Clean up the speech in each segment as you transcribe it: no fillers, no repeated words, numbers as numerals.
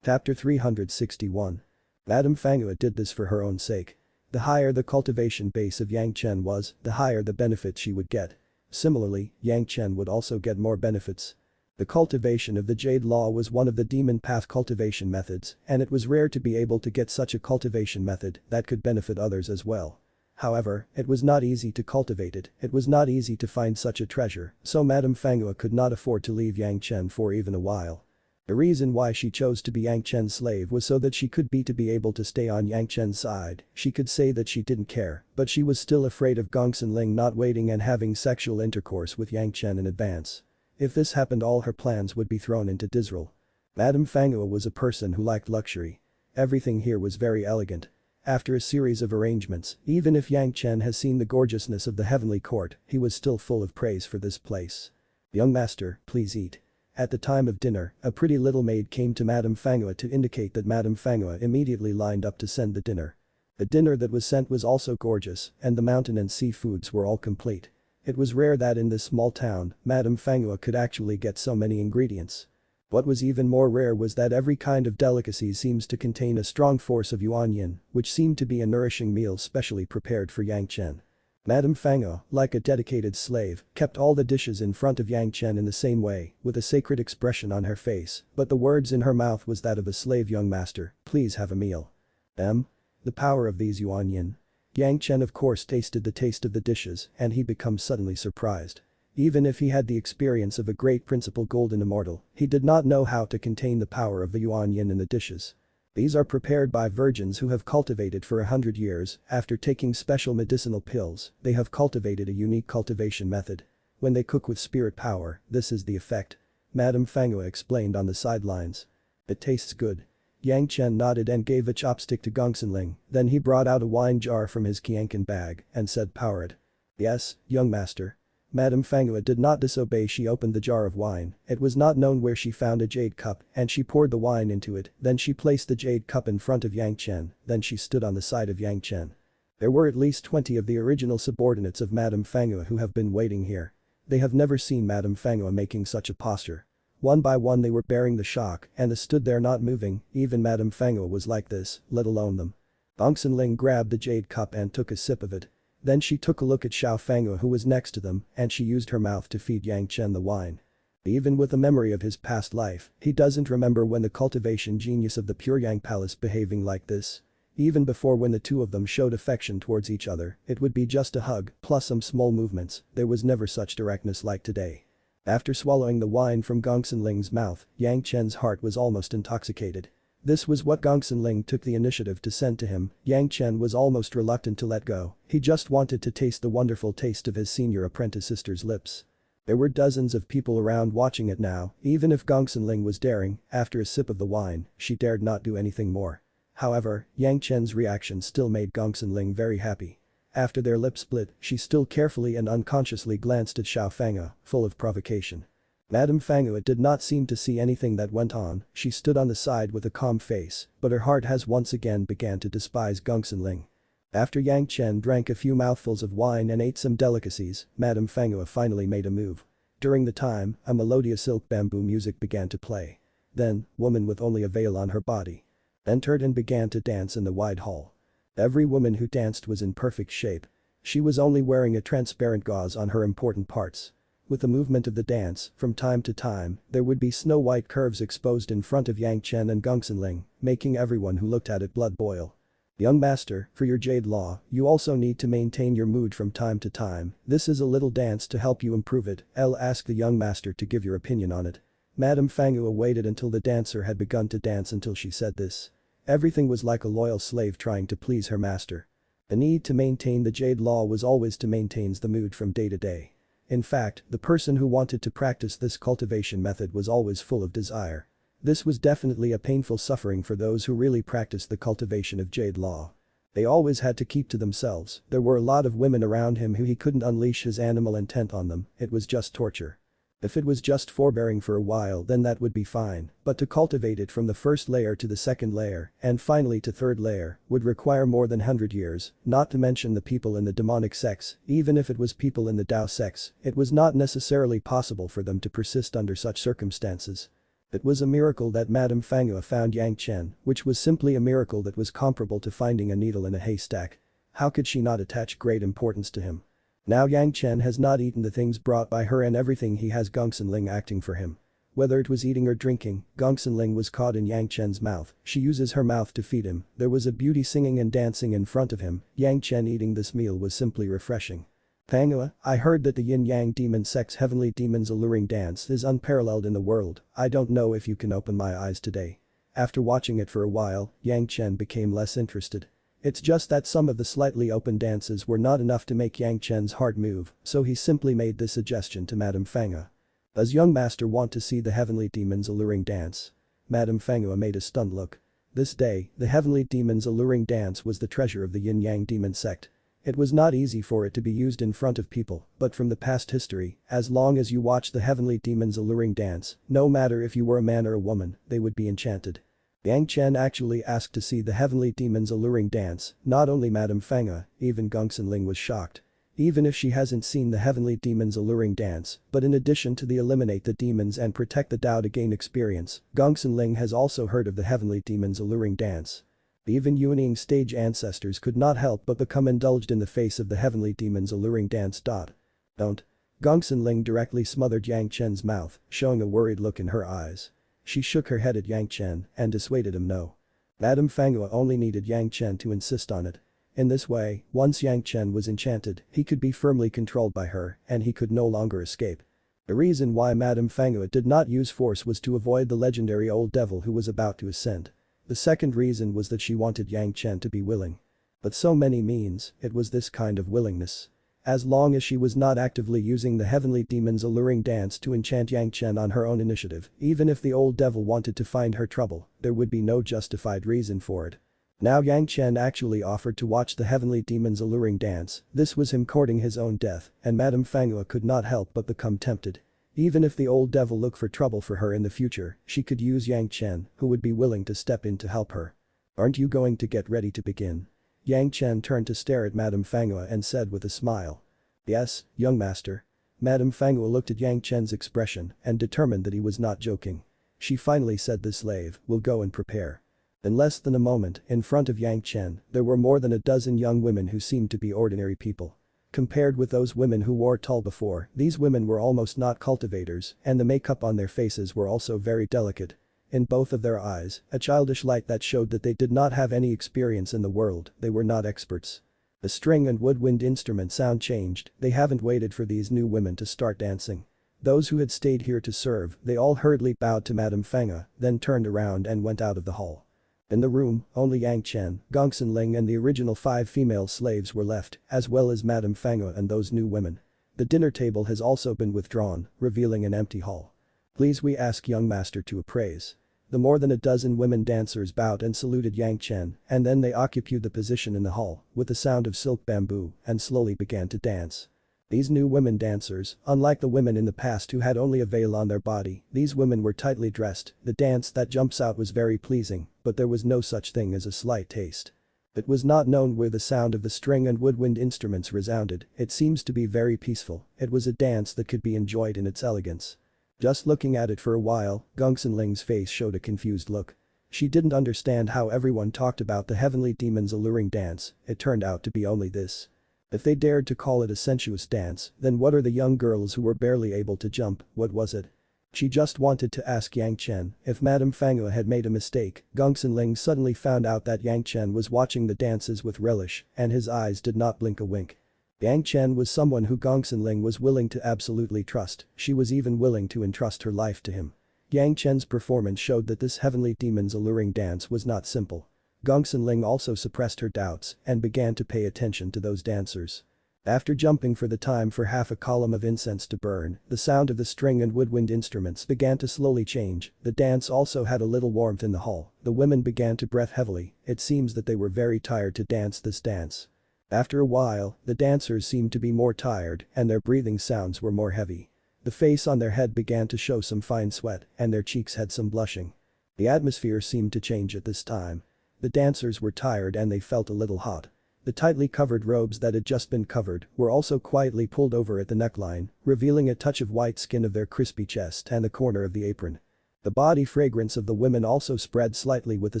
Chapter 361. Madame Fangua did this for her own sake. The higher the cultivation base of Yang Chen was, the higher the benefits she would get. Similarly, Yang Chen would also get more benefits. The cultivation of the Jade Law was one of the demon path cultivation methods, and it was rare to be able to get such a cultivation method that could benefit others as well. However, it was not easy to cultivate it, it was not easy to find such a treasure, so Madame Fangua could not afford to leave Yang Chen for even a while. The reason why she chose to be Yang Chen's slave was so that she could be able to stay on Yang Chen's side. She could say that she didn't care, but she was still afraid of Gongsun Ling not waiting and having sexual intercourse with Yang Chen in advance. If this happened, all her plans would be thrown into disarray. Madame Fangua was a person who liked luxury. Everything here was very elegant. After a series of arrangements, even if Yang Chen has seen the gorgeousness of the heavenly court, he was still full of praise for this place. "Young master, please eat." At the time of dinner, a pretty little maid came to Madame Fangua to indicate that Madame Fangua immediately lined up to send the dinner. The dinner that was sent was also gorgeous, and the mountain and seafoods were all complete. It was rare that in this small town, Madame Fangua could actually get so many ingredients. What was even more rare was that every kind of delicacy seems to contain a strong force of yuan yin, which seemed to be a nourishing meal specially prepared for Yang Chen. Madame Fangua, like a dedicated slave, kept all the dishes in front of Yang Chen in the same way, with a sacred expression on her face, but the words in her mouth was that of a slave. "Young master, please have a meal." The power of these yuan yin. Yang Chen of course tasted the taste of the dishes, and he becomes suddenly surprised. Even if he had the experience of a Great Principle Golden Immortal, he did not know how to contain the power of the yuan yin in the dishes. These are prepared by virgins who have cultivated for 100 years. After taking special medicinal pills, they have cultivated a unique cultivation method. When they cook with spirit power, this is the effect. Madame Fangua explained on the sidelines. "It tastes good." Yang Chen nodded and gave a chopstick to Gongsun Ling, then he brought out a wine jar from his Qianqin bag and said, "Pour it." "Yes, young master." Madame Fangua did not disobey. She opened the jar of wine. It was not known where she found a jade cup, and she poured the wine into it, then she placed the jade cup in front of Yang Chen, then she stood on the side of Yang Chen. There were at least 20 of the original subordinates of Madame Fangua who have been waiting here. They have never seen Madame Fangua making such a posture. One by one they were bearing the shock and they stood there not moving. Even Madame Fangua was like this, let alone them. Gongsun Ling grabbed the jade cup and took a sip of it. Then she took a look at Xiao Fangua who was next to them, and she used her mouth to feed Yang Chen the wine. Even with the memory of his past life, he doesn't remember when the cultivation genius of the Pure Yang Palace behaving like this. Even before, when the two of them showed affection towards each other, it would be just a hug, plus some small movements. There was never such directness like today. After swallowing the wine from Gongsun Ling's mouth, Yang Chen's heart was almost intoxicated. This was what Gongsun Ling took the initiative to send to him. Yang Chen was almost reluctant to let go. He just wanted to taste the wonderful taste of his senior apprentice sister's lips. There were dozens of people around watching it now. Even if Gongsun Ling was daring, after a sip of the wine, she dared not do anything more. However, Yang Chen's reaction still made Gongsun Ling very happy. After their lips split, she still carefully and unconsciously glanced at Xiao Fangua, full of provocation. Madame Fangua did not seem to see anything that went on. She stood on the side with a calm face, but her heart has once again began to despise Gongsun Ling. After Yang Chen drank a few mouthfuls of wine and ate some delicacies, Madame Fangua finally made a move. During the time, a melodious silk bamboo music began to play. Then, woman with only a veil on her body entered and began to dance in the wide hall. Every woman who danced was in perfect shape. She was only wearing a transparent gauze on her important parts. With the movement of the dance, from time to time, there would be snow-white curves exposed in front of Yang Chen and Gongsun Ling, making everyone who looked at it blood boil. "Young master, for your jade law, you also need to maintain your mood from time to time. This is a little dance to help you improve it. I'll ask the young master to give your opinion on it." Madame Fangua waited until the dancer had begun to dance until she said this. Everything was like a loyal slave trying to please her master. The need to maintain the jade law was always to maintain the mood from day to day. In fact, the person who wanted to practice this cultivation method was always full of desire. This was definitely a painful suffering for those who really practiced the cultivation of Jade Law. They always had to keep to themselves. There were a lot of women around him who he couldn't unleash his animal intent on them. It was just torture. If it was just forbearing for a while, then that would be fine, but to cultivate it from the first layer to the second layer, and finally to third layer, would require more than 100 years, not to mention the people in the demonic sects. Even if it was people in the Tao sects, it was not necessarily possible for them to persist under such circumstances. It was a miracle that Madame Fangua found Yang Chen, which was simply a miracle that was comparable to finding a needle in a haystack. How could she not attach great importance to him? Now Yang Chen has not eaten the things brought by her and everything he has Gongsun Ling acting for him. Whether it was eating or drinking, Gongsun Ling was caught in Yang Chen's mouth, she uses her mouth to feed him, there was a beauty singing and dancing in front of him, Yang Chen eating this meal was simply refreshing. Fangua, I heard that the yin-yang demon sect's heavenly demon's alluring dance is unparalleled in the world, I don't know if you can open my eyes today. After watching it for a while, Yang Chen became less interested. It's just that some of the slightly open dances were not enough to make Yang Chen's heart move, so he simply made this suggestion to Madame Fangua. Does young master want to see the heavenly demon's alluring dance? Madame Fangua made a stunned look. This day, the heavenly demon's alluring dance was the treasure of the yin-yang demon sect. It was not easy for it to be used in front of people, but from the past history, as long as you watch the heavenly demon's alluring dance, no matter if you were a man or a woman, they would be enchanted. Yang Chen actually asked to see the heavenly demon's alluring dance, not only Madame Fangua, even Gongsun Ling was shocked. Even if she hasn't seen the heavenly demon's alluring dance, but in addition to the eliminate the demons and protect the Tao to gain experience, Gongsun Ling has also heard of the heavenly demon's alluring dance. Even Yuanying stage ancestors could not help but become indulged in the face of the heavenly demon's alluring dance. Don't. Gongsun Ling directly smothered Yang Chen's mouth, showing a worried look in her eyes. She shook her head at Yang Chen and dissuaded him no. Madame Fangua only needed Yang Chen to insist on it. In this way, once Yang Chen was enchanted, he could be firmly controlled by her and he could no longer escape. The reason why Madame Fangua did not use force was to avoid the legendary old devil who was about to ascend. The second reason was that she wanted Yang Chen to be willing. But so many means, it was this kind of willingness. As long as she was not actively using the heavenly demon's alluring dance to enchant Yang Chen on her own initiative, even if the old devil wanted to find her trouble, there would be no justified reason for it. Now Yang Chen actually offered to watch the heavenly demon's alluring dance, this was him courting his own death, and Madame Fangua could not help but become tempted. Even if the old devil looked for trouble for her in the future, she could use Yang Chen, who would be willing to step in to help her. Aren't you going to get ready to begin? Yang Chen turned to stare at Madame Fangua and said with a smile. Yes, young master. Madame Fangua looked at Yang Chen's expression and determined that he was not joking. She finally said the slave will go and prepare. In less than a moment, in front of Yang Chen, there were more than a dozen young women who seemed to be ordinary people. Compared with those women who wore tulle before, these women were almost not cultivators, and the makeup on their faces were also very delicate. In both of their eyes, a childish light that showed that they did not have any experience in the world, they were not experts. The string and woodwind instrument sound changed, they haven't waited for these new women to start dancing. Those who had stayed here to serve, they all hurriedly bowed to Madame Fangua, then turned around and went out of the hall. In the room, only Yang Chen, Gongsun Ling and the original 5 female slaves were left, as well as Madame Fangua and those new women. The dinner table has also been withdrawn, revealing an empty hall. Please we ask young master to appraise. The more than a dozen women dancers bowed and saluted Yang Chen, and then they occupied the position in the hall, with the sound of silk bamboo, and slowly began to dance. These new women dancers, unlike the women in the past who had only a veil on their body, these women were tightly dressed, the dance that jumps out was very pleasing, but there was no such thing as a slight taste. It was not known where the sound of the string and woodwind instruments resounded, it seems to be very peaceful, it was a dance that could be enjoyed in its elegance. Just looking at it for a while, Gongsun Ling's face showed a confused look. She didn't understand how everyone talked about the heavenly demon's alluring dance, it turned out to be only this. If they dared to call it a sensuous dance, then what are the young girls who were barely able to jump, what was it? She just wanted to ask Yang Chen if Madame Fangua had made a mistake. Gongsun Ling suddenly found out that Yang Chen was watching the dances with relish, and his eyes did not blink a wink. Yang Chen was someone who Gongsun Ling was willing to absolutely trust, she was even willing to entrust her life to him. Yang Chen's performance showed that this heavenly demon's alluring dance was not simple. Gongsun Ling also suppressed her doubts and began to pay attention to those dancers. After jumping for the time for half a column of incense to burn, the sound of the string and woodwind instruments began to slowly change, the dance also had a little warmth in the hall, the women began to breath heavily, it seems that they were very tired to dance this dance. After a while, the dancers seemed to be more tired and their breathing sounds were more heavy. The face on their head began to show some fine sweat and their cheeks had some blushing. The atmosphere seemed to change at this time. The dancers were tired and they felt a little hot. The tightly covered robes that had just been covered were also quietly pulled over at the neckline, revealing a touch of white skin of their crispy chest and the corner of the apron. The body fragrance of the women also spread slightly with the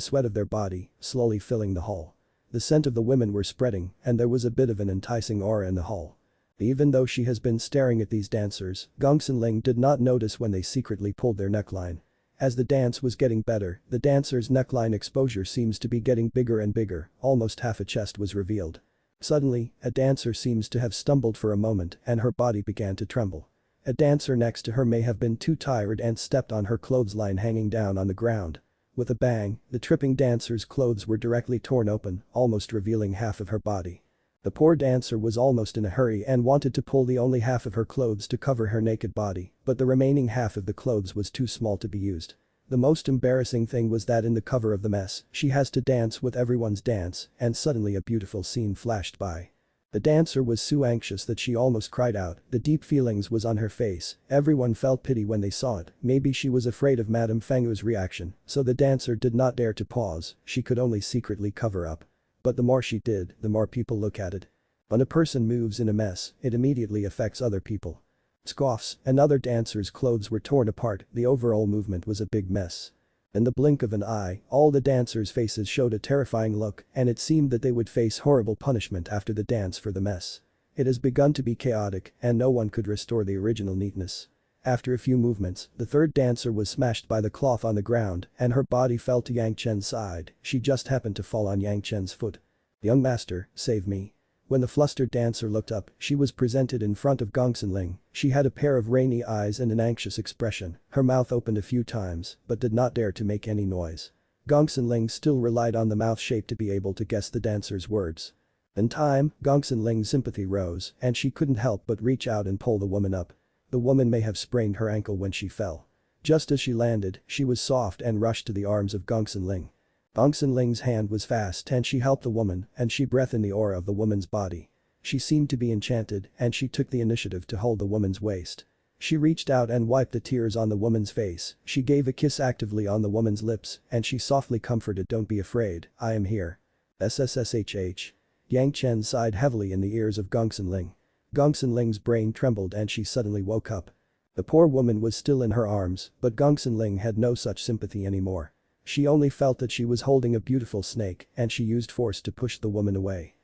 sweat of their body, slowly filling the hall. The scent of the women were spreading, and there was a bit of an enticing aura in the hall. Even though she has been staring at these dancers, Gongsun Ling did not notice when they secretly pulled their neckline. As the dance was getting better, the dancer's neckline exposure seems to be getting bigger and bigger, almost half a chest was revealed. Suddenly, a dancer seems to have stumbled for a moment and her body began to tremble. A dancer next to her may have been too tired and stepped on her clothesline hanging down on the ground. With a bang, the tripping dancer's clothes were directly torn open, almost revealing half of her body. The poor dancer was almost in a hurry and wanted to pull the only half of her clothes to cover her naked body, but the remaining half of the clothes was too small to be used. The most embarrassing thing was that in the cover of the mess, she has to dance with everyone's dance, and suddenly a beautiful scene flashed by. The dancer was so anxious that she almost cried out, the deep feelings was on her face, everyone felt pity when they saw it, maybe she was afraid of Madame Fangu's reaction, so the dancer did not dare to pause, she could only secretly cover up. But the more she did, the more people look at it. When a person moves in a mess, it immediately affects other people. Scoffs, and other dancers' clothes were torn apart, the overall movement was a big mess. In the blink of an eye, all the dancers' faces showed a terrifying look and it seemed that they would face horrible punishment after the dance for the mess. It has begun to be chaotic and no one could restore the original neatness. After a few movements, the third dancer was smashed by the cloth on the ground and her body fell to Yang Chen's side, she just happened to fall on Yang Chen's foot. "Young master, save me." When the flustered dancer looked up, she was presented in front of Gongsun Ling, she had a pair of rainy eyes and an anxious expression, her mouth opened a few times, but did not dare to make any noise. Gongsun Ling still relied on the mouth shape to be able to guess the dancer's words. In time, Gongsun Ling's sympathy rose and she couldn't help but reach out and pull the woman up. The woman may have sprained her ankle when she fell. Just as she landed, she was soft and rushed to the arms of Gongsun Ling. Gongsun Ling's hand was fast and she helped the woman and she breathed in the aura of the woman's body. She seemed to be enchanted and she took the initiative to hold the woman's waist. She reached out and wiped the tears on the woman's face, she gave a kiss actively on the woman's lips and she softly comforted, "Don't be afraid, I am here." SSSHH. Yang Chen sighed heavily in the ears of Gongsun Ling. Gongsun Ling's brain trembled and she suddenly woke up. The poor woman was still in her arms, but Gongsun Ling had no such sympathy anymore. She only felt that she was holding a beautiful snake and she used force to push the woman away.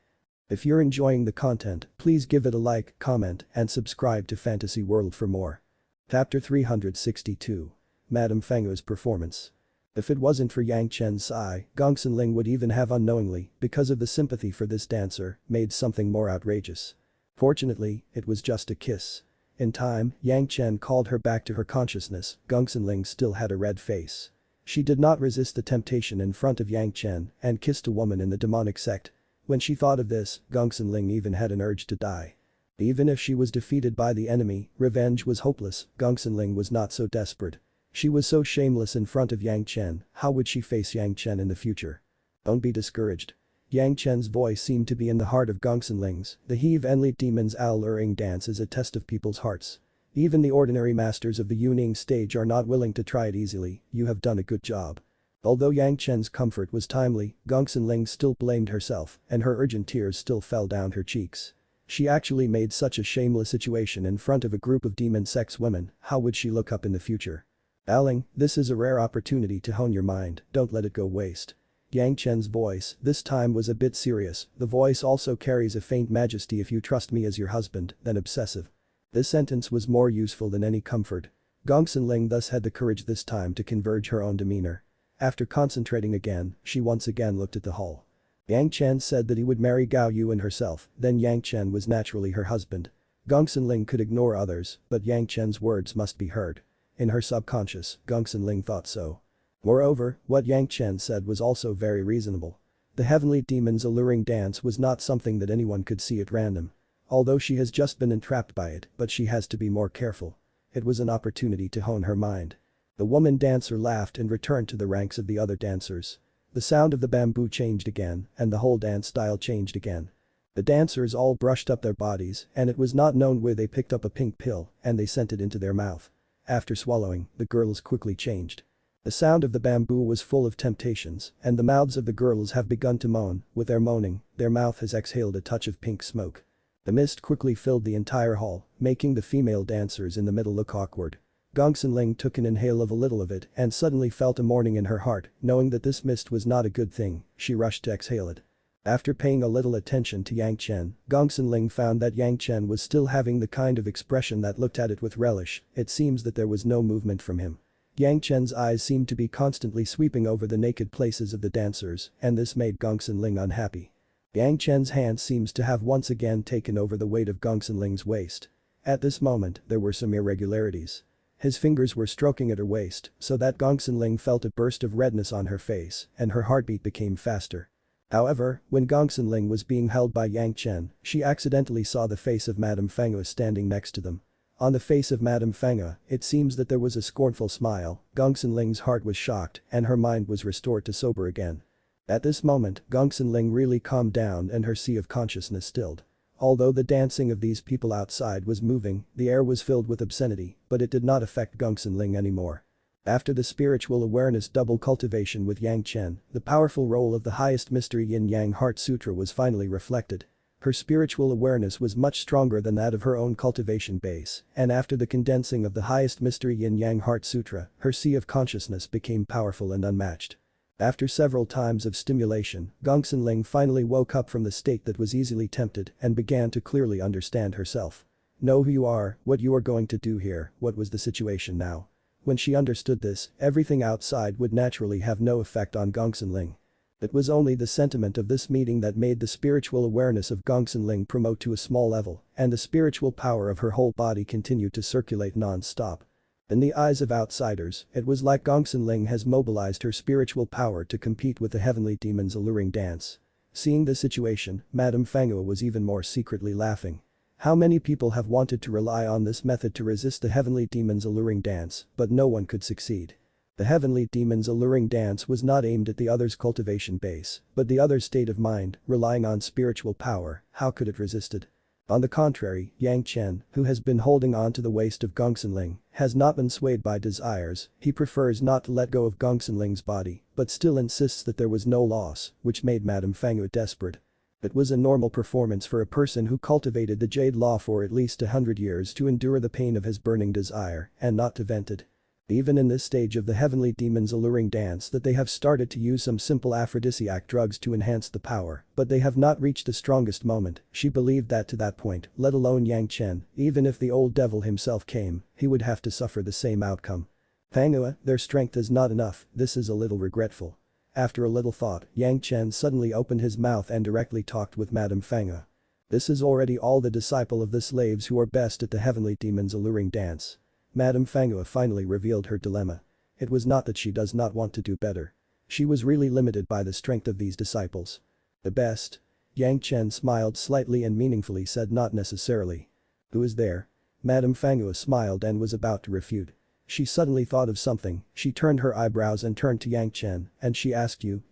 If you're enjoying the content, please give it a like, comment, and subscribe to Fantasy World for more. Chapter 362. Madame Fangu's performance. If it wasn't for Yang Chen's sigh, Gongsun Ling would even have unknowingly, because of the sympathy for this dancer, made something more outrageous. Fortunately, it was just a kiss. In time, Yang Chen called her back to her consciousness, Gongsun Ling still had a red face. She did not resist the temptation in front of Yang Chen and kissed a woman in the demonic sect. When she thought of this, Gongsun Ling even had an urge to die. Even if she was defeated by the enemy, revenge was hopeless, Gongsun Ling was not so desperate. She was so shameless in front of Yang Chen, how would she face Yang Chen in the future? Don't be discouraged. Yang Chen's voice seemed to be in the heart of Gongsun Ling's, the Heave Enli Demon's alluring dance is a test of people's hearts. Even the ordinary masters of the Yuning stage are not willing to try it easily, you have done a good job. Although Yang Chen's comfort was timely, Gongsun Ling still blamed herself and her urgent tears still fell down her cheeks. She actually made such a shameless situation in front of a group of demon sex women, how would she look up in the future? Darling, this is a rare opportunity to hone your mind, don't let it go waste. Yang Chen's voice, this time was a bit serious, the voice also carries a faint majesty. If you trust me as your husband, then obsessive. This sentence was more useful than any comfort. Gongsun Ling thus had the courage this time to converge her own demeanor. After concentrating again, she once again looked at the hall. Yang Chen said that he would marry Gao Yu and herself, then Yang Chen was naturally her husband. Gongsun Ling could ignore others, but Yang Chen's words must be heard. In her subconscious, Gongsun Ling thought so. Moreover, what Yang Chen said was also very reasonable. The heavenly demon's alluring dance was not something that anyone could see at random. Although she has just been entrapped by it, but she has to be more careful. It was an opportunity to hone her mind. The woman dancer laughed and returned to the ranks of the other dancers. The sound of the bamboo changed again, and the whole dance style changed again. The dancers all brushed up their bodies, and it was not known where they picked up a pink pill, and they sent it into their mouth. After swallowing, the girls quickly changed. The sound of the bamboo was full of temptations, and the mouths of the girls have begun to moan, with their moaning, their mouth has exhaled a touch of pink smoke. The mist quickly filled the entire hall, making the female dancers in the middle look awkward. Gongsun Ling took an inhale of a little of it and suddenly felt a mourning in her heart, knowing that this mist was not a good thing, she rushed to exhale it. After paying a little attention to Yang Chen, Gongsun Ling found that Yang Chen was still having the kind of expression that looked at it with relish, it seems that there was no movement from him. Yang Chen's eyes seemed to be constantly sweeping over the naked places of the dancers, and this made Gongsun Ling unhappy. Yang Chen's hand seems to have once again taken over the weight of Gongsun Ling's waist. At this moment, there were some irregularities. His fingers were stroking at her waist, so that Gongsun Ling felt a burst of redness on her face, and her heartbeat became faster. However, when Gongsun Ling was being held by Yang Chen, she accidentally saw the face of Madame Fenghua standing next to them. On the face of Madame Fenghua, it seems that there was a scornful smile, Gongsun Ling's heart was shocked, and her mind was restored to sober again. At this moment, Gongsun Ling really calmed down and her sea of consciousness stilled. Although the dancing of these people outside was moving, the air was filled with obscenity, but it did not affect Gongsun Ling anymore. After the spiritual awareness double cultivation with Yang Chen, the powerful role of the highest mystery Yin-Yang Heart Sutra was finally reflected. Her spiritual awareness was much stronger than that of her own cultivation base, and after the condensing of the highest mystery Yin-Yang Heart Sutra, her sea of consciousness became powerful and unmatched. After several times of stimulation, Gongsun Ling finally woke up from the state that was easily tempted and began to clearly understand herself. Know who you are, what you are going to do here, what was the situation now. When she understood this, everything outside would naturally have no effect on Gongsun Ling. It was only the sentiment of this meeting that made the spiritual awareness of Gongsun Ling promote to a small level, and the spiritual power of her whole body continued to circulate non-stop. In the eyes of outsiders, it was like Gongsun Ling has mobilized her spiritual power to compete with the heavenly demon's alluring dance. Seeing the situation, Madame Fenghua was even more secretly laughing. How many people have wanted to rely on this method to resist the heavenly demon's alluring dance, but no one could succeed. The heavenly demon's alluring dance was not aimed at the other's cultivation base, but the other's state of mind, relying on spiritual power, how could it resist it? On the contrary, Yang Chen, who has been holding on to the waist of Gongsun Ling, has not been swayed by desires, he prefers not to let go of Gongsun Ling's body, but still insists that there was no loss, which made Madame Fenghua desperate. It was a normal performance for a person who cultivated the Jade Law for at least 100 years to endure the pain of his burning desire and not to vent it. Even in this stage of the heavenly demon's alluring dance that they have started to use some simple aphrodisiac drugs to enhance the power, but they have not reached the strongest moment, she believed that to that point, let alone Yang Chen, even if the old devil himself came, he would have to suffer the same outcome. Fenghua, their strength is not enough, this is a little regretful. After a little thought, Yang Chen suddenly opened his mouth and directly talked with Madame Fenghua. This is already all the disciple of the slaves who are best at the heavenly demon's alluring dance. Madame Fenghua finally revealed her dilemma. It was not that she does not want to do better. She was really limited by the strength of these disciples. The best? Yang Chen smiled slightly and meaningfully said not necessarily. Who is there? Madame Fenghua smiled and was about to refute. She suddenly thought of something, she turned her eyebrows and turned to Yang Chen, and she asked you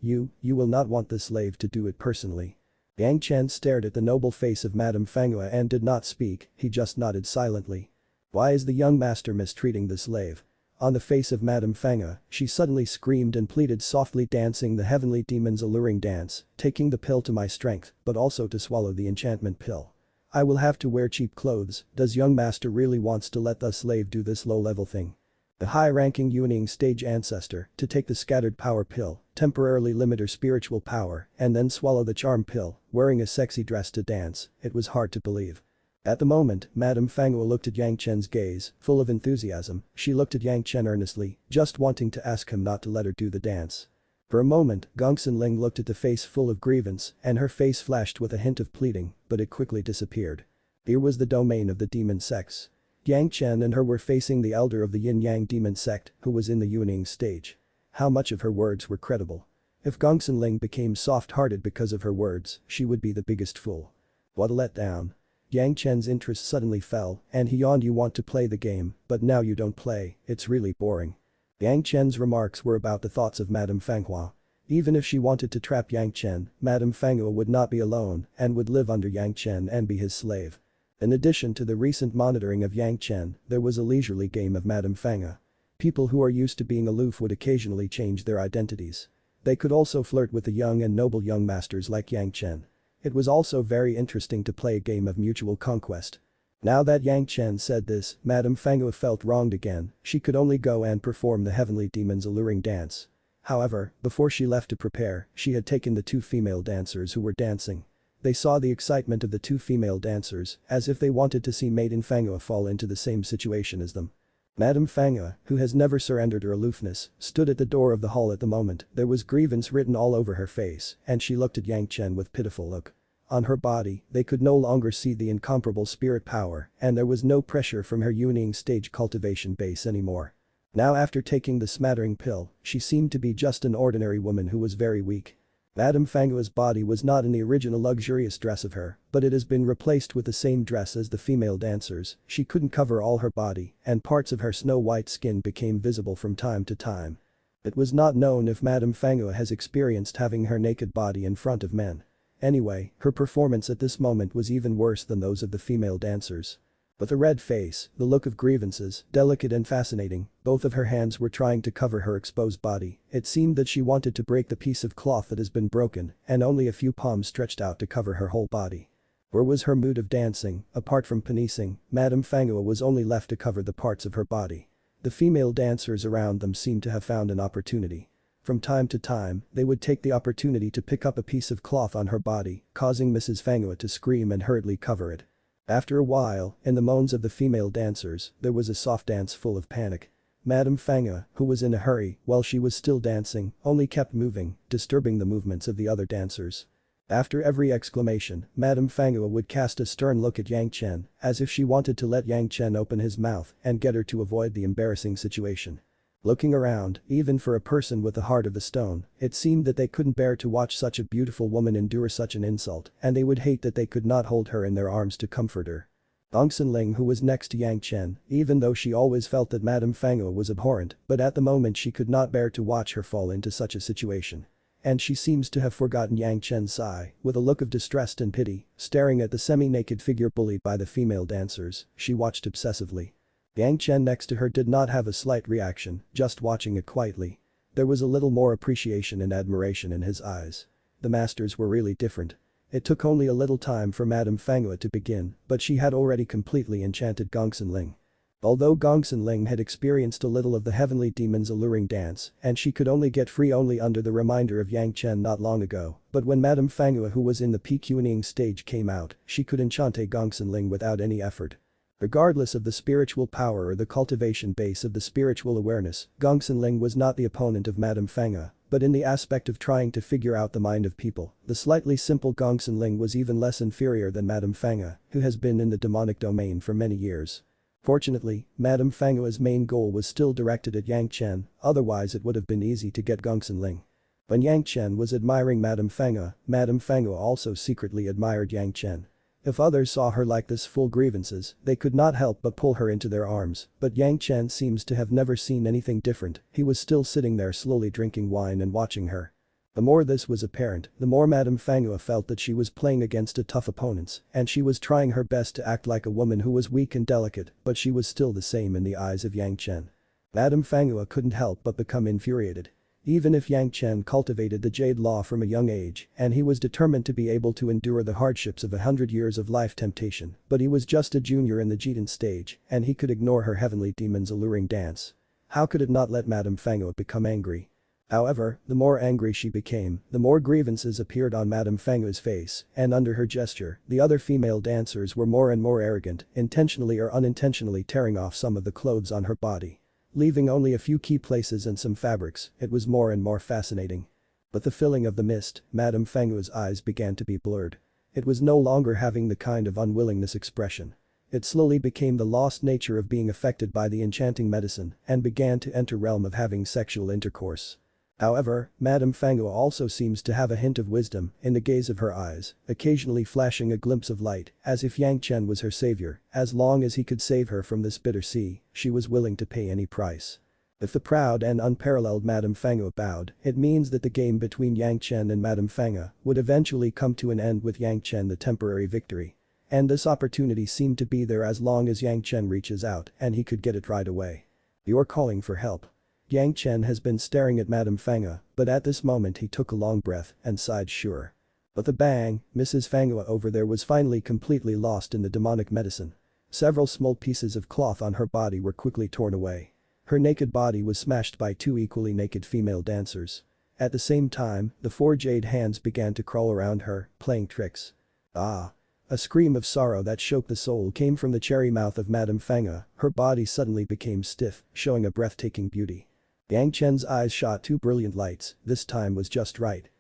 will not want the slave to do it personally. Yang Chen stared at the noble face of Madame Fenghua and did not speak, he just nodded silently. Why is the young master mistreating the slave? On the face of Madame Fenghua, she suddenly screamed and pleaded softly, dancing the heavenly demon's alluring dance, taking the pill to my strength, but also to swallow the enchantment pill. I will have to wear cheap clothes, does young master really wants to let the slave do this low-level thing? The high-ranking Wielding stage ancestor, to take the scattered power pill, temporarily limit her spiritual power, and then swallow the charm pill, wearing a sexy dress to dance, it was hard to believe. At the moment, Madame Fenghua looked at Yang Chen's gaze, full of enthusiasm, she looked at Yang Chen earnestly, just wanting to ask him not to let her do the dance. For a moment, Gongsun Ling looked at the face full of grievance, and her face flashed with a hint of pleading, but it quickly disappeared. Here was the domain of the demon sex. Yang Chen and her were facing the elder of the yin-yang demon sect, who was in the Wielding stage. How much of her words were credible? If Gongsun Ling became soft-hearted because of her words, she would be the biggest fool. What a letdown. Yang Chen's interest suddenly fell, and he yawned. You want to play the game, but now you don't play, it's really boring. Yang Chen's remarks were about the thoughts of Madame Fenghua. Even if she wanted to trap Yang Chen, Madame Fenghua would not be alone and would live under Yang Chen and be his slave. In addition to the recent monitoring of Yang Chen, there was a leisurely game of Madame Fenghua. People who are used to being aloof would occasionally change their identities. They could also flirt with the young and noble young masters like Yang Chen. It was also very interesting to play a game of mutual conquest. Now that Yang Chen said this, Madame Fangua felt wronged again, she could only go and perform the heavenly demon's alluring dance. However, before she left to prepare, she had taken the two female dancers who were dancing. They saw the excitement of the two female dancers, as if they wanted to see Maiden Fangua fall into the same situation as them. Madame Fangua, who has never surrendered her aloofness, stood at the door of the hall at the moment. There was grievance written all over her face, and she looked at Yang Chen with pitiful look. On her body, they could no longer see the incomparable spirit power, and there was no pressure from her Wielding stage cultivation base anymore. Now after taking the smattering pill, she seemed to be just an ordinary woman who was very weak. Madame Fangua's body was not in the original luxurious dress of her, but it has been replaced with the same dress as the female dancers. She couldn't cover all her body, and parts of her snow-white skin became visible from time to time. It was not known if Madame Fangua has experienced having her naked body in front of men. Anyway, her performance at this moment was even worse than those of the female dancers. With a red face, the look of grievances, delicate and fascinating, both of her hands were trying to cover her exposed body. It seemed that she wanted to break the piece of cloth that has been broken, and only a few palms stretched out to cover her whole body. Where was her mood of dancing? Apart from panissing, Madame Fangua was only left to cover the parts of her body. The female dancers around them seemed to have found an opportunity. From time to time, they would take the opportunity to pick up a piece of cloth on her body, causing Mrs. Fangua to scream and hurriedly cover it. After a while, in the moans of the female dancers, there was a soft dance full of panic. Madame Fangua, who was in a hurry while she was still dancing, only kept moving, disturbing the movements of the other dancers. After every exclamation, Madame Fangua would cast a stern look at Yang Chen, as if she wanted to let Yang Chen open his mouth and get her to avoid the embarrassing situation. Looking around, even for a person with the heart of a stone, it seemed that they couldn't bear to watch such a beautiful woman endure such an insult, and they would hate that they could not hold her in their arms to comfort her. Gongsun Ling, who was next to Yang Chen, even though she always felt that Madame Fangua was abhorrent, but at the moment she could not bear to watch her fall into such a situation. And she seems to have forgotten Yang Chen's sigh, with a look of distress and pity, staring at the semi-naked figure bullied by the female dancers, she watched obsessively. Yang Chen next to her did not have a slight reaction, just watching it quietly. There was a little more appreciation and admiration in his eyes. The masters were really different. It took only a little time for Madame Fangua to begin, but she had already completely enchanted Gongsun Ling. Although Gongsun Ling had experienced a little of the heavenly demon's alluring dance, and she could only get free only under the reminder of Yang Chen not long ago, but when Madame Fangua, who was in the Wielding stage, came out, she could enchant Gongsun Ling without any effort. Regardless of the spiritual power or the cultivation base of the spiritual awareness, Gongsun Ling was not the opponent of Madame Fangua, but in the aspect of trying to figure out the mind of people, the slightly simple Gongsun Ling was even less inferior than Madame Fangua, who has been in the demonic domain for many years. Fortunately, Madame Fangua's main goal was still directed at Yang Chen, otherwise it would have been easy to get Gongsun Ling. When Yang Chen was admiring Madame Fangua also secretly admired Yang Chen. If others saw her like this full grievances, they could not help but pull her into their arms, but Yang Chen seems to have never seen anything different. He was still sitting there slowly drinking wine and watching her. The more this was apparent, the more Madame Fangua felt that she was playing against a tough opponents, and she was trying her best to act like a woman who was weak and delicate, but she was still the same in the eyes of Yang Chen. Madame Fangua couldn't help but become infuriated. Even if Yang Chen cultivated the Jade Law from a young age, and he was determined to be able to endure the hardships of 100 years of life temptation, but he was just a junior in the Jidan stage, and he could ignore her heavenly demon's alluring dance. How could it not let Madame Fangua become angry? However, the more angry she became, the more grievances appeared on Madame Fangua's face, and under her gesture, the other female dancers were more and more arrogant, intentionally or unintentionally tearing off some of the clothes on her body. Leaving only a few key places and some fabrics, it was more and more fascinating. But the filling of the mist, Madame Fangua's eyes began to be blurred. It was no longer having the kind of unwillingness expression. It slowly became the lost nature of being affected by the enchanting medicine and began to enter realm of having sexual intercourse. However, Madame Fangua also seems to have a hint of wisdom in the gaze of her eyes, occasionally flashing a glimpse of light, as if Yang Chen was her savior. As long as he could save her from this bitter sea, she was willing to pay any price. If the proud and unparalleled Madame Fangua bowed, it means that the game between Yang Chen and Madame Fangua would eventually come to an end with Yang Chen the temporary victory. And this opportunity seemed to be there as long as Yang Chen reaches out and he could get it right away. You're calling for help. Yang Chen has been staring at Madame Fangua, but at this moment he took a long breath and sighed sure. With a bang, Mrs. Fangua over there was finally completely lost in the demonic medicine. Several small pieces of cloth on her body were quickly torn away. Her naked body was smashed by two equally naked female dancers. At the same time, the four jade hands began to crawl around her, playing tricks. Ah! A scream of sorrow that shook the soul came from the cherry mouth of Madame Fangua. Her body suddenly became stiff, showing a breathtaking beauty. Yang Chen's eyes shot two brilliant lights, this time was just right.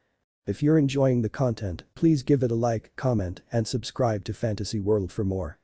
If you're enjoying the content, please give it a like, comment, and subscribe to Fantasy World for more.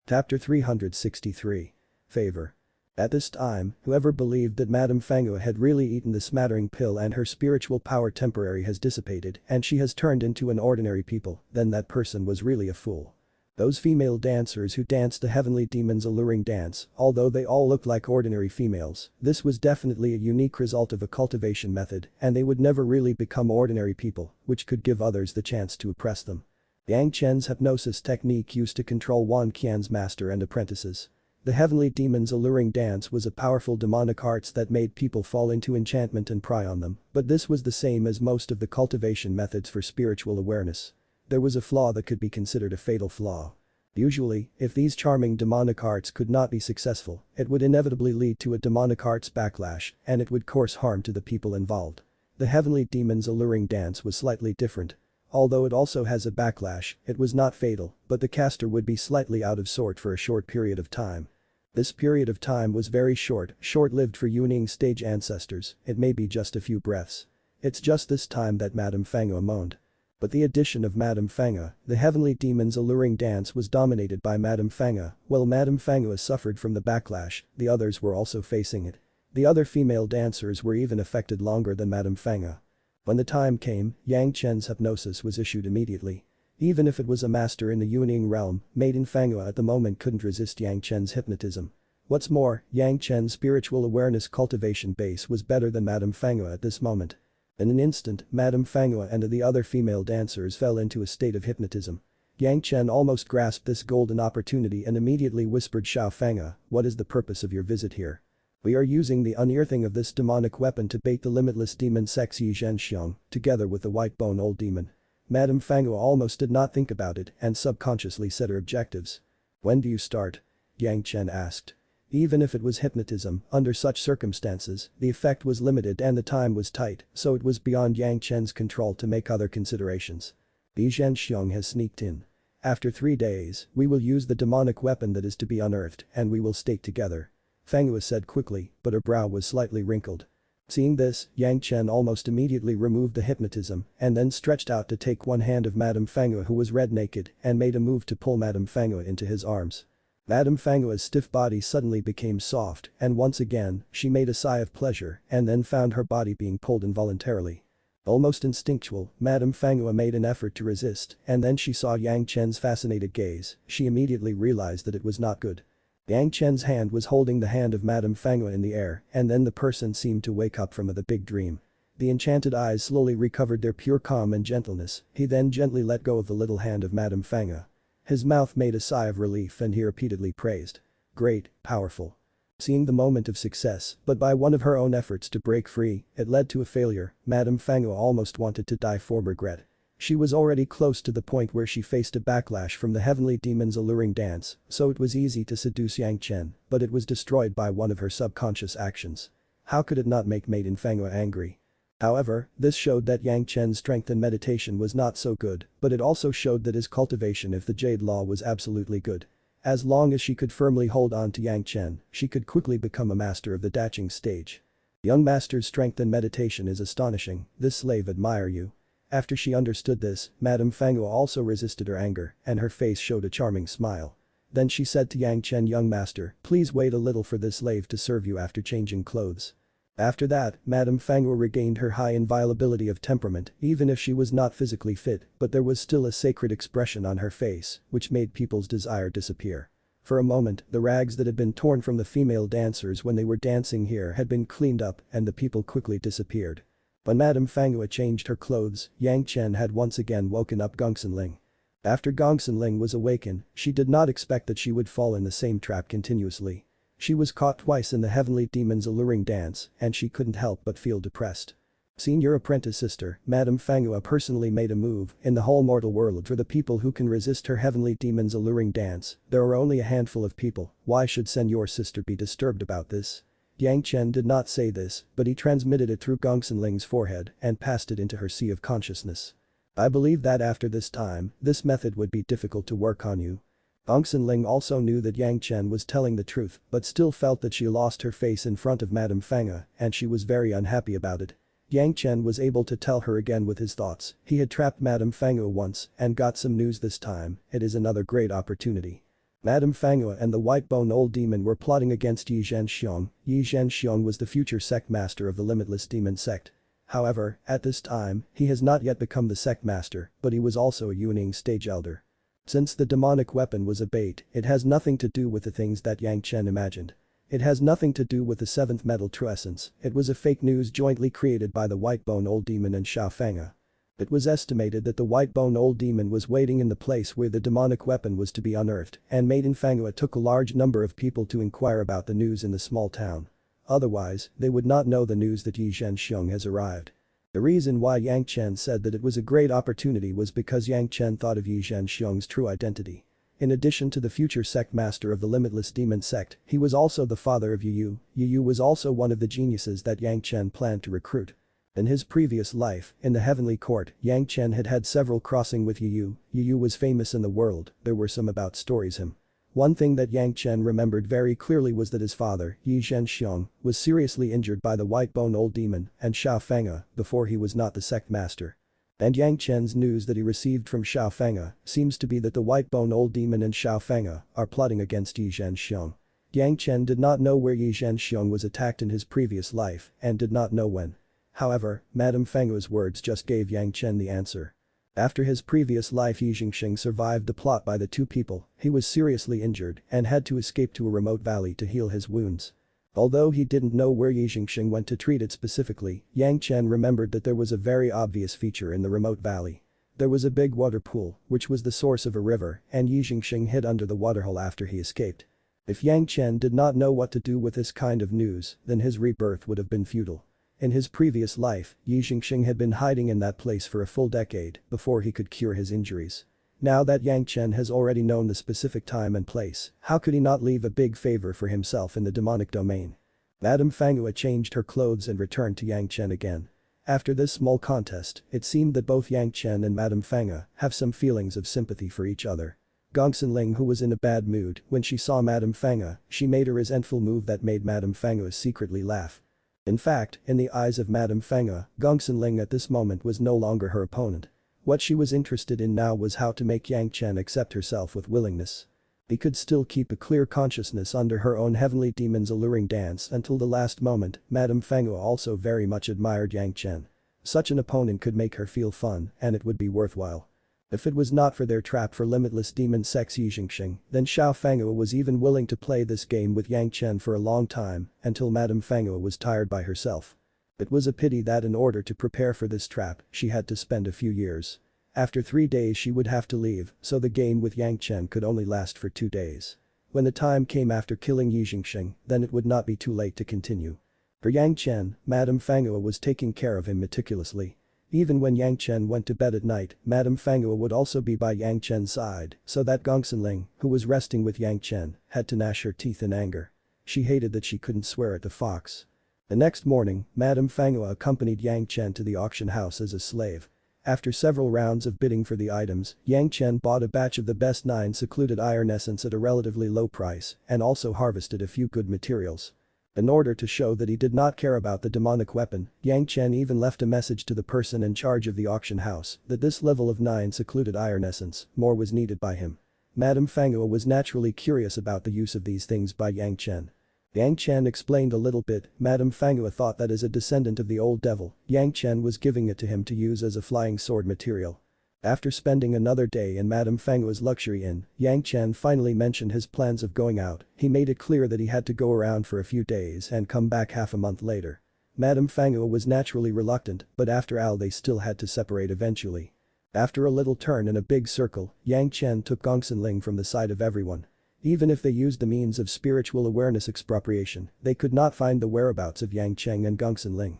Chapter 363. Favor. At this time, whoever believed that Madame Fangua had really eaten the smattering pill and her spiritual power temporarily has dissipated and she has turned into an ordinary people, then that person was really a fool. Those female dancers who danced the heavenly demon's alluring dance, although they all looked like ordinary females, this was definitely a unique result of a cultivation method and they would never really become ordinary people, which could give others the chance to oppress them. Yang Chen's hypnosis technique used to control Wan Qian's master and apprentices. The heavenly demon's alluring dance was a powerful demonic arts that made people fall into enchantment and pry on them, but this was the same as most of the cultivation methods for spiritual awareness. There was a flaw that could be considered a fatal flaw. Usually, if these charming demonic arts could not be successful, it would inevitably lead to a demonic arts backlash and it would cause harm to the people involved. The heavenly demon's alluring dance was slightly different. Although it also has a backlash, it was not fatal, but the caster would be slightly out of sort for a short period of time. This period of time was very short-lived for Yuning stage ancestors, it may be just a few breaths. It's just this time that Madame Fangua moaned. But the addition of Madame Fangua, the heavenly demon's alluring dance was dominated by Madame Fangua. While Madame Fangua suffered from the backlash, the others were also facing it. The other female dancers were even affected longer than Madame Fangua. When the time came, Yang Chen's hypnosis was issued immediately. Even if it was a master in the Yuning realm, Maiden Fangua at the moment couldn't resist Yang Chen's hypnotism. What's more, Yang Chen's spiritual awareness cultivation base was better than Madame Fangua at this moment. In an instant, Madame Fangua and the other female dancers fell into a state of hypnotism. Yang Chen almost grasped this golden opportunity and immediately whispered, "Xiao Fangua, what is the purpose of your visit here? We are using the unearthing of this demonic weapon to bait the limitless demon sexy Zhanxian, together with the white bone old demon." Madame Fangua almost did not think about it and subconsciously set her objectives. "When do you start?" Yang Chen asked. Even if it was hypnotism, under such circumstances, the effect was limited and the time was tight, so it was beyond Yang Chen's control to make other considerations. "The Zhanxian has sneaked in. After 3 days, we will use the demonic weapon that is to be unearthed and we will stake together," Fangua said quickly, but her brow was slightly wrinkled. Seeing this, Yang Chen almost immediately removed the hypnotism and then stretched out to take one hand of Madame Fangua who was red naked and made a move to pull Madame Fangua into his arms. Madame Fangua's stiff body suddenly became soft and once again, she made a sigh of pleasure and then found her body being pulled involuntarily. Almost instinctual, Madame Fangua made an effort to resist and then she saw Yang Chen's fascinated gaze, she immediately realized that it was not good. Yang Chen's hand was holding the hand of Madame Fangua in the air and then the person seemed to wake up from the big dream. The enchanted eyes slowly recovered their pure calm and gentleness, he then gently let go of the little hand of Madame Fangua. His mouth made a sigh of relief and he repeatedly praised. "Great, powerful." Seeing the moment of success, but by one of her own efforts to break free, it led to a failure, Madame Fangua almost wanted to die for regret. She was already close to the point where she faced a backlash from the heavenly demon's alluring dance, so it was easy to seduce Yang Chen, but it was destroyed by one of her subconscious actions. How could it not make Maiden Fangua angry? However, this showed that Yang Chen's strength in meditation was not so good, but it also showed that his cultivation of the Jade Law was absolutely good. As long as she could firmly hold on to Yang Chen, she could quickly become a master of the Daching stage. "Young master's strength in meditation is astonishing, this slave admire you." After she understood this, Madame Fangua also resisted her anger and her face showed a charming smile. Then she said to Yang Chen, "Young master, please wait a little for this slave to serve you after changing clothes." After that, Madame Fangua regained her high inviolability of temperament even if she was not physically fit, but there was still a sacred expression on her face, which made people's desire disappear. For a moment, the rags that had been torn from the female dancers when they were dancing here had been cleaned up and the people quickly disappeared. When Madame Fangua changed her clothes, Yang Chen had once again woken up Gongsun Ling. After Gongsun Ling was awakened, she did not expect that she would fall in the same trap continuously. She was caught twice in the heavenly demon's alluring dance and she couldn't help but feel depressed. Seen your apprentice sister, Madame Fangua personally made a move in the whole mortal world for the people who can resist her heavenly demon's alluring dance. There are only a handful of people, why should your sister be disturbed about this? Yang Chen did not say this, but he transmitted it through Gongsun Ling's forehead and passed it into her sea of consciousness. I believe that after this time, this method would be difficult to work on you. Gongsun Ling also knew that Yang Chen was telling the truth but still felt that she lost her face in front of Madame Fangua and she was very unhappy about it. Yang Chen was able to tell her again with his thoughts, he had trapped Madame Fangua once and got some news this time, it is another great opportunity. Madame Fangua and the white-bone old demon were plotting against Yi Zhanxian. Yi Zhanxian was the future sect master of the limitless demon sect. However, at this time, he has not yet become the sect master, but he was also a Yuning stage elder. Since the demonic weapon was a bait, it has nothing to do with the things that Yang Chen imagined. It has nothing to do with the seventh metal true essence, it was a fake news jointly created by the white-bone old demon and Xiao Fangua. It was estimated that the white-bone old demon was waiting in the place where the demonic weapon was to be unearthed, and Maiden Fangua took a large number of people to inquire about the news in the small town. Otherwise, they would not know the news that Yi Zhanxian has arrived. The reason why Yang Chen said that it was a great opportunity was because Yang Chen thought of Yi Zhanxian's true identity. In addition to the future sect master of the limitless demon sect, he was also the father of Yu. Yu was also one of the geniuses that Yang Chen planned to recruit. In his previous life, in the heavenly court, Yang Chen had had several crossing with Yu. Yu was famous in the world, there were some about stories him. One thing that Yang Chen remembered very clearly was that his father, Yi Zhanxian, was seriously injured by the white-bone old demon and Xiao Fangua before he was not the sect master. And Yang Chen's news that he received from Xiao Fangua seems to be that the white-bone old demon and Xiao Fangua are plotting against Yi Zhanxian. Yang Chen did not know where Yi Zhanxian was attacked in his previous life and did not know when. However, Madame Fangua's words just gave Yang Chen the answer. After his previous life Yi Zhanxian survived the plot by the two people, he was seriously injured and had to escape to a remote valley to heal his wounds. Although he didn't know where Yi Zhanxian went to treat it specifically, Yang Chen remembered that there was a very obvious feature in the remote valley. There was a big water pool, which was the source of a river, and Yi Zhanxian hid under the waterhole after he escaped. If Yang Chen did not know what to do with this kind of news, then his rebirth would have been futile. In his previous life, Yi Zhanxian had been hiding in that place for a full decade before he could cure his injuries. Now that Yang Chen has already known the specific time and place, how could he not leave a big favor for himself in the demonic domain? Madame Fangua changed her clothes and returned to Yang Chen again. After this small contest, it seemed that both Yang Chen and Madame Fangua have some feelings of sympathy for each other. Gongsun Ling, who was in a bad mood when she saw Madame Fangua, she made a resentful move that made Madame Fangua secretly laugh. In fact, in the eyes of Madame Fangua, Gongsun Ling at this moment was no longer her opponent. What she was interested in now was how to make Yang Chen accept herself with willingness. He could still keep a clear consciousness under her own heavenly demon's alluring dance until the last moment. Madame Fangua also very much admired Yang Chen. Such an opponent could make her feel fun and it would be worthwhile. If it was not for their trap for limitless demon sex Yi Zhanxian, then Xiao Fangua was even willing to play this game with Yang Chen for a long time until Madame Fangua was tired by herself. It was a pity that in order to prepare for this trap, she had to spend a few years. After 3 days she would have to leave, so the game with Yang Chen could only last for 2 days. When the time came after killing Yi Zhanxian, then it would not be too late to continue. For Yang Chen, Madame Fangua was taking care of him meticulously. Even when Yang Chen went to bed at night, Madame Fangua would also be by Yang Chen's side, so that Gongsun Ling, who was resting with Yang Chen, had to gnash her teeth in anger. She hated that she couldn't swear at the fox. The next morning, Madame Fangua accompanied Yang Chen to the auction house as a slave. After several rounds of bidding for the items, Yang Chen bought a batch of the best 9 secluded iron essence at a relatively low price and also harvested a few good materials. In order to show that he did not care about the demonic weapon, Yang Chen even left a message to the person in charge of the auction house that this level of 9 secluded iron essence, more was needed by him. Madame Fangua was naturally curious about the use of these things by Yang Chen. Yang Chen explained a little bit. Madame Fangua thought that as a descendant of the old devil, Yang Chen was giving it to him to use as a flying sword material. After spending another day in Madame Fangua's luxury inn, Yang Chen finally mentioned his plans of going out. He made it clear that he had to go around for a few days and come back half a month later. Madame Fangua was naturally reluctant, but after all they still had to separate eventually. After a little turn in a big circle, Yang Chen took Gongsun Ling from the sight of everyone. Even if they used the means of spiritual awareness expropriation, they could not find the whereabouts of Yang Chen and Gongsun Ling.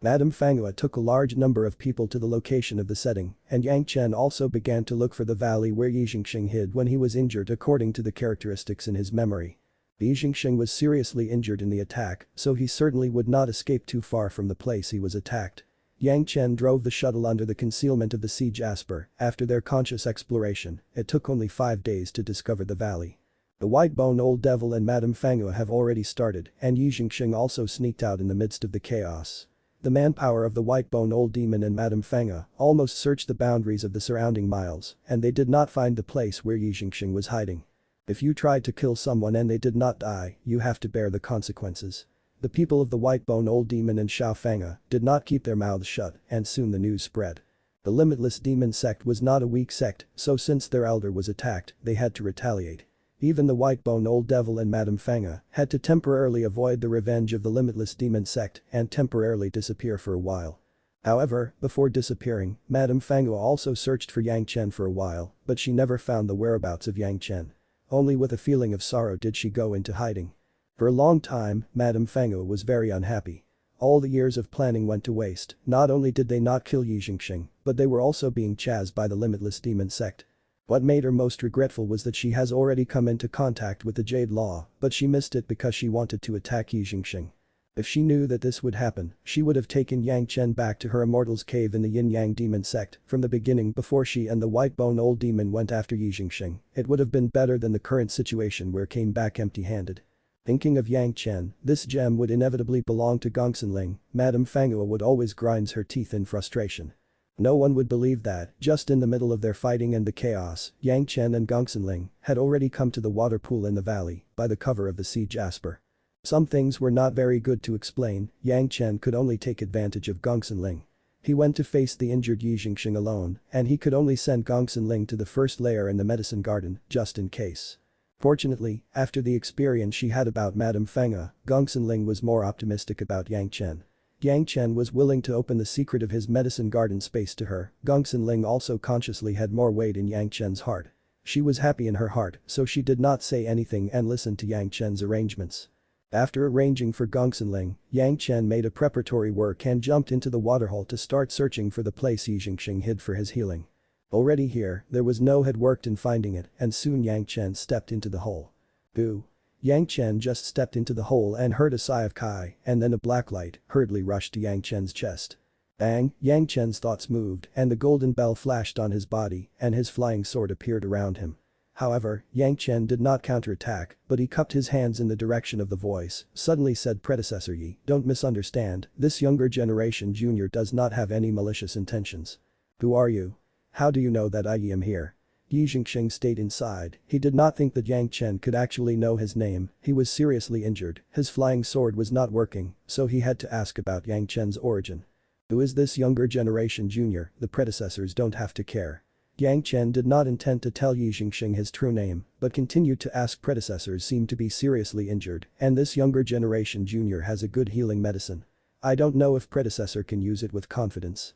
Madame Fangua took a large number of people to the location of the setting, and Yang Chen also began to look for the valley where Yi Zhanxian hid when he was injured according to the characteristics in his memory. Yi Zhanxian was seriously injured in the attack, so he certainly would not escape too far from the place he was attacked. Yang Chen drove the shuttle under the concealment of the sea jasper. After their conscious exploration, it took only 5 days to discover the valley. The White-Bone Old Devil and Madame Fangua have already started, and Yi Zhanxian also sneaked out in the midst of the chaos. The manpower of the White-Bone Old Demon and Madame Fangua almost searched the boundaries of the surrounding miles, and they did not find the place where Yi Zhanxian was hiding. If you tried to kill someone and they did not die, you have to bear the consequences. The people of the White-Bone Old Demon and Xiao Fangua did not keep their mouths shut, and soon the news spread. The Limitless Demon sect was not a weak sect, so since their elder was attacked, they had to retaliate. Even the White-Bone Old Devil and Madame Fangua had to temporarily avoid the revenge of the Limitless Demon sect and temporarily disappear for a while. However, before disappearing, Madame Fangua also searched for Yang Chen for a while, but she never found the whereabouts of Yang Chen. Only with a feeling of sorrow did she go into hiding. For a long time, Madame Fangua was very unhappy. All the years of planning went to waste. Not only did they not kill Yi Zhanxian, but they were also being chased by the Limitless Demon sect. What made her most regretful was that she has already come into contact with the Jade Law, but she missed it because she wanted to attack Yi Zhanxian. If she knew that this would happen, she would have taken Yang Chen back to her Immortal's cave in the Yin-Yang Demon sect from the beginning before she and the White-Bone Old Demon went after Yi Zhanxian. It would have been better than the current situation where came back empty-handed. Thinking of Yang Chen, this gem would inevitably belong to Gongsun. Madame Fangua would always grind her teeth in frustration. No one would believe that, just in the middle of their fighting and the chaos, Yang Chen and Gongsun had already come to the water pool in the valley by the cover of the sea jasper. Some things were not very good to explain. Yang Chen could only take advantage of Gongsun. He went to face the injured Yi Zhanxian alone, and he could only send Gongsun to the first layer in the medicine garden, just in case. Fortunately, after the experience she had about Madame Fangua, Gongsun was more optimistic about Yang Chen. Yang Chen was willing to open the secret of his medicine garden space to her. Gongsun also consciously had more weight in Yang Chen's heart. She was happy in her heart, so she did not say anything and listened to Yang Chen's arrangements. After arranging for Gongsun, Yang Chen made a preparatory work and jumped into the waterhole to start searching for the place Yi Zhanxian hid for his healing. Already here, there was no had worked in finding it, and soon Yang Chen stepped into the hole. Boo! Yang Chen just stepped into the hole and heard a sigh of Kai, and then a black light hurriedly rushed to Yang Chen's chest. Bang! Yang Chen's thoughts moved and the golden bell flashed on his body and his flying sword appeared around him. However, Yang Chen did not counterattack, but he cupped his hands in the direction of the voice. Suddenly said, "Predecessor Yi, don't misunderstand, this younger generation junior does not have any malicious intentions." "Who are you? How do you know that I am here?" Yi Zhanxian stayed inside. He did not think that Yang Chen could actually know his name. He was seriously injured, his flying sword was not working, so he had to ask about Yang Chen's origin. Who is this younger generation junior? The predecessors don't have to care. Yang Chen did not intend to tell Yi Zhanxian his true name, but continued to ask. Predecessors seem to be seriously injured, and this younger generation junior has a good healing medicine. I don't know if predecessor can use it with confidence.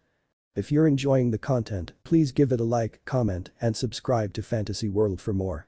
If you're enjoying the content, please give it a like, comment, and subscribe to Fantasy World for more.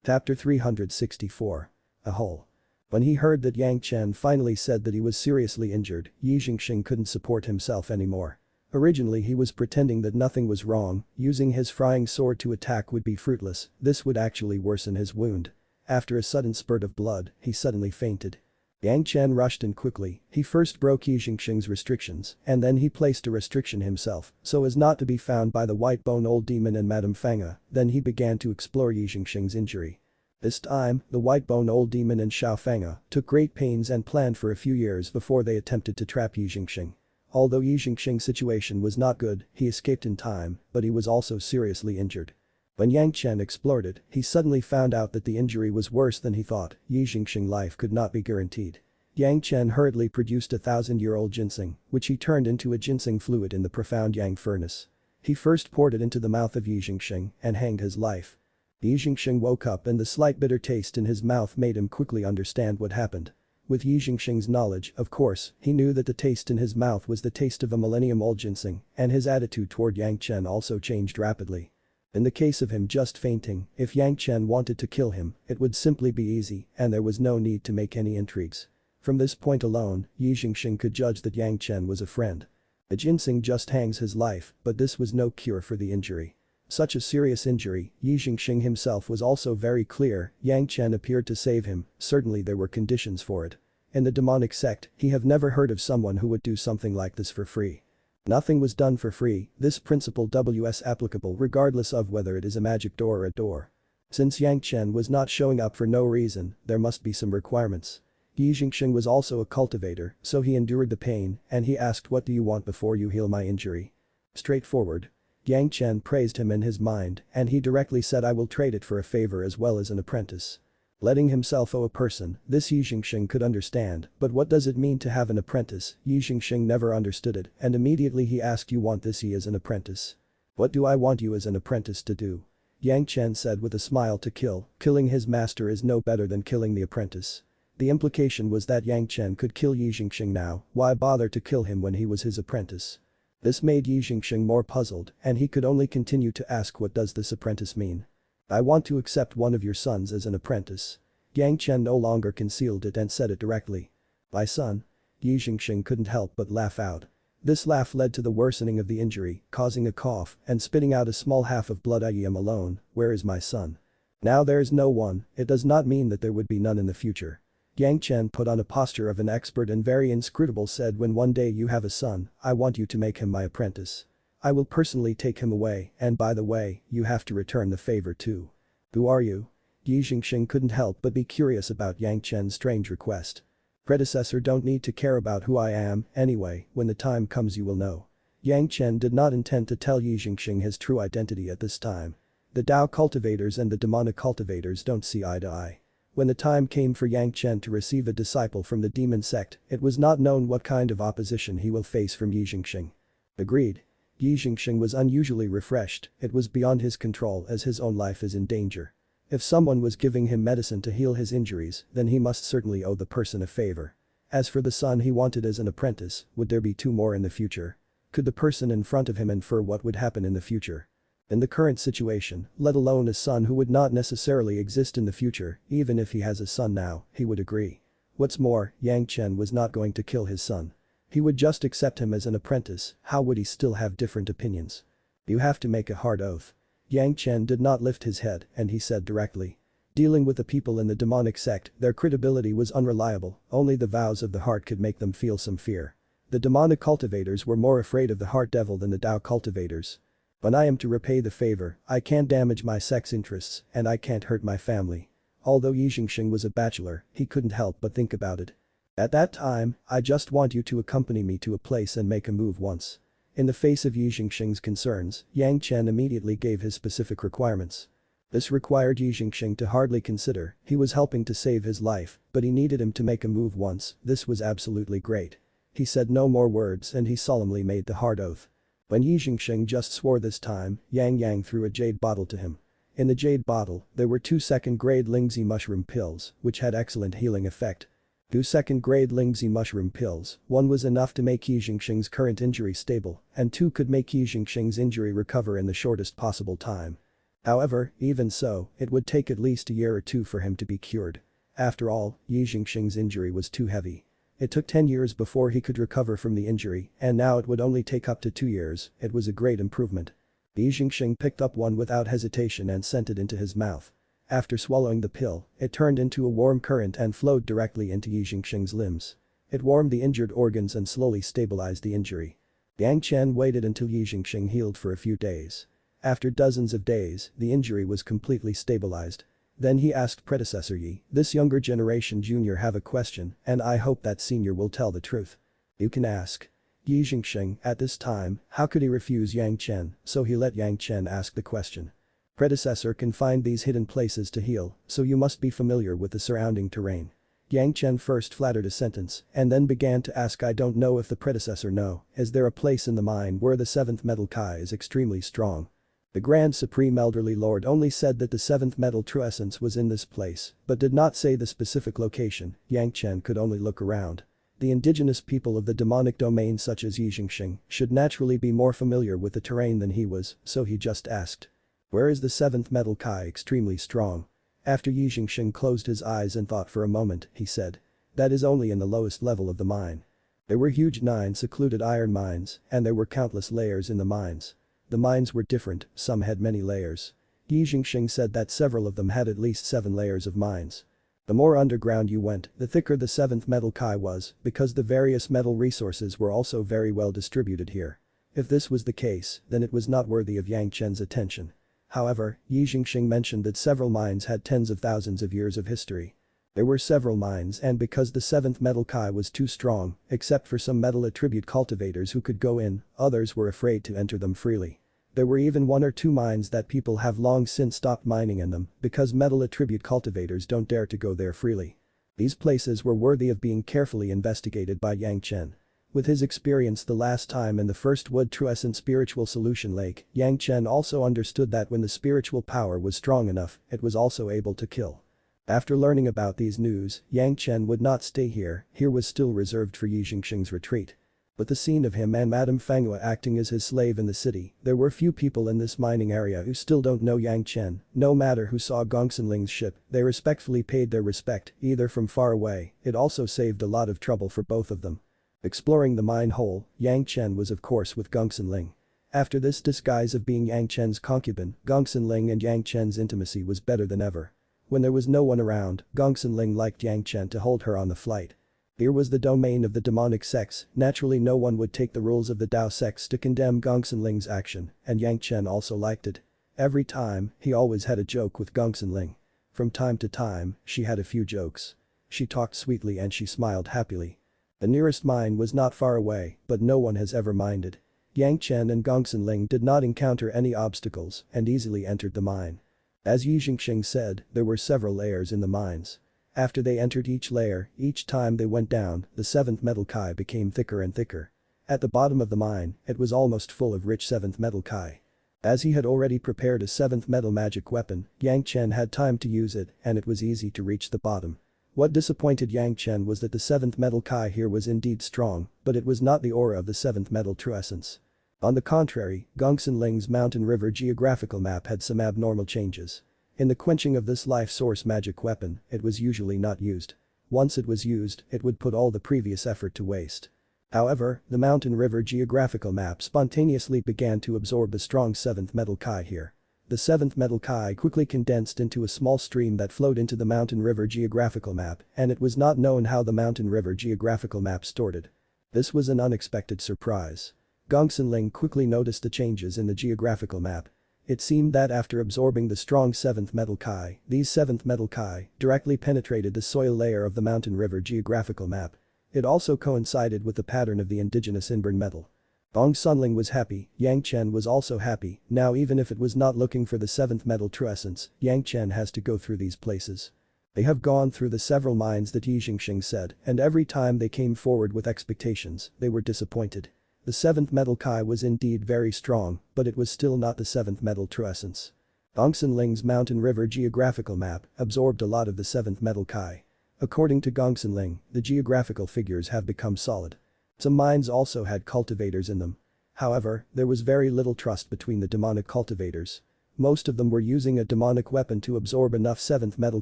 Chapter 364. A hole. When he heard that Yang Chen finally said that he was seriously injured, Yi Zhanxian couldn't support himself anymore. Originally he was pretending that nothing was wrong, using his frying sword to attack would be fruitless, this would actually worsen his wound. After a sudden spurt of blood, he suddenly fainted. Yang Chen rushed in quickly. He first broke Yi Zhanxian's restrictions, and then he placed a restriction himself, so as not to be found by the White-Bone Old Demon and Madame Fangua. Then he began to explore Yi Zhanxian's injury. This time, the White-Bone Old Demon and Xiao Fangua took great pains and planned for a few years before they attempted to trap Yi Zhanxian. Although Yi Zhanxian's situation was not good, he escaped in time, but he was also seriously injured. When Yang Chen explored it, he suddenly found out that the injury was worse than he thought. Yi Zhanxian's life could not be guaranteed. Yang Chen hurriedly produced a 1,000-year-old ginseng, which he turned into a ginseng fluid in the profound Yang furnace. He first poured it into the mouth of Yi Zhanxian and hanged his life. Yi Zhanxian woke up and the slight bitter taste in his mouth made him quickly understand what happened. With Yi Zhanxian's knowledge, of course, he knew that the taste in his mouth was the taste of a millennium-old ginseng, and his attitude toward Yang Chen also changed rapidly. In the case of him just fainting, if Yang Chen wanted to kill him, it would simply be easy, and there was no need to make any intrigues. From this point alone, Zhanxian could judge that Yang Chen was a friend. The ginseng just hangs his life, but this was no cure for the injury. Such a serious injury, Zhanxian himself was also very clear, Yang Chen appeared to save him, certainly there were conditions for it. In the demonic sect, he have never heard of someone who would do something like this for free. Nothing was done for free, this principle was applicable regardless of whether it is a magic door or a door. Since Yang Chen was not showing up for no reason, there must be some requirements. Zhanxian was also a cultivator, so he endured the pain, and he asked, what do you want before you heal my injury? Straightforward. Yang Chen praised him in his mind, and he directly said, I will trade it for a favor as well as an apprentice. Letting himself owe a person, this Zhanxian could understand, but what does it mean to have an apprentice? Zhanxian never understood it, and immediately he asked, you want this as an apprentice? What do I want you as an apprentice to do? Yang Chen said with a smile, to kill. Killing his master is no better than killing the apprentice. The implication was that Yang Chen could kill Zhanxian now, why bother to kill him when he was his apprentice? This made Zhanxian more puzzled, and he could only continue to ask, what does this apprentice mean? I want to accept one of your sons as an apprentice. Yang Chen no longer concealed it and said it directly. My son? Zhanxian couldn't help but laugh out. This laugh led to the worsening of the injury, causing a cough and spitting out a small half of blood. I am alone, where is my son? Now there is no one, it does not mean that there would be none in the future. Yang Chen put on a posture of an expert and very inscrutable, said, when one day you have a son, I want you to make him my apprentice. I will personally take him away, and by the way, you have to return the favor too. Who are you? Zhanxian couldn't help but be curious about Yang Chen's strange request. Predecessor, don't need to care about who I am, anyway, when the time comes you will know. Yang Chen did not intend to tell Zhanxian his true identity at this time. The Tao cultivators and the demonic cultivators don't see eye to eye. When the time came for Yang Chen to receive a disciple from the demon sect, it was not known what kind of opposition he will face from Zhanxian. Agreed. Zhanxian was unusually refreshed, it was beyond his control as his own life is in danger. If someone was giving him medicine to heal his injuries, then he must certainly owe the person a favor. As for the son he wanted as an apprentice, would there be two more in the future? Could the person in front of him infer what would happen in the future? In the current situation, let alone a son who would not necessarily exist in the future, even if he has a son now, he would agree. What's more, Yang Chen was not going to kill his son. He would just accept him as an apprentice, how would he still have different opinions? You have to make a hard oath. Yang Chen did not lift his head and he said directly. Dealing with the people in the demonic sect, their credibility was unreliable, only the vows of the heart could make them feel some fear. The demonic cultivators were more afraid of the heart devil than the Tao cultivators. When I am to repay the favor, I can't damage my sect's interests and I can't hurt my family. Although Zhanxian was a bachelor, he couldn't help but think about it. At that time, I just want you to accompany me to a place and make a move once. In the face of Zhanxian's concerns, Yang Chen immediately gave his specific requirements. This required Zhanxian to hardly consider, he was helping to save his life, but he needed him to make a move once, this was absolutely great. He said no more words and he solemnly made the hard oath. When Zhanxian just swore this time, Yang threw a jade bottle to him. In the jade bottle, there were 2 second-grade Lingzi mushroom pills, which had excellent healing effect. 2 second-grade Lingzi mushroom pills, 1 was enough to make Zhanxian's current injury stable, and 2 could make Zhanxian's injury recover in the shortest possible time. However, even so, it would take at least a year or 2 for him to be cured. After all, Zhanxian's injury was too heavy. It took 10 years before he could recover from the injury, and now it would only take up to 2 years, it was a great improvement. Zhanxian picked up one without hesitation and sent it into his mouth. After swallowing the pill, it turned into a warm current and flowed directly into Zhanxian's limbs. It warmed the injured organs and slowly stabilized the injury. Yang Chen waited until Zhanxian healed for a few days. After dozens of days, the injury was completely stabilized. Then he asked predecessor Yi, this younger generation junior have a question and I hope that senior will tell the truth. You can ask. Zhanxian, at this time, how could he refuse Yang Chen, so he let Yang Chen ask the question. Predecessor can find these hidden places to heal, so you must be familiar with the surrounding terrain. Yang Chen first flattered a sentence and then began to ask, I don't know if the predecessor know, is there a place in the mine where the 7th metal Kai is extremely strong? The Grand Supreme Elderly Lord only said that the 7th metal true essence was in this place, but did not say the specific location. Yang Chen could only look around. The indigenous people of the demonic domain such as Zhanxian should naturally be more familiar with the terrain than he was, so he just asked. Where is the 7th metal Kai extremely strong? After Zhanxian closed his eyes and thought for a moment, he said. That is only in the lowest level of the mine. There were huge 9 secluded iron mines, and there were countless layers in the mines. The mines were different, some had many layers. Zhanxian said that several of them had at least 7 layers of mines. The more underground you went, the thicker the 7th metal Kai was, because the various metal resources were also very well distributed here. If this was the case, then it was not worthy of Yang Chen's attention. However, Zhanxian mentioned that several mines had tens of thousands of years of history. There were several mines, and because the 7th metal Kai was too strong, except for some metal attribute cultivators who could go in, others were afraid to enter them freely. There were even 1 or 2 mines that people have long since stopped mining in them because metal attribute cultivators don't dare to go there freely. These places were worthy of being carefully investigated by Yang Chen. With his experience the last time in the first wood truescent spiritual solution lake, Yang Chen also understood that when the spiritual power was strong enough, it was also able to kill. After learning about these news, Yang Chen would not stay here was still reserved for Zhanxian's retreat. But the scene of him and Madame Fanghua acting as his slave in the city, there were few people in this mining area who still don't know Yang Chen, no matter who saw Gongsunling's ship, they respectfully paid their respect, either from far away, it also saved a lot of trouble for both of them. Exploring the mine hole, Yang Chen was of course with Gongsunling. After this disguise of being Yang Chen's concubine, Gongsunling and Yang Chen's intimacy was better than ever. When there was no one around, Gongsunling liked Yang Chen to hold her on the flight. Here was the domain of the demonic sects, naturally no one would take the rules of the Dao sects to condemn Gongsunling's action, and Yang Chen also liked it. Every time, he always had a joke with Gongsunling. From time to time, she had a few jokes. She talked sweetly and she smiled happily. The nearest mine was not far away, but no one has ever minded. Yang Chen and Gongsunling did not encounter any obstacles and easily entered the mine. As Zhanxian said, there were several layers in the mines. After they entered each layer, each time they went down, the 7th metal Kai became thicker and thicker. At the bottom of the mine, it was almost full of rich 7th metal Kai. As he had already prepared a 7th metal magic weapon, Yang Chen had time to use it and it was easy to reach the bottom. What disappointed Yang Chen was that the 7th metal Kai here was indeed strong, but it was not the aura of the 7th metal true essence. On the contrary, Gongsunling's mountain river geographical map had some abnormal changes. In the quenching of this life source magic weapon, it was usually not used. Once it was used, it would put all the previous effort to waste. However, the mountain river geographical map spontaneously began to absorb the strong 7th metal Kai here. The 7th metal Kai quickly condensed into a small stream that flowed into the mountain river geographical map, and it was not known how the mountain river geographical map stored it. This was an unexpected surprise. Gongsunling quickly noticed the changes in the geographical map. It seemed that after absorbing the strong 7th metal Kai, these 7th metal Kai directly penetrated the soil layer of the mountain river geographical map. It also coincided with the pattern of the indigenous inborn metal. Gongsunling was happy, Yang Chen was also happy, now even if it was not looking for the 7th metal true essence, Yang Chen has to go through these places. They have gone through the several mines that Zhanxian said, and every time they came forward with expectations, they were disappointed. The 7th metal Kai was indeed very strong, but it was still not the 7th metal true essence. Gongsunling's mountain river geographical map absorbed a lot of the 7th metal Kai. According to Gongsunling, the geographical figures have become solid. Some mines also had cultivators in them. However, there was very little trust between the demonic cultivators. Most of them were using a demonic weapon to absorb enough 7th metal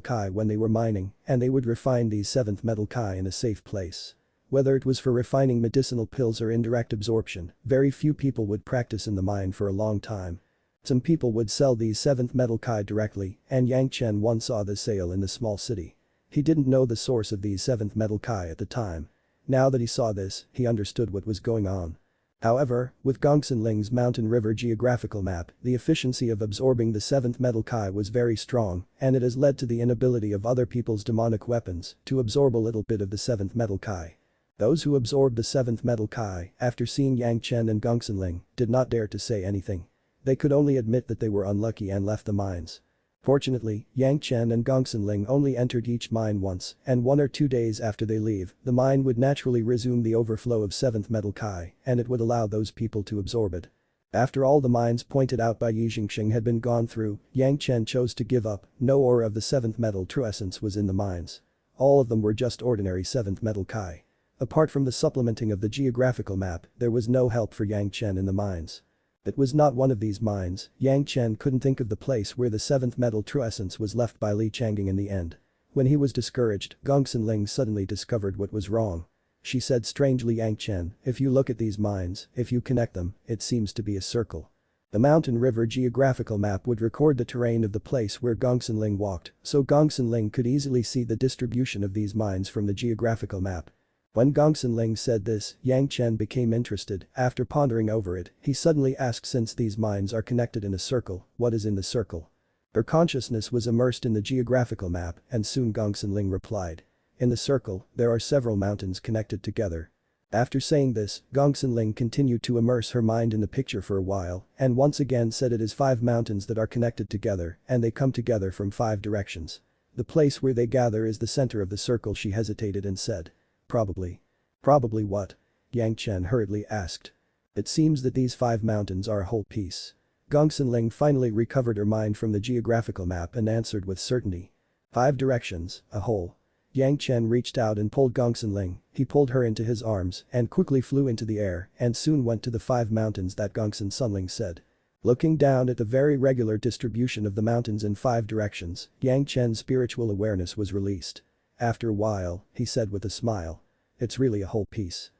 Kai when they were mining, and they would refine these 7th metal Kai in a safe place. Whether it was for refining medicinal pills or indirect absorption, very few people would practice in the mine for a long time. Some people would sell these 7th metal Kai directly, and Yang Chen once saw the sale in the small city. He didn't know the source of these 7th metal Kai at the time. Now that he saw this, he understood what was going on. However, with Gongsunling's mountain river geographical map, the efficiency of absorbing the 7th metal Kai was very strong, and it has led to the inability of other people's demonic weapons to absorb a little bit of the 7th metal Kai. Those who absorbed the 7th metal Kai, after seeing Yang Chen and Gongsunling, did not dare to say anything. They could only admit that they were unlucky and left the mines. Fortunately, Yang Chen and Gongsunling only entered each mine once, and 1 or 2 days after they leave, the mine would naturally resume the overflow of 7th metal Kai, and it would allow those people to absorb it. After all the mines pointed out by Zhanxian had been gone through, Yang Chen chose to give up, no aura of the 7th metal true essence was in the mines. All of them were just ordinary 7th metal Kai. Apart from the supplementing of the geographical map, there was no help for Yang Chen in the mines. It was not one of these mines, Yang Chen couldn't think of the place where the 7th metal true essence was left by Li Changang in the end. When he was discouraged, Gongsun Ling suddenly discovered what was wrong. She said strangely, Yang Chen, if you look at these mines, if you connect them, it seems to be a circle. The mountain river geographical map would record the terrain of the place where Gongsun Ling walked, so Gongsun Ling could easily see the distribution of these mines from the geographical map. When Gongsun Ling said this, Yang Chen became interested. After pondering over it, he suddenly asked, since these mines are connected in a circle, what is in the circle? Her consciousness was immersed in the geographical map, and soon Gongsun Ling replied. In the circle, there are several mountains connected together. After saying this, Gongsun Ling continued to immerse her mind in the picture for a while, and once again said it is 5 mountains that are connected together, and they come together from 5 directions. The place where they gather is the center of the circle. She hesitated and said. Probably. Probably what? Yang Chen hurriedly asked. It seems that these 5 mountains are a whole piece. Gongsun Ling finally recovered her mind from the geographical map and answered with certainty. 5 directions, a whole. Yang Chen reached out and pulled Gongsun Ling. He pulled her into his arms and quickly flew into the air and soon went to the 5 mountains that Gongsun Ling said. Looking down at the very regular distribution of the mountains in 5 directions, Yang Chen's spiritual awareness was released. After a while, he said with a smile. It's really a whole piece.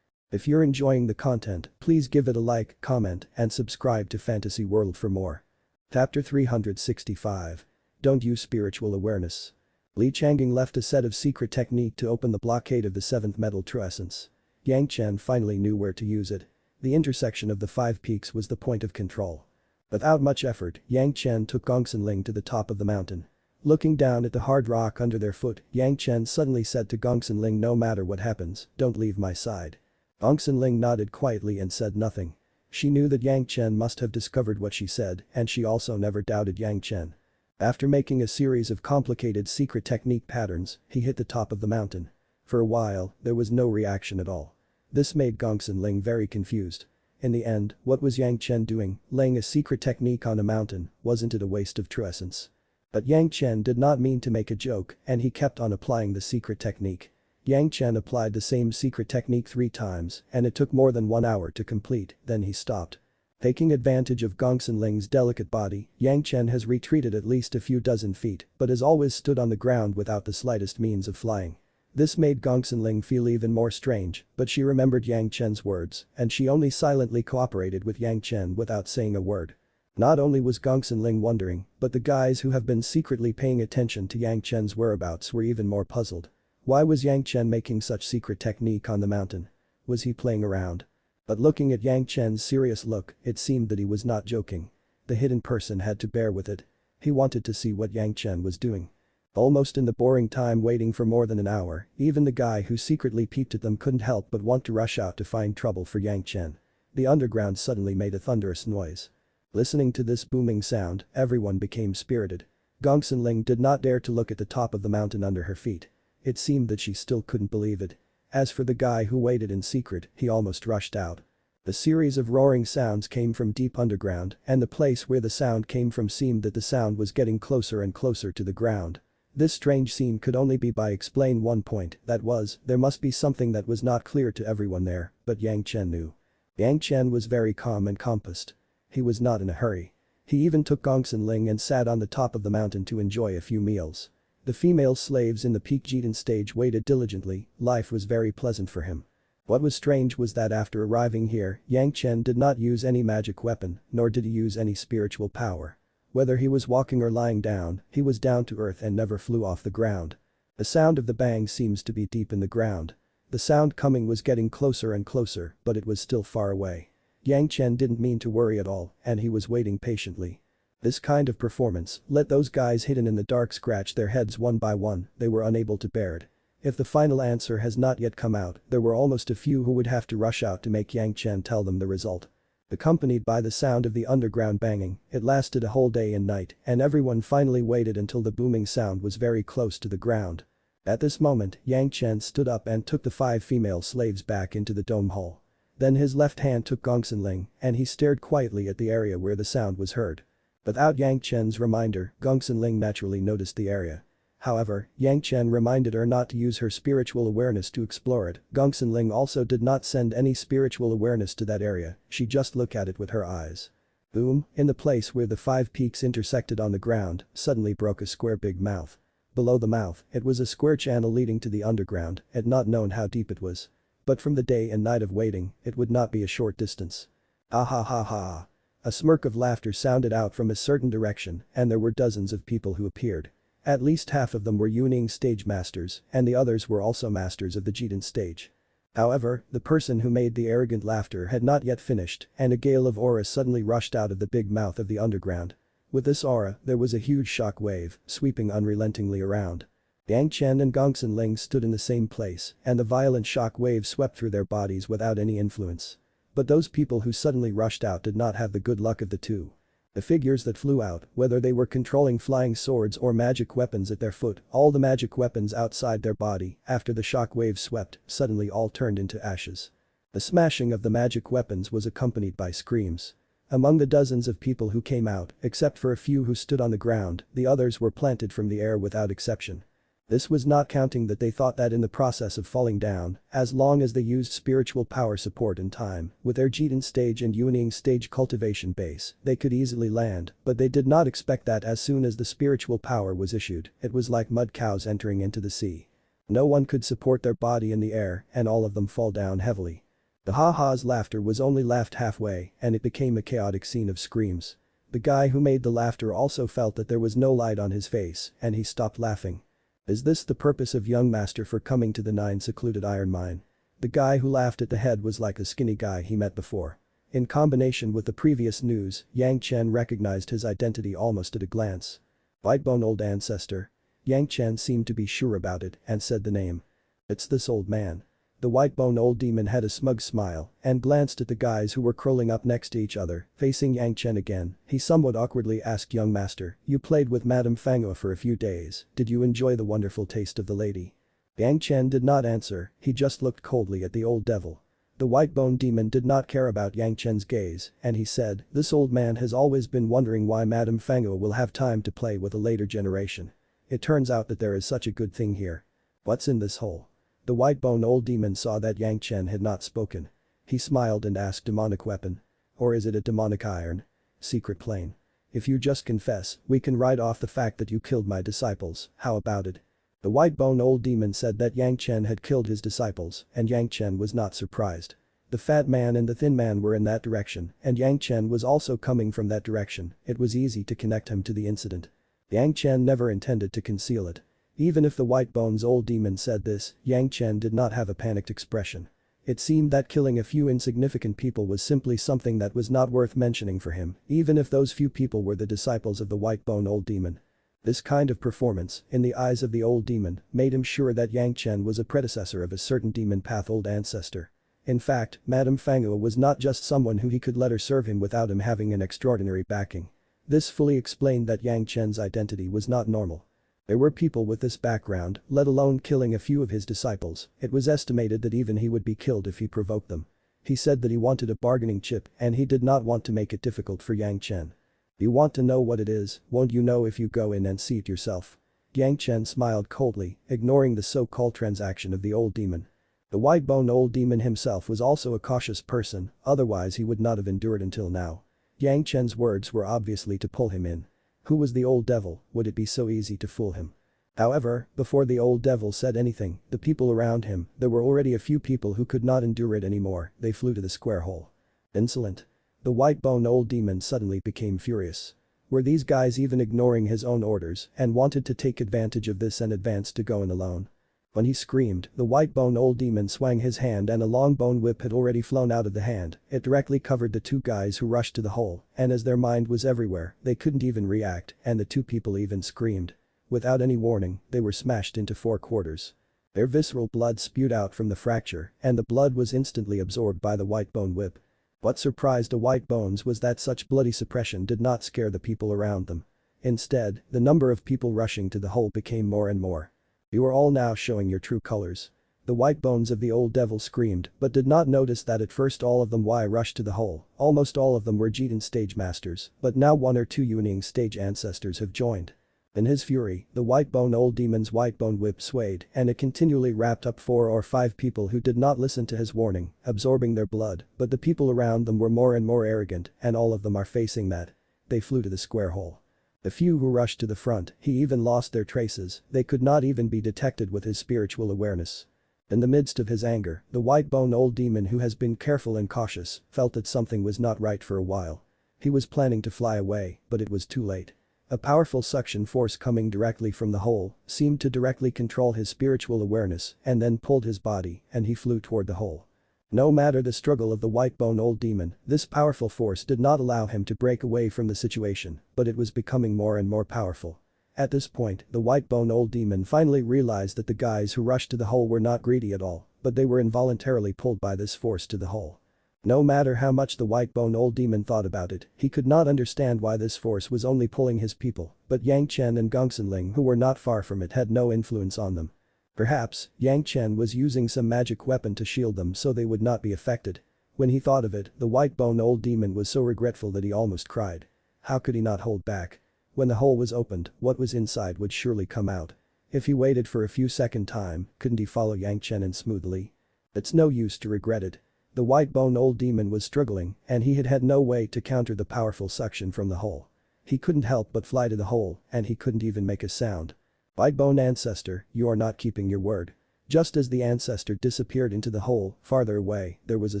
If you're enjoying the content, please give it a like, comment, and subscribe to Fantasy World for more. Chapter 365. Don't use spiritual awareness. Li Changying left a set of secret technique to open the blockade of the 7th metal true essence. Yang Chen finally knew where to use it. The intersection of the 5 peaks was the point of control. Without much effort, Yang Chen took Gongsun Ling to the top of the mountain. Looking down at the hard rock under their foot, Yang Chen suddenly said to Gongsun Ling, no matter what happens, don't leave my side. Gongsun Ling nodded quietly and said nothing. She knew that Yang Chen must have discovered what she said, and she also never doubted Yang Chen. After making a series of complicated secret technique patterns, he hit the top of the mountain. For a while, there was no reaction at all. This made Gongsun Ling very confused. In the end, what was Yang Chen doing, laying a secret technique on a mountain? Wasn't it a waste of true essence? But Yang Chen did not mean to make a joke, and he kept on applying the secret technique. Yang Chen applied the same secret technique 3 times, and it took more than 1 hour to complete, then he stopped. Taking advantage of Gongsun Ling's delicate body, Yang Chen has retreated at least a few dozen feet, but has always stood on the ground without the slightest means of flying. This made Gongsun Ling feel even more strange, but she remembered Yang Chen's words, and she only silently cooperated with Yang Chen without saying a word. Not only was Gongsun Ling wondering, but the guys who have been secretly paying attention to Yang Chen's whereabouts were even more puzzled. Why was Yang Chen making such secret technique on the mountain? Was he playing around? But looking at Yang Chen's serious look, it seemed that he was not joking. The hidden person had to bear with it. He wanted to see what Yang Chen was doing. Almost in the boring time waiting for more than an hour, even the guy who secretly peeped at them couldn't help but want to rush out to find trouble for Yang Chen. The underground suddenly made a thunderous noise. Listening to this booming sound, everyone became spirited. Gongsun Ling did not dare to look at the top of the mountain under her feet. It seemed that she still couldn't believe it. As for the guy who waited in secret, he almost rushed out. A series of roaring sounds came from deep underground, and the place where the sound came from seemed that the sound was getting closer and closer to the ground. This strange scene could only be by explain one point, that was, there must be something that was not clear to everyone there, but Yang Chen knew. Yang Chen was very calm and composed. He was not in a hurry. He even took Gongsun Ling and sat on the top of the mountain to enjoy a few meals. The female slaves in the Breathtaking stage waited diligently. Life was very pleasant for him. What was strange was that after arriving here, Yang Chen did not use any magic weapon, nor did he use any spiritual power. Whether he was walking or lying down, he was down to earth and never flew off the ground. The sound of the bang seems to be deep in the ground. The sound coming was getting closer and closer, but it was still far away. Yang Chen didn't mean to worry at all, and he was waiting patiently. This kind of performance, let those guys hidden in the dark scratch their heads one by one, they were unable to bear it. If the final answer has not yet come out, there were almost a few who would have to rush out to make Yang Chen tell them the result. Accompanied by the sound of the underground banging, it lasted a whole day and night, and everyone finally waited until the booming sound was very close to the ground. At this moment, Yang Chen stood up and took the 5 female slaves back into the dome hall. Then his left hand took Gongsun Ling, and he stared quietly at the area where the sound was heard. Without Yang Chen's reminder, Gongsun Ling naturally noticed the area. However, Yang Chen reminded her not to use her spiritual awareness to explore it. Gongsun Ling also did not send any spiritual awareness to that area, she just looked at it with her eyes. Boom, in the place where the 5 peaks intersected on the ground, suddenly broke a square big mouth. Below the mouth, it was a square channel leading to the underground, and not known how deep it was. But from the day and night of waiting, it would not be a short distance. Ah ha ha ha. A smirk of laughter sounded out from a certain direction, and there were dozens of people who appeared. At least half of them were Wielding stage masters, and the others were also masters of the Jitan stage. However, the person who made the arrogant laughter had not yet finished, and a gale of aura suddenly rushed out of the big mouth of the underground. With this aura, there was a huge shock wave, sweeping unrelentingly around. Yang Chen and Gongsun Ling stood in the same place, and the violent shock wave swept through their bodies without any influence. But those people who suddenly rushed out did not have the good luck of the two. The figures that flew out, whether they were controlling flying swords or magic weapons at their foot, all the magic weapons outside their body, after the shock wave swept, suddenly all turned into ashes. The smashing of the magic weapons was accompanied by screams. Among the dozens of people who came out, except for a few who stood on the ground, the others were planted from the air without exception. This was not counting that they thought that in the process of falling down, as long as they used spiritual power support in time, with their Jitan stage and Wielding stage cultivation base, they could easily land, but they did not expect that as soon as the spiritual power was issued, it was like mud cows entering into the sea. No one could support their body in the air, and all of them fall down heavily. The ha-ha's laughter was only laughed halfway, and it became a chaotic scene of screams. The guy who made the laughter also felt that there was no light on his face, and he stopped laughing. Is this the purpose of young master for coming to the 9 secluded iron mine? The guy who laughed at the head was like a skinny guy he met before. In combination with the previous news, Yang Chen recognized his identity almost at a glance. Whitebone old ancestor. Yang Chen seemed to be sure about it and said the name. It's this old man. The white-bone old demon had a smug smile and glanced at the guys who were curling up next to each other, facing Yang Chen again. He somewhat awkwardly asked young master, you played with Madame Fangua for a few days, did you enjoy the wonderful taste of the lady? Yang Chen did not answer, he just looked coldly at the old devil. The white-bone demon did not care about Yang Chen's gaze, and he said, this old man has always been wondering why Madame Fangua will have time to play with a later generation. It turns out that there is such a good thing here. What's in this hole? The white-bone old demon saw that Yang Chen had not spoken. He smiled and asked, demonic weapon? Or is it a demonic iron? Secret plane. If you just confess, we can write off the fact that you killed my disciples, how about it? The white-bone old demon said that Yang Chen had killed his disciples, and Yang Chen was not surprised. The fat man and the thin man were in that direction, and Yang Chen was also coming from that direction. It was easy to connect him to the incident. Yang Chen never intended to conceal it. Even if the white-bones old demon said this, Yang Chen did not have a panicked expression. It seemed that killing a few insignificant people was simply something that was not worth mentioning for him, even if those few people were the disciples of the white-bone old demon. This kind of performance, in the eyes of the old demon, made him sure that Yang Chen was a predecessor of a certain demon path old ancestor. In fact, Madame Fangua was not just someone who he could let her serve him without him having an extraordinary backing. This fully explained that Yang Chen's identity was not normal. There were people with this background, let alone killing a few of his disciples. It was estimated that even he would be killed if he provoked them. He said that he wanted a bargaining chip and he did not want to make it difficult for Yang Chen. You want to know what it is, won't you know if you go in and see it yourself? Yang Chen smiled coldly, ignoring the so-called transaction of the old demon. The white-bone old demon himself was also a cautious person, otherwise he would not have endured until now. Yang Chen's words were obviously to pull him in. Who was the old devil, would it be so easy to fool him? However, before the old devil said anything, the people around him, there were already a few people who could not endure it anymore, they flew to the square hole. Insolent. The white-bone old demon suddenly became furious. Were these guys even ignoring his own orders and wanted to take advantage of this and advance to go in alone? When he screamed, the white-bone old demon swung his hand and a long bone whip had already flown out of the hand. It directly covered the two guys who rushed to the hole, and as their mind was everywhere, they couldn't even react, and the two people even screamed. Without any warning, they were smashed into 4 quarters. Their visceral blood spewed out from the fracture, and the blood was instantly absorbed by the white-bone whip. What surprised the white bones was that such bloody suppression did not scare the people around them. Instead, the number of people rushing to the hole became more and more. You are all now showing your true colors. The white bones of the old devil screamed but did not notice that at first all of them rushed to the hole. Almost all of them were Jitan stage masters, but now 1 or 2 Wielding stage ancestors have joined. In his fury, the white-bone old demon's white-bone whip swayed and it continually wrapped up 4 or 5 people who did not listen to his warning, absorbing their blood, but the people around them were more and more arrogant and all of them are facing that. They flew to the square hole. The few who rushed to the front, he even lost their traces, they could not even be detected with his spiritual awareness. In the midst of his anger, the white-bone old demon who has been careful and cautious, felt that something was not right for a while. He was planning to fly away, but it was too late. A powerful suction force coming directly from the hole seemed to directly control his spiritual awareness and then pulled his body and he flew toward the hole. No matter the struggle of the white-bone old demon, this powerful force did not allow him to break away from the situation, but it was becoming more and more powerful. At this point, the white-bone old demon finally realized that the guys who rushed to the hole were not greedy at all, but they were involuntarily pulled by this force to the hole. No matter how much the white-bone old demon thought about it, he could not understand why this force was only pulling his people, but Yang Chen and Zhanxian who were not far from it had no influence on them. Perhaps, Yang Chen was using some magic weapon to shield them so they would not be affected. When he thought of it, the white-bone old demon was so regretful that he almost cried. How could he not hold back? When the hole was opened, what was inside would surely come out. If he waited for a few second time, couldn't he follow Yang Chen in smoothly? It's no use to regret it. The white-bone old demon was struggling and he had had no way to counter the powerful suction from the hole. He couldn't help but fly to the hole and he couldn't even make a sound. White-bone ancestor, you are not keeping your word. Just as the ancestor disappeared into the hole, farther away, there was a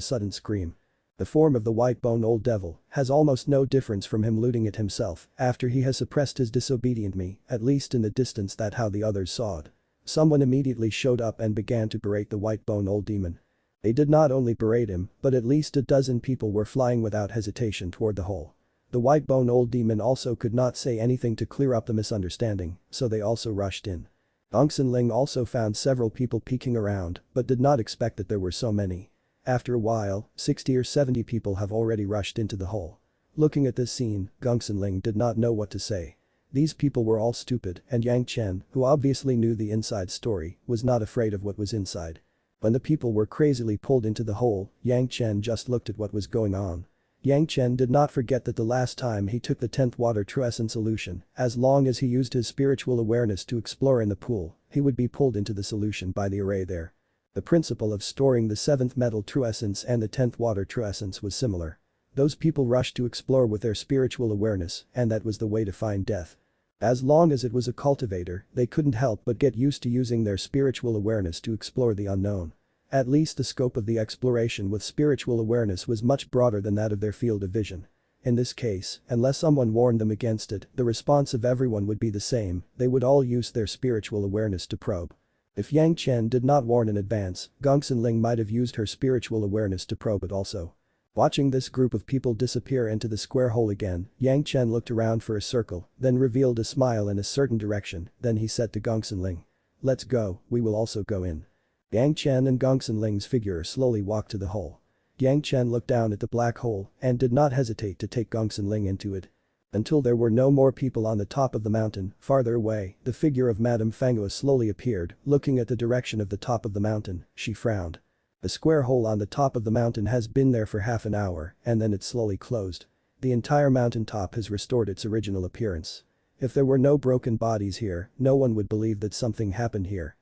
sudden scream. The form of the white-bone old devil has almost no difference from him looting it himself after he has suppressed his disobedient me, at least in the distance that how the others saw it. Someone immediately showed up and began to berate the white-bone old demon. They did not only berate him, but at least a dozen people were flying without hesitation toward the hole. The white-bone old demon also could not say anything to clear up the misunderstanding, so they also rushed in. Zhanxian also found several people peeking around, but did not expect that there were so many. After a while, 60 or 70 people have already rushed into the hole. Looking at this scene, Zhanxian did not know what to say. These people were all stupid and Yang Chen, who obviously knew the inside story, was not afraid of what was inside. When the people were crazily pulled into the hole, Yang Chen just looked at what was going on. Yang Chen did not forget that the last time he took the 10th water true essence solution, as long as he used his spiritual awareness to explore in the pool, he would be pulled into the solution by the array there. The principle of storing the 7th metal true essence and the 10th water true essence was similar. Those people rushed to explore with their spiritual awareness and that was the way to find death. As long as it was a cultivator, they couldn't help but get used to using their spiritual awareness to explore the unknown. At least the scope of the exploration with spiritual awareness was much broader than that of their field of vision. In this case, unless someone warned them against it, the response of everyone would be the same, they would all use their spiritual awareness to probe. If Yang Chen did not warn in advance, Zhanxian might have used her spiritual awareness to probe it also. Watching this group of people disappear into the square hole again, Yang Chen looked around for a circle, then revealed a smile in a certain direction, then he said to Zhanxian, "Let's go, we will also go in." Yang Chen and Zhanxian's figure slowly walked to the hole. Yang Chen looked down at the black hole and did not hesitate to take Zhanxian into it. Until there were no more people on the top of the mountain, farther away, the figure of Madame Fangua slowly appeared, looking at the direction of the top of the mountain, she frowned. The square hole on the top of the mountain has been there for half an hour and then it slowly closed. The entire mountain top has restored its original appearance. If there were no broken bodies here, no one would believe that something happened here.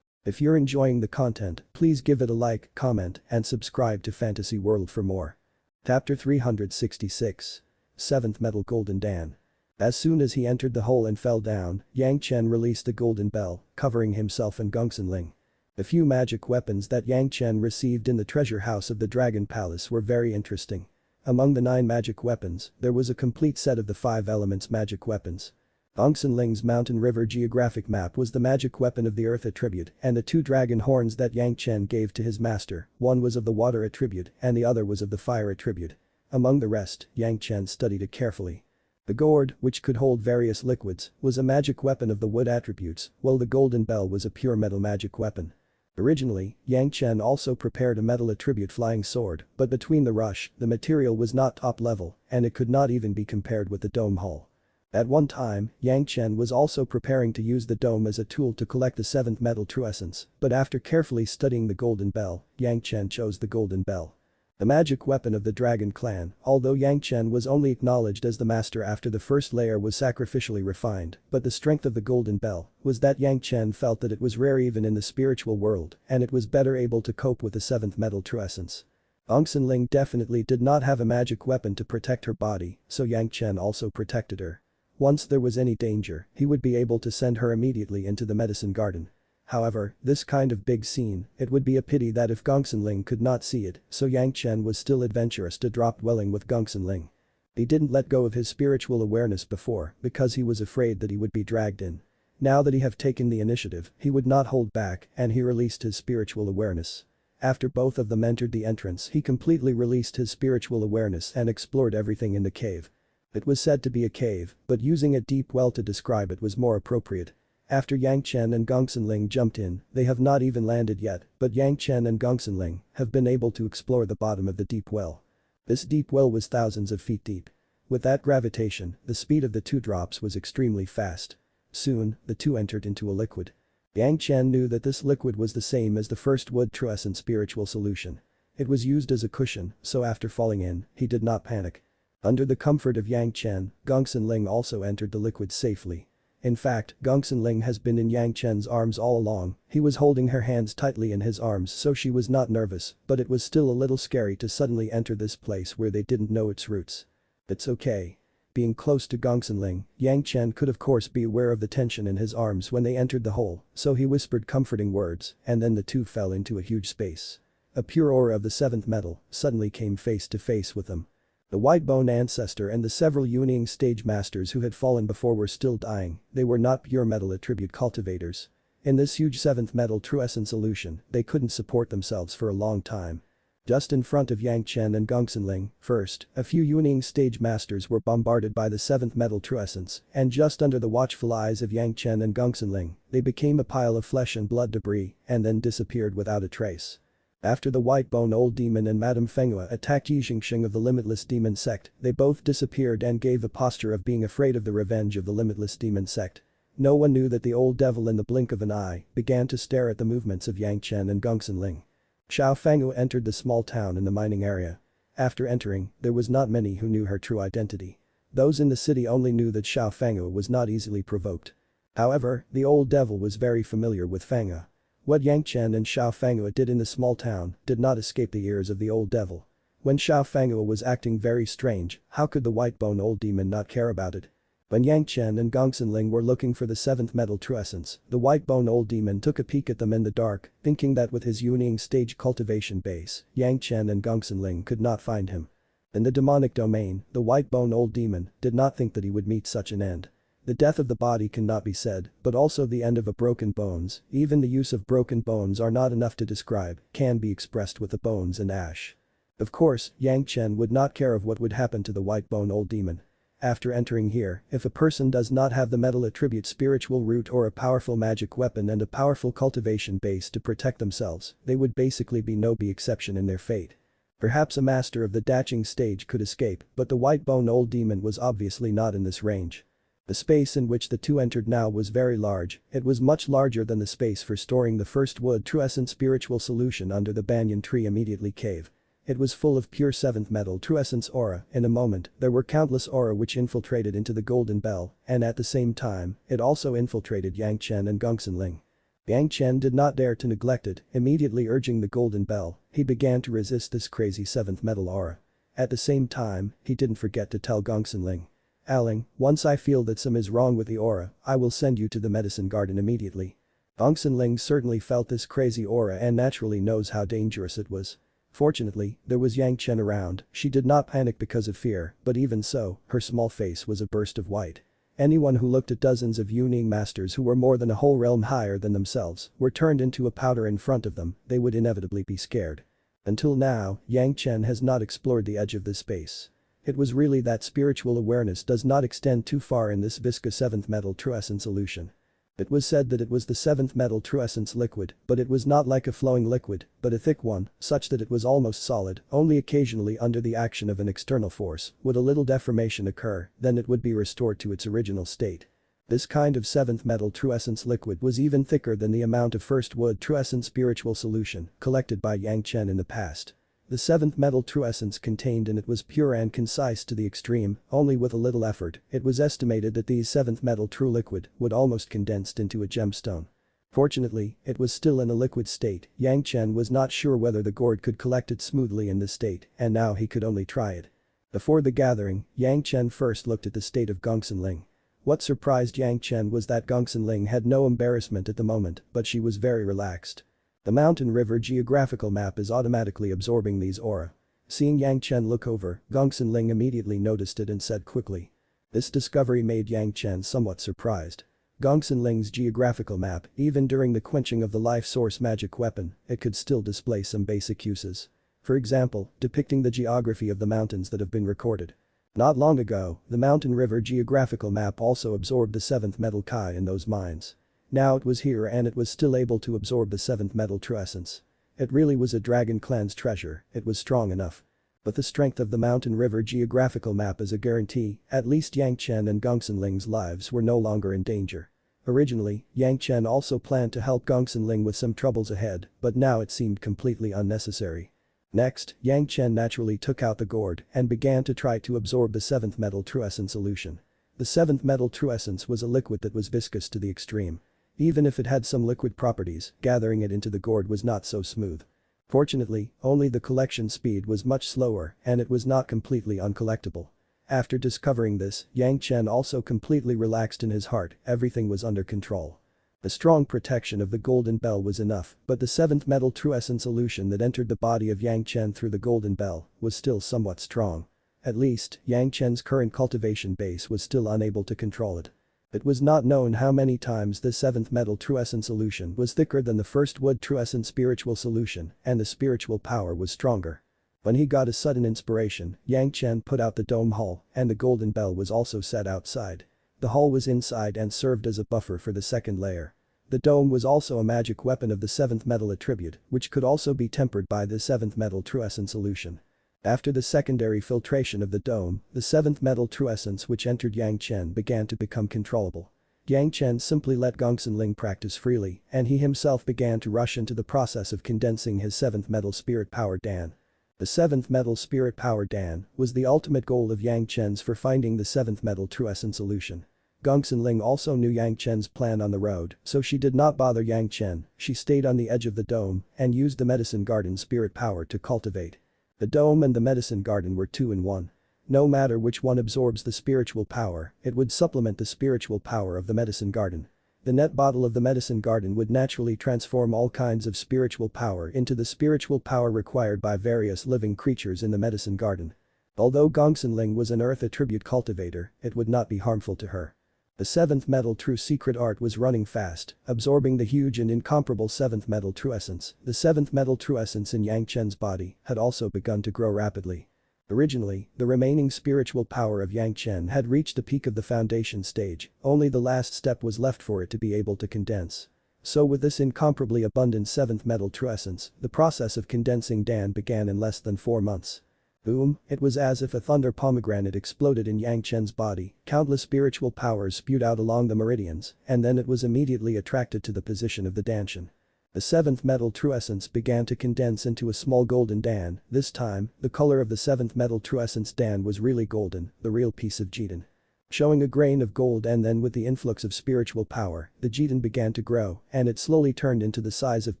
If you're enjoying the content, please give it a like, comment, and subscribe to Fantasy World for more. Chapter 366. 7th Metal Golden Dan. As soon as he entered the hole and fell down, Yang Chen released the golden bell, covering himself and Zhanxian. The few magic weapons that Yang Chen received in the treasure house of the Dragon Palace were very interesting. Among the 9 magic weapons, there was a complete set of the 5 elements magic weapons. Zhanxian's Mountain River geographic map was the magic weapon of the earth attribute and the 2 dragon horns that Yang Chen gave to his master, one was of the water attribute and the other was of the fire attribute. Among the rest, Yang Chen studied it carefully. The gourd, which could hold various liquids, was a magic weapon of the wood attributes, while the golden bell was a pure metal magic weapon. Originally, Yang Chen also prepared a metal attribute flying sword, but between the rush, the material was not top level and it could not even be compared with the dome hull. At one time, Yang Chen was also preparing to use the dome as a tool to collect the 7th metal true essence, but after carefully studying the golden bell, Yang Chen chose the golden bell. The magic weapon of the dragon clan, although Yang Chen was only acknowledged as the master after the first layer was sacrificially refined, but the strength of the golden bell was that Yang Chen felt that it was rare even in the spiritual world and it was better able to cope with the 7th metal true essence. Zhanxian definitely did not have a magic weapon to protect her body, so Yang Chen also protected her. Once there was any danger, he would be able to send her immediately into the medicine garden. However, this kind of big scene, it would be a pity that if Gongsun Ling could not see it, so Yang Chen was still adventurous to drop dwelling with Gongsun Ling. He didn't let go of his spiritual awareness before because he was afraid that he would be dragged in. Now that he have taken the initiative, he would not hold back and he released his spiritual awareness. After both of them entered the entrance, he completely released his spiritual awareness and explored everything in the cave. It was said to be a cave, but using a deep well to describe it was more appropriate. After Yang Chen and Gongsun Ling jumped in, they have not even landed yet, but Yang Chen and Gongsun Ling have been able to explore the bottom of the deep well. This deep well was thousands of feet deep. With that gravitation, the speed of the two drops was extremely fast. Soon, the two entered into a liquid. Yang Chen knew that this liquid was the same as the first wood true essence spiritual solution. It was used as a cushion, so after falling in, he did not panic. Under the comfort of Yang Chen, Gongsun Ling also entered the liquid safely. In fact, Gongsun Ling has been in Yang Chen's arms all along, he was holding her hands tightly in his arms so she was not nervous, but it was still a little scary to suddenly enter this place where they didn't know its roots. It's okay. Being close to Gongsun Ling, Yang Chen could of course be aware of the tension in his arms when they entered the hole, so he whispered comforting words, and then the two fell into a huge space. A pure aura of the seventh metal suddenly came face to face with them. The white-bone ancestor and the several Yuning stage masters who had fallen before were still dying, they were not pure metal attribute cultivators. In this huge seventh metal true essence illusion, they couldn't support themselves for a long time. Just in front of Yang Chen and Gongsun Ling, first, a few Yuning stage masters were bombarded by the seventh metal true essence, and just under the watchful eyes of Yang Chen and Gongsun Ling, they became a pile of flesh and blood debris and then disappeared without a trace. After the white-bone old demon and Madame Fenghua attacked Zhanxian of the limitless demon sect, they both disappeared and gave a posture of being afraid of the revenge of the limitless demon sect. No one knew that the old devil in the blink of an eye began to stare at the movements of Yang Chen and Gongsun Ling. Xiao Fenghua entered the small town in the mining area. After entering, there was not many who knew her true identity. Those in the city only knew that Xiao Fenghua was not easily provoked. However, the old devil was very familiar with Fenghua. What Yang Chen and Xiao Fenghua did in the small town did not escape the ears of the old devil. When Xiao Fenghua was acting very strange, how could the white-bone old demon not care about it? When Yang Chen and Gongsun Ling were looking for the seventh metal true essence, the white-bone old demon took a peek at them in the dark, thinking that with his Yuning stage cultivation base, Yang Chen and Gongsun Ling could not find him. In the demonic domain, the white-bone old demon did not think that he would meet such an end. The death of the body cannot be said, but also the end of a broken bones, even the use of broken bones are not enough to describe, can be expressed with the bones and ash. Of course, Yang Chen would not care of what would happen to the white-bone old demon. After entering here, if a person does not have the metal attribute spiritual root or a powerful magic weapon and a powerful cultivation base to protect themselves, they would basically be no exception in their fate. Perhaps a master of the Daching stage could escape, but the white-bone old demon was obviously not in this range. The space in which the two entered now was very large, it was much larger than the space for storing the first wood true essence spiritual solution under the banyan tree immediately cave. It was full of pure seventh metal true essence aura. In a moment, there were countless aura which infiltrated into the golden bell, and at the same time, it also infiltrated Yang Chen and Gongsun Ling. Yang Chen did not dare to neglect it, immediately urging the golden bell, he began to resist this crazy seventh metal aura. At the same time, he didn't forget to tell Gongsun Ling. Aling, once I feel that some is wrong with the aura, I will send you to the medicine garden immediately. Gongsun Ling certainly felt this crazy aura and naturally knows how dangerous it was. Fortunately, there was Yang Chen around, she did not panic because of fear, but even so, her small face was a burst of white. Anyone who looked at dozens of Yuning masters who were more than a whole realm higher than themselves were turned into a powder in front of them, they would inevitably be scared. Until now, Yang Chen has not explored the edge of this space. It was really that spiritual awareness does not extend too far in this viscous seventh metal true essence solution. It was said that it was the seventh metal true essence liquid, but it was not like a flowing liquid, but a thick one, such that it was almost solid, only occasionally under the action of an external force would a little deformation occur, then it would be restored to its original state. This kind of seventh metal true essence liquid was even thicker than the amount of first wood true essence spiritual solution collected by Yang Chen in the past. The seventh metal true essence contained in it was pure and concise to the extreme, only with a little effort, it was estimated that these seventh metal true liquid would almost condensed into a gemstone. Fortunately, it was still in a liquid state, Yang Chen was not sure whether the gourd could collect it smoothly in this state, and now he could only try it. Before the gathering, Yang Chen first looked at the state of Gongsun Ling. What surprised Yang Chen was that Gongsun had no embarrassment at the moment, but she was very relaxed. The mountain river geographical map is automatically absorbing these aura. Seeing Yang Chen look over, Gongsun immediately noticed it and said quickly. This discovery made Yang Chen somewhat surprised. Gongsun geographical map, even during the quenching of the life source magic weapon, it could still display some basic uses. For example, depicting the geography of the mountains that have been recorded. Not long ago, the mountain river geographical map also absorbed the 7th metal Kai in those mines. Now it was here and it was still able to absorb the 7th metal true essence. It really was a dragon clan's treasure, it was strong enough. But the strength of the mountain river geographical map is a guarantee, at least Yang Chen and Gongsun lives were no longer in danger. Originally, Yang Chen also planned to help Gongsun with some troubles ahead, but now it seemed completely unnecessary. Next, Yang Chen naturally took out the gourd and began to try to absorb the 7th metal true essence solution. The 7th metal true essence was a liquid that was viscous to the extreme. Even if it had some liquid properties, gathering it into the gourd was not so smooth. Fortunately, only the collection speed was much slower and it was not completely uncollectible. After discovering this, Yang Chen also completely relaxed in his heart, everything was under control. The strong protection of the golden bell was enough, but the 7th metal true essence solution that entered the body of Yang Chen through the golden bell was still somewhat strong. At least, Yang Chen's current cultivation base was still unable to control it. It was not known how many times the 7th metal true essence solution was thicker than the first wood true essence spiritual solution, and the spiritual power was stronger. When he got a sudden inspiration, Yang Chen put out the dome hull, and the golden bell was also set outside. The hull was inside and served as a buffer for the second layer. The dome was also a magic weapon of the 7th metal attribute, which could also be tempered by the 7th metal true essence solution. After the secondary filtration of the dome, the 7th metal true essence which entered Yang Chen began to become controllable. Yang Chen simply let Gongsun practice freely, and he himself began to rush into the process of condensing his 7th metal spirit power Dan. The 7th metal spirit power Dan was the ultimate goal of Yang Chen's for finding the 7th metal true essence solution. Gongsun also knew Yang Chen's plan on the road, so she did not bother Yang Chen, she stayed on the edge of the dome and used the medicine garden spirit power to cultivate. The dome and the medicine garden were 2 in 1. No matter which one absorbs the spiritual power, it would supplement the spiritual power of the medicine garden. The net bottle of the medicine garden would naturally transform all kinds of spiritual power into the spiritual power required by various living creatures in the medicine garden. Although Gongsun was an earth attribute cultivator, it would not be harmful to her. The 7th metal true secret art was running fast, absorbing the huge and incomparable 7th metal true essence. The 7th metal true essence in Yang Chen's body had also begun to grow rapidly. Originally, the remaining spiritual power of Yang Chen had reached the peak of the foundation stage, only the last step was left for it to be able to condense. So with this incomparably abundant 7th metal true essence, the process of condensing Dan began in less than 4 months. Boom, it was as if a thunder pomegranate exploded in Yang Chen's body, countless spiritual powers spewed out along the meridians, and then it was immediately attracted to the position of the Danshan. The 7th metal true essence began to condense into a small golden Dan, this time, the color of the 7th metal true essence Dan was really golden, the real piece of Jitan. Showing a grain of gold and then with the influx of spiritual power, the Jitan began to grow and it slowly turned into the size of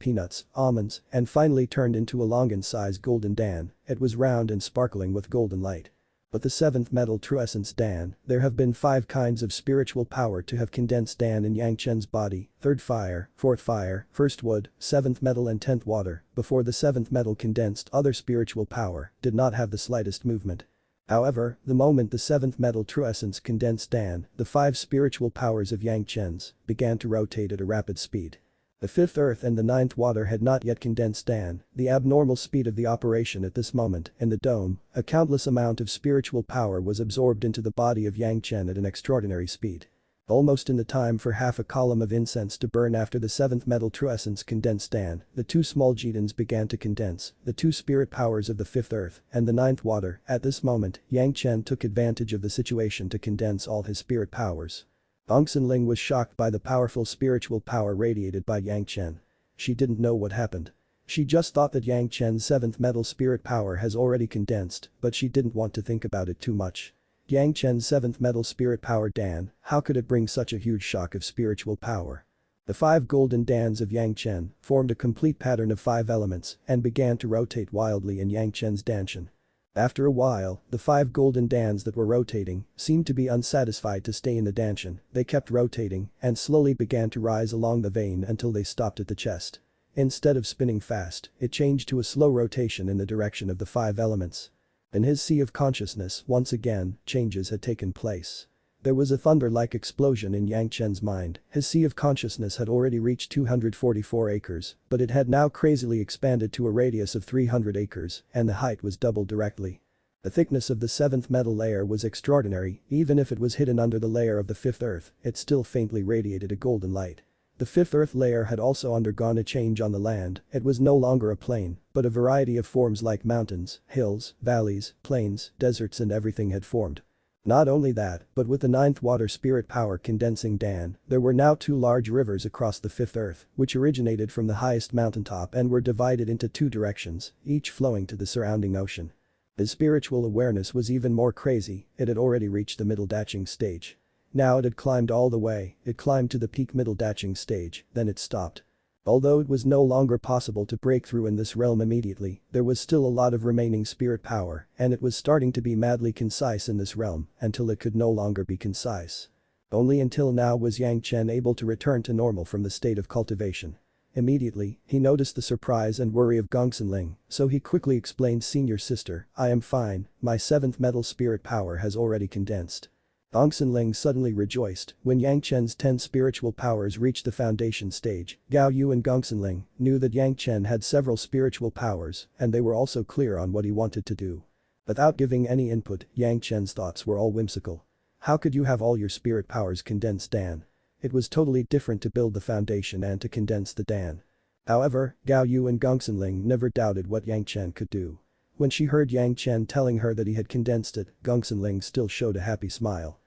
peanuts, almonds, and finally turned into a longan-sized golden Dan. It was round and sparkling with golden light. But the 7th metal true essence Dan, there have been 5 kinds of spiritual power to have condensed Dan in Yang Chen's body, 3rd fire, 4th fire, 1st wood, 7th metal and 10th water, before the 7th metal condensed other spiritual power, did not have the slightest movement. However, the moment the 7th metal true essence condensed Dan, the 5 spiritual powers of Yang Chen's began to rotate at a rapid speed. The 5th earth and the 9th water had not yet condensed Dan, the abnormal speed of the operation at this moment, in the dome, a countless amount of spiritual power was absorbed into the body of Yang Chen at an extraordinary speed. Almost in the time for half a column of incense to burn after the 7th metal true essence condensed Dan, the 2 small Jitans began to condense, the 2 spirit powers of the 5th earth and the 9th water. At this moment, Yang Chen took advantage of the situation to condense all his spirit powers. Gongsun was shocked by the powerful spiritual power radiated by Yang Chen. She didn't know what happened. She just thought that Yang Chen's 7th metal spirit power has already condensed, but she didn't want to think about it too much. Yang Chen's 7th metal spirit power Dan, how could it bring such a huge shock of spiritual power? The 5 golden Dans of Yang Chen formed a complete pattern of 5 elements and began to rotate wildly in Yang Chen's Danshan. After a while, the 5 golden dans that were rotating seemed to be unsatisfied to stay in the danshan, they kept rotating and slowly began to rise along the vein until they stopped at the chest. Instead of spinning fast, it changed to a slow rotation in the direction of the 5 elements. In his sea of consciousness, once again, changes had taken place. There was a thunder-like explosion in Yang Chen's mind, his sea of consciousness had already reached 244 acres, but it had now crazily expanded to a radius of 300 acres, and the height was doubled directly. The thickness of the 7th metal layer was extraordinary, even if it was hidden under the layer of the 5th earth, it still faintly radiated a golden light. The 5th earth layer had also undergone a change on the land, it was no longer a plain, but a variety of forms like mountains, hills, valleys, plains, deserts and everything had formed. Not only that, but with the 9th water spirit power condensing Dan, there were now 2 large rivers across the 5th earth, which originated from the highest mountaintop and were divided into 2 directions, each flowing to the surrounding ocean. His spiritual awareness was even more crazy, it had already reached the middle daching stage. Now it had climbed all the way, it climbed to the peak middle daching stage, then it stopped. Although it was no longer possible to break through in this realm immediately, there was still a lot of remaining spirit power, and it was starting to be madly concise in this realm, until it could no longer be concise. Only until now was Yang Chen able to return to normal from the state of cultivation. Immediately, he noticed the surprise and worry of Gongsun, so he quickly explained, "Senior sister, I am fine, my 7th metal spirit power has already condensed." Gongsun suddenly rejoiced when Yang Chen's 10 spiritual powers reached the foundation stage. Gao Yu and Gongsun knew that Yang Chen had several spiritual powers and they were also clear on what he wanted to do. Without giving any input, Yang Chen's thoughts were all whimsical. How could you have all your spirit powers condensed, Dan? It was totally different to build the foundation and to condense the Dan. However, Gao Yu and Gongsun never doubted what Yang Chen could do. When she heard Yang Chen telling her that he had condensed it, Gongsun still showed a happy smile.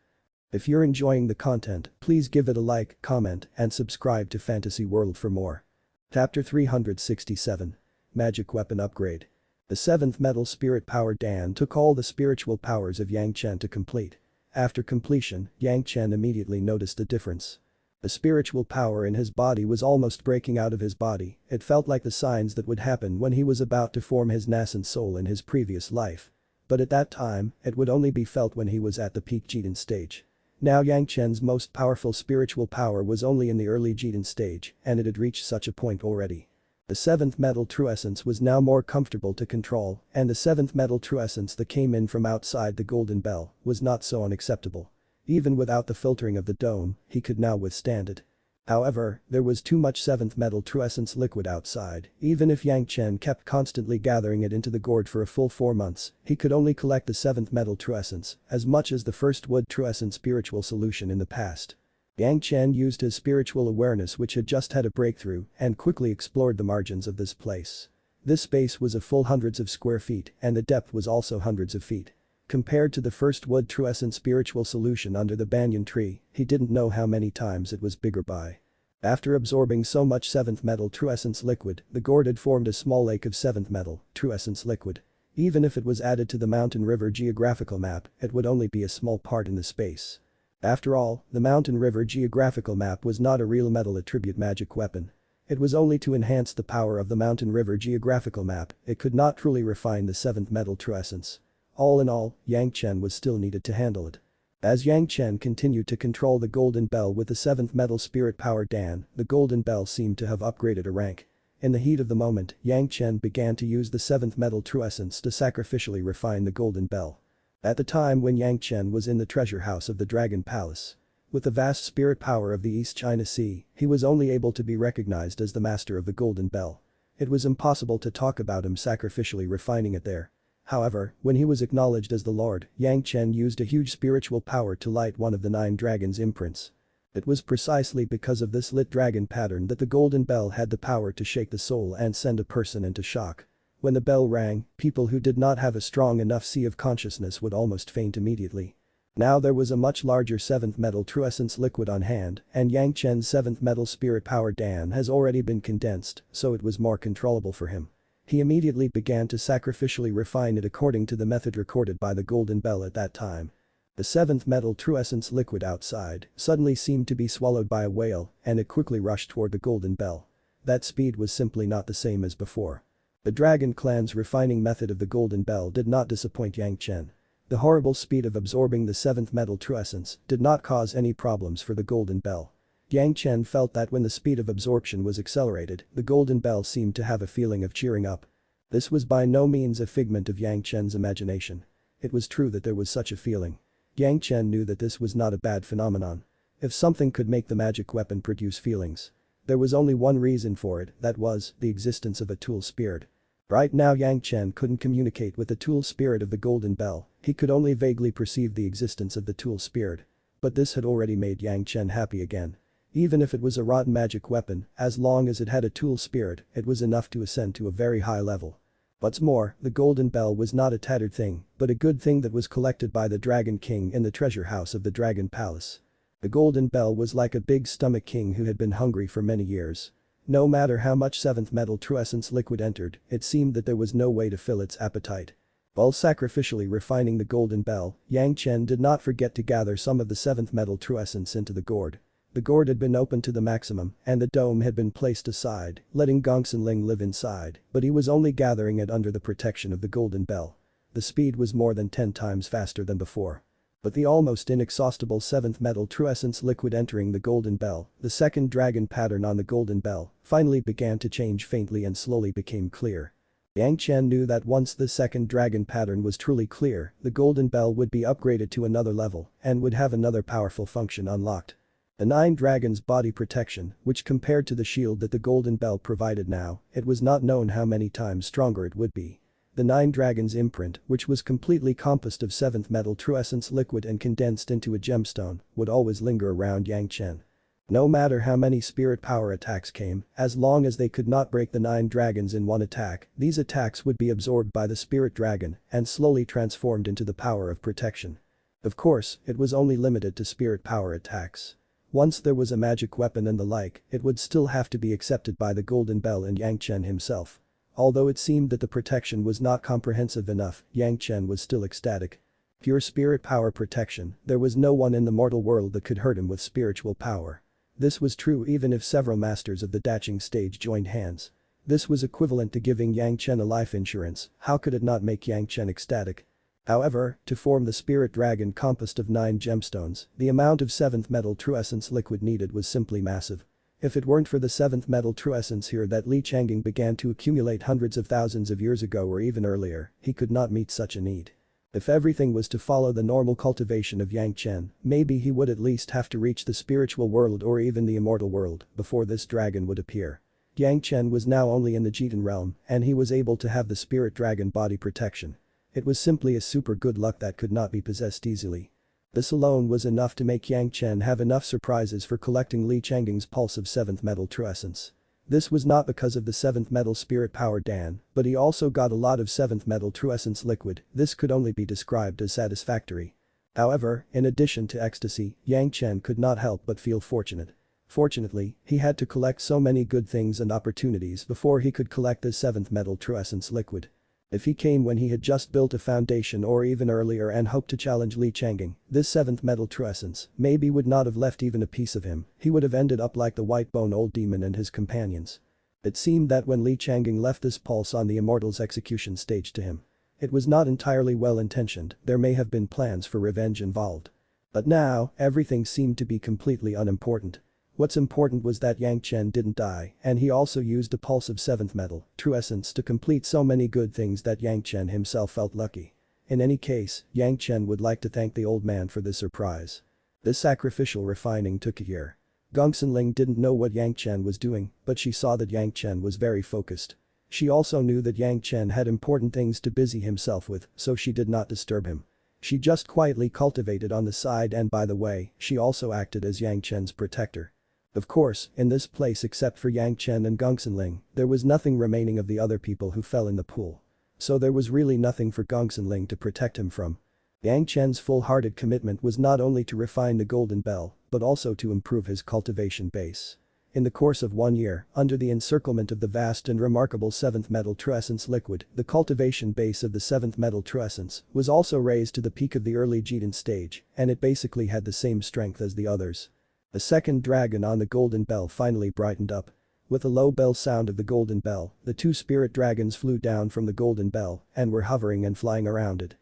If you're enjoying the content, please give it a like, comment, and subscribe to Fantasy World for more. Chapter 367. Magic Weapon Upgrade. The 7th Metal Spirit Power Dan took all the spiritual powers of Yang Chen to complete. After completion, Yang Chen immediately noticed a difference. The spiritual power in his body was almost breaking out of his body, it felt like the signs that would happen when he was about to form his nascent soul in his previous life. But at that time, it would only be felt when he was at the peak Jidan stage. Now Yang Chen's most powerful spiritual power was only in the early Jidan stage, and it had reached such a point already. The 7th metal true essence was now more comfortable to control, and the 7th metal true essence that came in from outside the golden bell was not so unacceptable. Even without the filtering of the dome, he could now withstand it. However, there was too much 7th metal true essence liquid outside, even if Yang Chen kept constantly gathering it into the gourd for a full 4 months, he could only collect the 7th metal true essence, as much as the first wood true essence spiritual solution in the past. Yang Chen used his spiritual awareness which had just had a breakthrough and quickly explored the margins of this place. This space was a full hundreds of square feet and the depth was also hundreds of feet. Compared to the first wood true essence spiritual solution under the banyan tree, he didn't know how many times it was bigger by. After absorbing so much 7th metal true essence liquid, the gourd had formed a small lake of 7th metal true essence liquid. Even if it was added to the mountain river geographical map, it would only be a small part in the space. After all, the mountain river geographical map was not a real metal attribute magic weapon. It was only to enhance the power of the mountain river geographical map, it could not truly refine the 7th metal true essence. All in all, Yang Chen was still needed to handle it. As Yang Chen continued to control the golden bell with the 7th metal spirit power Dan, the golden bell seemed to have upgraded a rank. In the heat of the moment, Yang Chen began to use the 7th metal true essence to sacrificially refine the golden bell. At the time when Yang Chen was in the treasure house of the Dragon Palace. With the vast spirit power of the East China Sea, he was only able to be recognized as the master of the golden bell. It was impossible to talk about him sacrificially refining it there. However, when he was acknowledged as the Lord, Yang Chen used a huge spiritual power to light one of the 9 dragons' imprints. It was precisely because of this lit dragon pattern that the golden bell had the power to shake the soul and send a person into shock. When the bell rang, people who did not have a strong enough sea of consciousness would almost faint immediately. Now there was a much larger 7th metal true essence liquid on hand, and Yang Chen's 7th metal spirit power Dan has already been condensed, so it was more controllable for him. He immediately began to sacrificially refine it according to the method recorded by the golden bell at that time. The 7th metal true essence liquid outside suddenly seemed to be swallowed by a whale and it quickly rushed toward the golden bell. That speed was simply not the same as before. The Dragon Clan's refining method of the Golden Bell did not disappoint Yang Chen. The horrible speed of absorbing the 7th metal true essence did not cause any problems for the Golden Bell. Yang Chen felt that when the speed of absorption was accelerated, the Golden Bell seemed to have a feeling of cheering up. This was by no means a figment of Yang Chen's imagination. It was true that there was such a feeling. Yang Chen knew that this was not a bad phenomenon. If something could make the magic weapon produce feelings, there was only one reason for it, that was, the existence of a tool spirit. Right now Yang Chen couldn't communicate with the tool spirit of the Golden Bell, he could only vaguely perceive the existence of the tool spirit. But this had already made Yang Chen happy again. Even if it was a rotten magic weapon, as long as it had a tool spirit, it was enough to ascend to a very high level. What's more, the Golden Bell was not a tattered thing, but a good thing that was collected by the Dragon King in the treasure house of the Dragon Palace. The Golden Bell was like a big stomach king who had been hungry for many years. No matter how much 7th metal true essence liquid entered, it seemed that there was no way to fill its appetite. While sacrificially refining the Golden Bell, Yang Chen did not forget to gather some of the 7th metal true essence into the gourd. The gourd had been opened to the maximum, and the dome had been placed aside, letting Gongsun live inside, but he was only gathering it under the protection of the Golden Bell. The speed was more than 10 times faster than before. But the almost inexhaustible 7th metal true essence liquid entering the Golden Bell, the second dragon pattern on the Golden Bell, finally began to change faintly and slowly became clear. Yang Chen knew that once the second dragon pattern was truly clear, the Golden Bell would be upgraded to another level and would have another powerful function unlocked. The 9 dragons' body protection, which compared to the shield that the Golden Bell provided now, it was not known how many times stronger it would be. The 9 dragons' imprint, which was completely composed of 7th metal true essence liquid and condensed into a gemstone, would always linger around Yang Chen. No matter how many spirit power attacks came, as long as they could not break the 9 dragons in one attack, these attacks would be absorbed by the spirit dragon and slowly transformed into the power of protection. Of course, it was only limited to spirit power attacks. Once there was a magic weapon and the like, it would still have to be accepted by the Golden Bell and Yang Chen himself. Although it seemed that the protection was not comprehensive enough, Yang Chen was still ecstatic. Pure spirit power protection, there was no one in the mortal world that could hurt him with spiritual power. This was true even if several masters of the Daching stage joined hands. This was equivalent to giving Yang Chen a life insurance, how could it not make Yang Chen ecstatic? However, to form the spirit dragon composed of 9 gemstones, the amount of 7th metal true essence liquid needed was simply massive. If it weren't for the 7th metal true essence here that Li Changging began to accumulate hundreds of thousands of years ago or even earlier, he could not meet such a need. If everything was to follow the normal cultivation of Yang Chen, maybe he would at least have to reach the spiritual world or even the immortal world before this dragon would appear. Yang Chen was now only in the Jitan realm and he was able to have the spirit dragon body protection. It was simply a super good luck that could not be possessed easily. This alone was enough to make Yang Chen have enough surprises for collecting Li Changging's pulse of 7th metal true essence. This was not because of the 7th metal spirit power Dan, but he also got a lot of 7th metal true essence liquid, this could only be described as satisfactory. However, in addition to ecstasy, Yang Chen could not help but feel fortunate. Fortunately, he had to collect so many good things and opportunities before he could collect this 7th metal true essence liquid. If he came when he had just built a foundation or even earlier and hoped to challenge Li Changging, this 7th metal true essence maybe would not have left even a piece of him, he would have ended up like the white bone old demon and his companions. It seemed that when Li Changging left this pulse on the Immortal's execution stage to him, it was not entirely well intentioned, there may have been plans for revenge involved. But now, everything seemed to be completely unimportant. What's important was that Yang Chen didn't die and he also used a pulse of 7th metal true essence to complete so many good things that Yang Chen himself felt lucky. In any case, Yang Chen would like to thank the old man for this surprise. This sacrificial refining took a year. Gongsun didn't know what Yang Chen was doing, but she saw that Yang Chen was very focused. She also knew that Yang Chen had important things to busy himself with, so she did not disturb him. She just quietly cultivated on the side and by the way, she also acted as Yang Chen's protector. Of course, in this place except for Yang Chen and Gongsun, there was nothing remaining of the other people who fell in the pool. So there was really nothing for Gongsun to protect him from. Yang Chen's full-hearted commitment was not only to refine the Golden Bell, but also to improve his cultivation base. In the course of 1 year, under the encirclement of the vast and remarkable 7th metal true essence liquid, the cultivation base of the 7th metal true essence was also raised to the peak of the early Jitan stage, and it basically had the same strength as the others. The second dragon on the Golden Bell finally brightened up. With a low bell sound of the golden bell, the two spirit dragons flew down from the golden bell and were hovering and flying around it.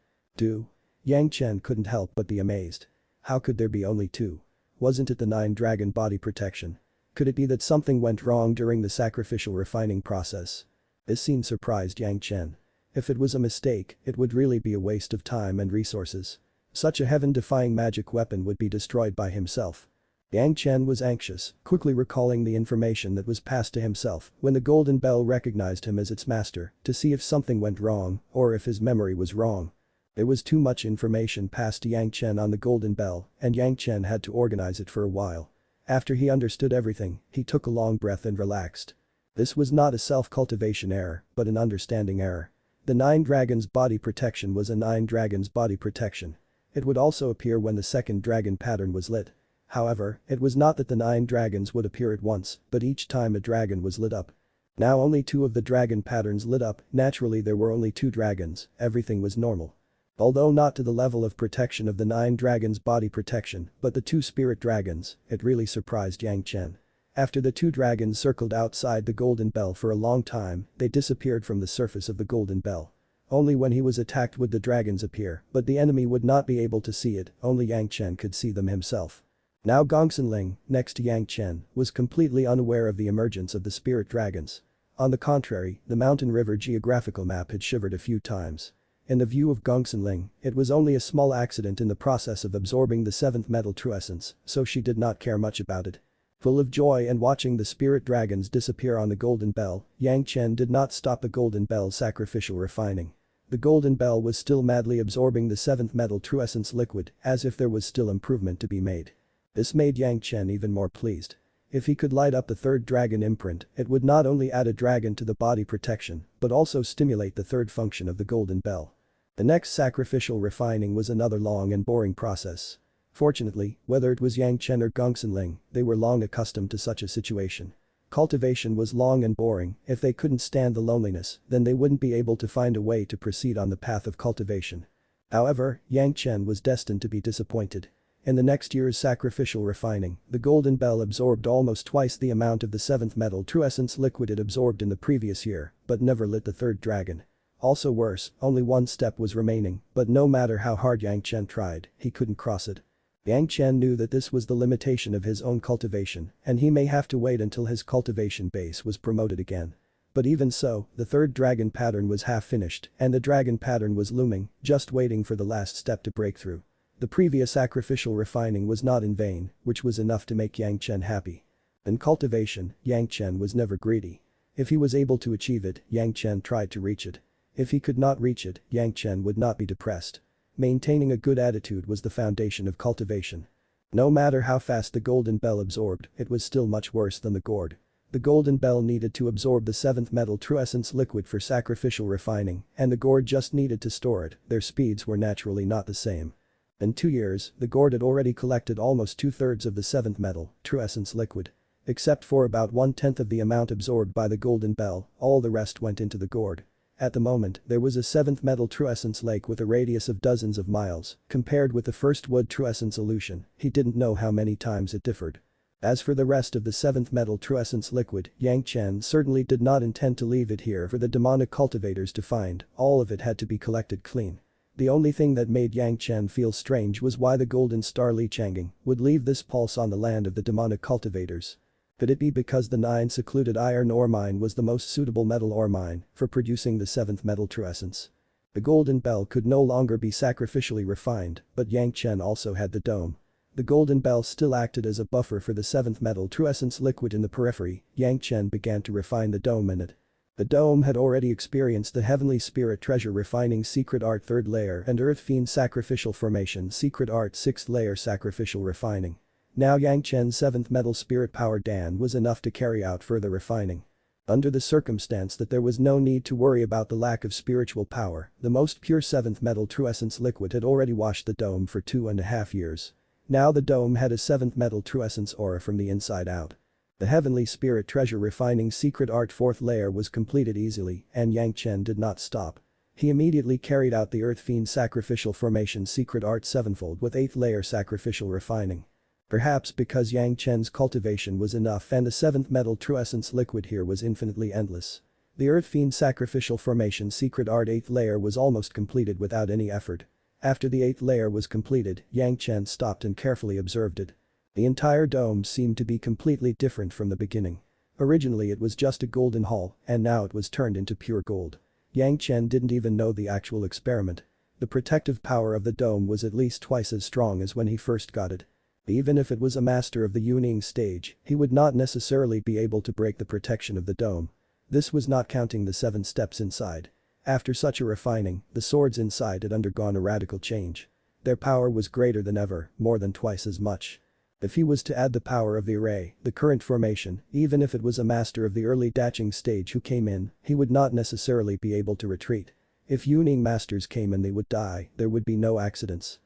Yang Chen couldn't help but be amazed. How could there be only two? Wasn't it the 9 dragon body protection? Could it be that something went wrong during the sacrificial refining process? This scene surprised Yang Chen. If it was a mistake, it would really be a waste of time and resources. Such a heaven-defying magic weapon would be destroyed by himself. Yang Chen was anxious, quickly recalling the information that was passed to himself when the golden bell recognized him as its master, to see if something went wrong or if his memory was wrong. There was too much information passed to Yang Chen on the golden bell, and Yang Chen had to organize it for a while. After he understood everything, he took a long breath and relaxed. This was not a self-cultivation error, but an understanding error. The 9 dragons body protection was a 9 dragons body protection. It would also appear when the second dragon pattern was lit. However, it was not that the 9 dragons would appear at once, but each time a dragon was lit up. Now only 2 of the dragon patterns lit up, naturally there were only 2 dragons, everything was normal. Although not to the level of protection of the 9 dragons body protection, but the 2 spirit dragons, it really surprised Yang Chen. After the 2 dragons circled outside the golden bell for a long time, they disappeared from the surface of the golden bell. Only when he was attacked would the dragons appear, but the enemy would not be able to see it, only Yang Chen could see them himself. Now Gongsun, next to Yang Chen, was completely unaware of the emergence of the spirit dragons. On the contrary, the mountain river geographical map had shivered a few times. In the view of Gongsun, it was only a small accident in the process of absorbing the 7th metal true essence, so she did not care much about it. Full of joy and watching the spirit dragons disappear on the golden bell, Yang Chen did not stop the golden bell's sacrificial refining. The golden bell was still madly absorbing the 7th metal true essence liquid, as if there was still improvement to be made. This made Yang Chen even more pleased. If he could light up the 3rd dragon imprint, it would not only add a dragon to the body protection, but also stimulate the 3rd function of the golden bell. The next sacrificial refining was another long and boring process. Fortunately, whether it was Yang Chen or Gongsun, they were long accustomed to such a situation. Cultivation was long and boring. If they couldn't stand the loneliness, then they wouldn't be able to find a way to proceed on the path of cultivation. However, Yang Chen was destined to be disappointed. In the next year's sacrificial refining, the golden bell absorbed almost twice the amount of the 7th metal true essence liquid it absorbed in the previous year, but never lit the 3rd dragon. Also worse, only 1 step was remaining, but no matter how hard Yang Chen tried, he couldn't cross it. Yang Chen knew that this was the limitation of his own cultivation, and he may have to wait until his cultivation base was promoted again. But even so, the 3rd dragon pattern was half finished, and the dragon pattern was looming, just waiting for the last step to break through. The previous sacrificial refining was not in vain, which was enough to make Yang Chen happy. In cultivation, Yang Chen was never greedy. If he was able to achieve it, Yang Chen tried to reach it. If he could not reach it, Yang Chen would not be depressed. Maintaining a good attitude was the foundation of cultivation. No matter how fast the golden bell absorbed, it was still much worse than the gourd. The golden bell needed to absorb the 7th metal true essence liquid for sacrificial refining, and the gourd just needed to store it. Their speeds were naturally not the same. In 2 years, the gourd had already collected almost 2/3 of the 7th metal true essence liquid. Except for about 1/10 of the amount absorbed by the golden bell, all the rest went into the gourd. At the moment, there was a 7th metal true essence lake with a radius of dozens of miles. Compared with the first wood true essence solution, he didn't know how many times it differed. As for the rest of the 7th metal true essence liquid, Yang Chen certainly did not intend to leave it here for the demonic cultivators to find. All of it had to be collected clean. The only thing that made Yang Chen feel strange was why the golden star Li Changing would leave this pulse on the land of the demonic cultivators. Could it be because the 9 secluded iron ore mine was the most suitable metal ore mine for producing the 7th metal true essence? The golden bell could no longer be sacrificially refined, but Yang Chen also had the dome. The golden bell still acted as a buffer for the 7th metal true essence liquid in the periphery. Yang Chen began to refine the dome in it. The dome had already experienced the Heavenly Spirit Treasure Refining Secret Art 3rd layer and Earth Fiend Sacrificial Formation Secret Art 6th layer Sacrificial Refining. Now Yang Chen's 7th metal spirit power Dan was enough to carry out further refining. Under the circumstance that there was no need to worry about the lack of spiritual power, the most pure 7th metal true essence liquid had already washed the dome for 2.5 years. Now the dome had a 7th metal true essence aura from the inside out. The Heavenly Spirit Treasure Refining Secret Art 4th layer was completed easily, and Yang Chen did not stop. He immediately carried out the Earth Fiend Sacrificial Formation Secret Art 7-fold with 8th layer Sacrificial Refining. Perhaps because Yang Chen's cultivation was enough and the 7th metal true essence liquid here was infinitely endless. The Earth Fiend sacrificial formation secret art 8th layer was almost completed without any effort. After the 8th layer was completed, Yang Chen stopped and carefully observed it. The entire dome seemed to be completely different from the beginning. Originally it was just a golden hall, and now it was turned into pure gold. Yang Chen didn't even know the actual experiment. The protective power of the dome was at least twice as strong as when he first got it. Even if it was a master of the wielding stage, he would not necessarily be able to break the protection of the dome. This was not counting the 7 steps inside. After such a refining, the swords inside had undergone a radical change. Their power was greater than ever, more than twice as much. If he was to add the power of the array, the current formation, even if it was a master of the early daching stage who came in, he would not necessarily be able to retreat. If Yuning masters came in they would die, there would be no accidents.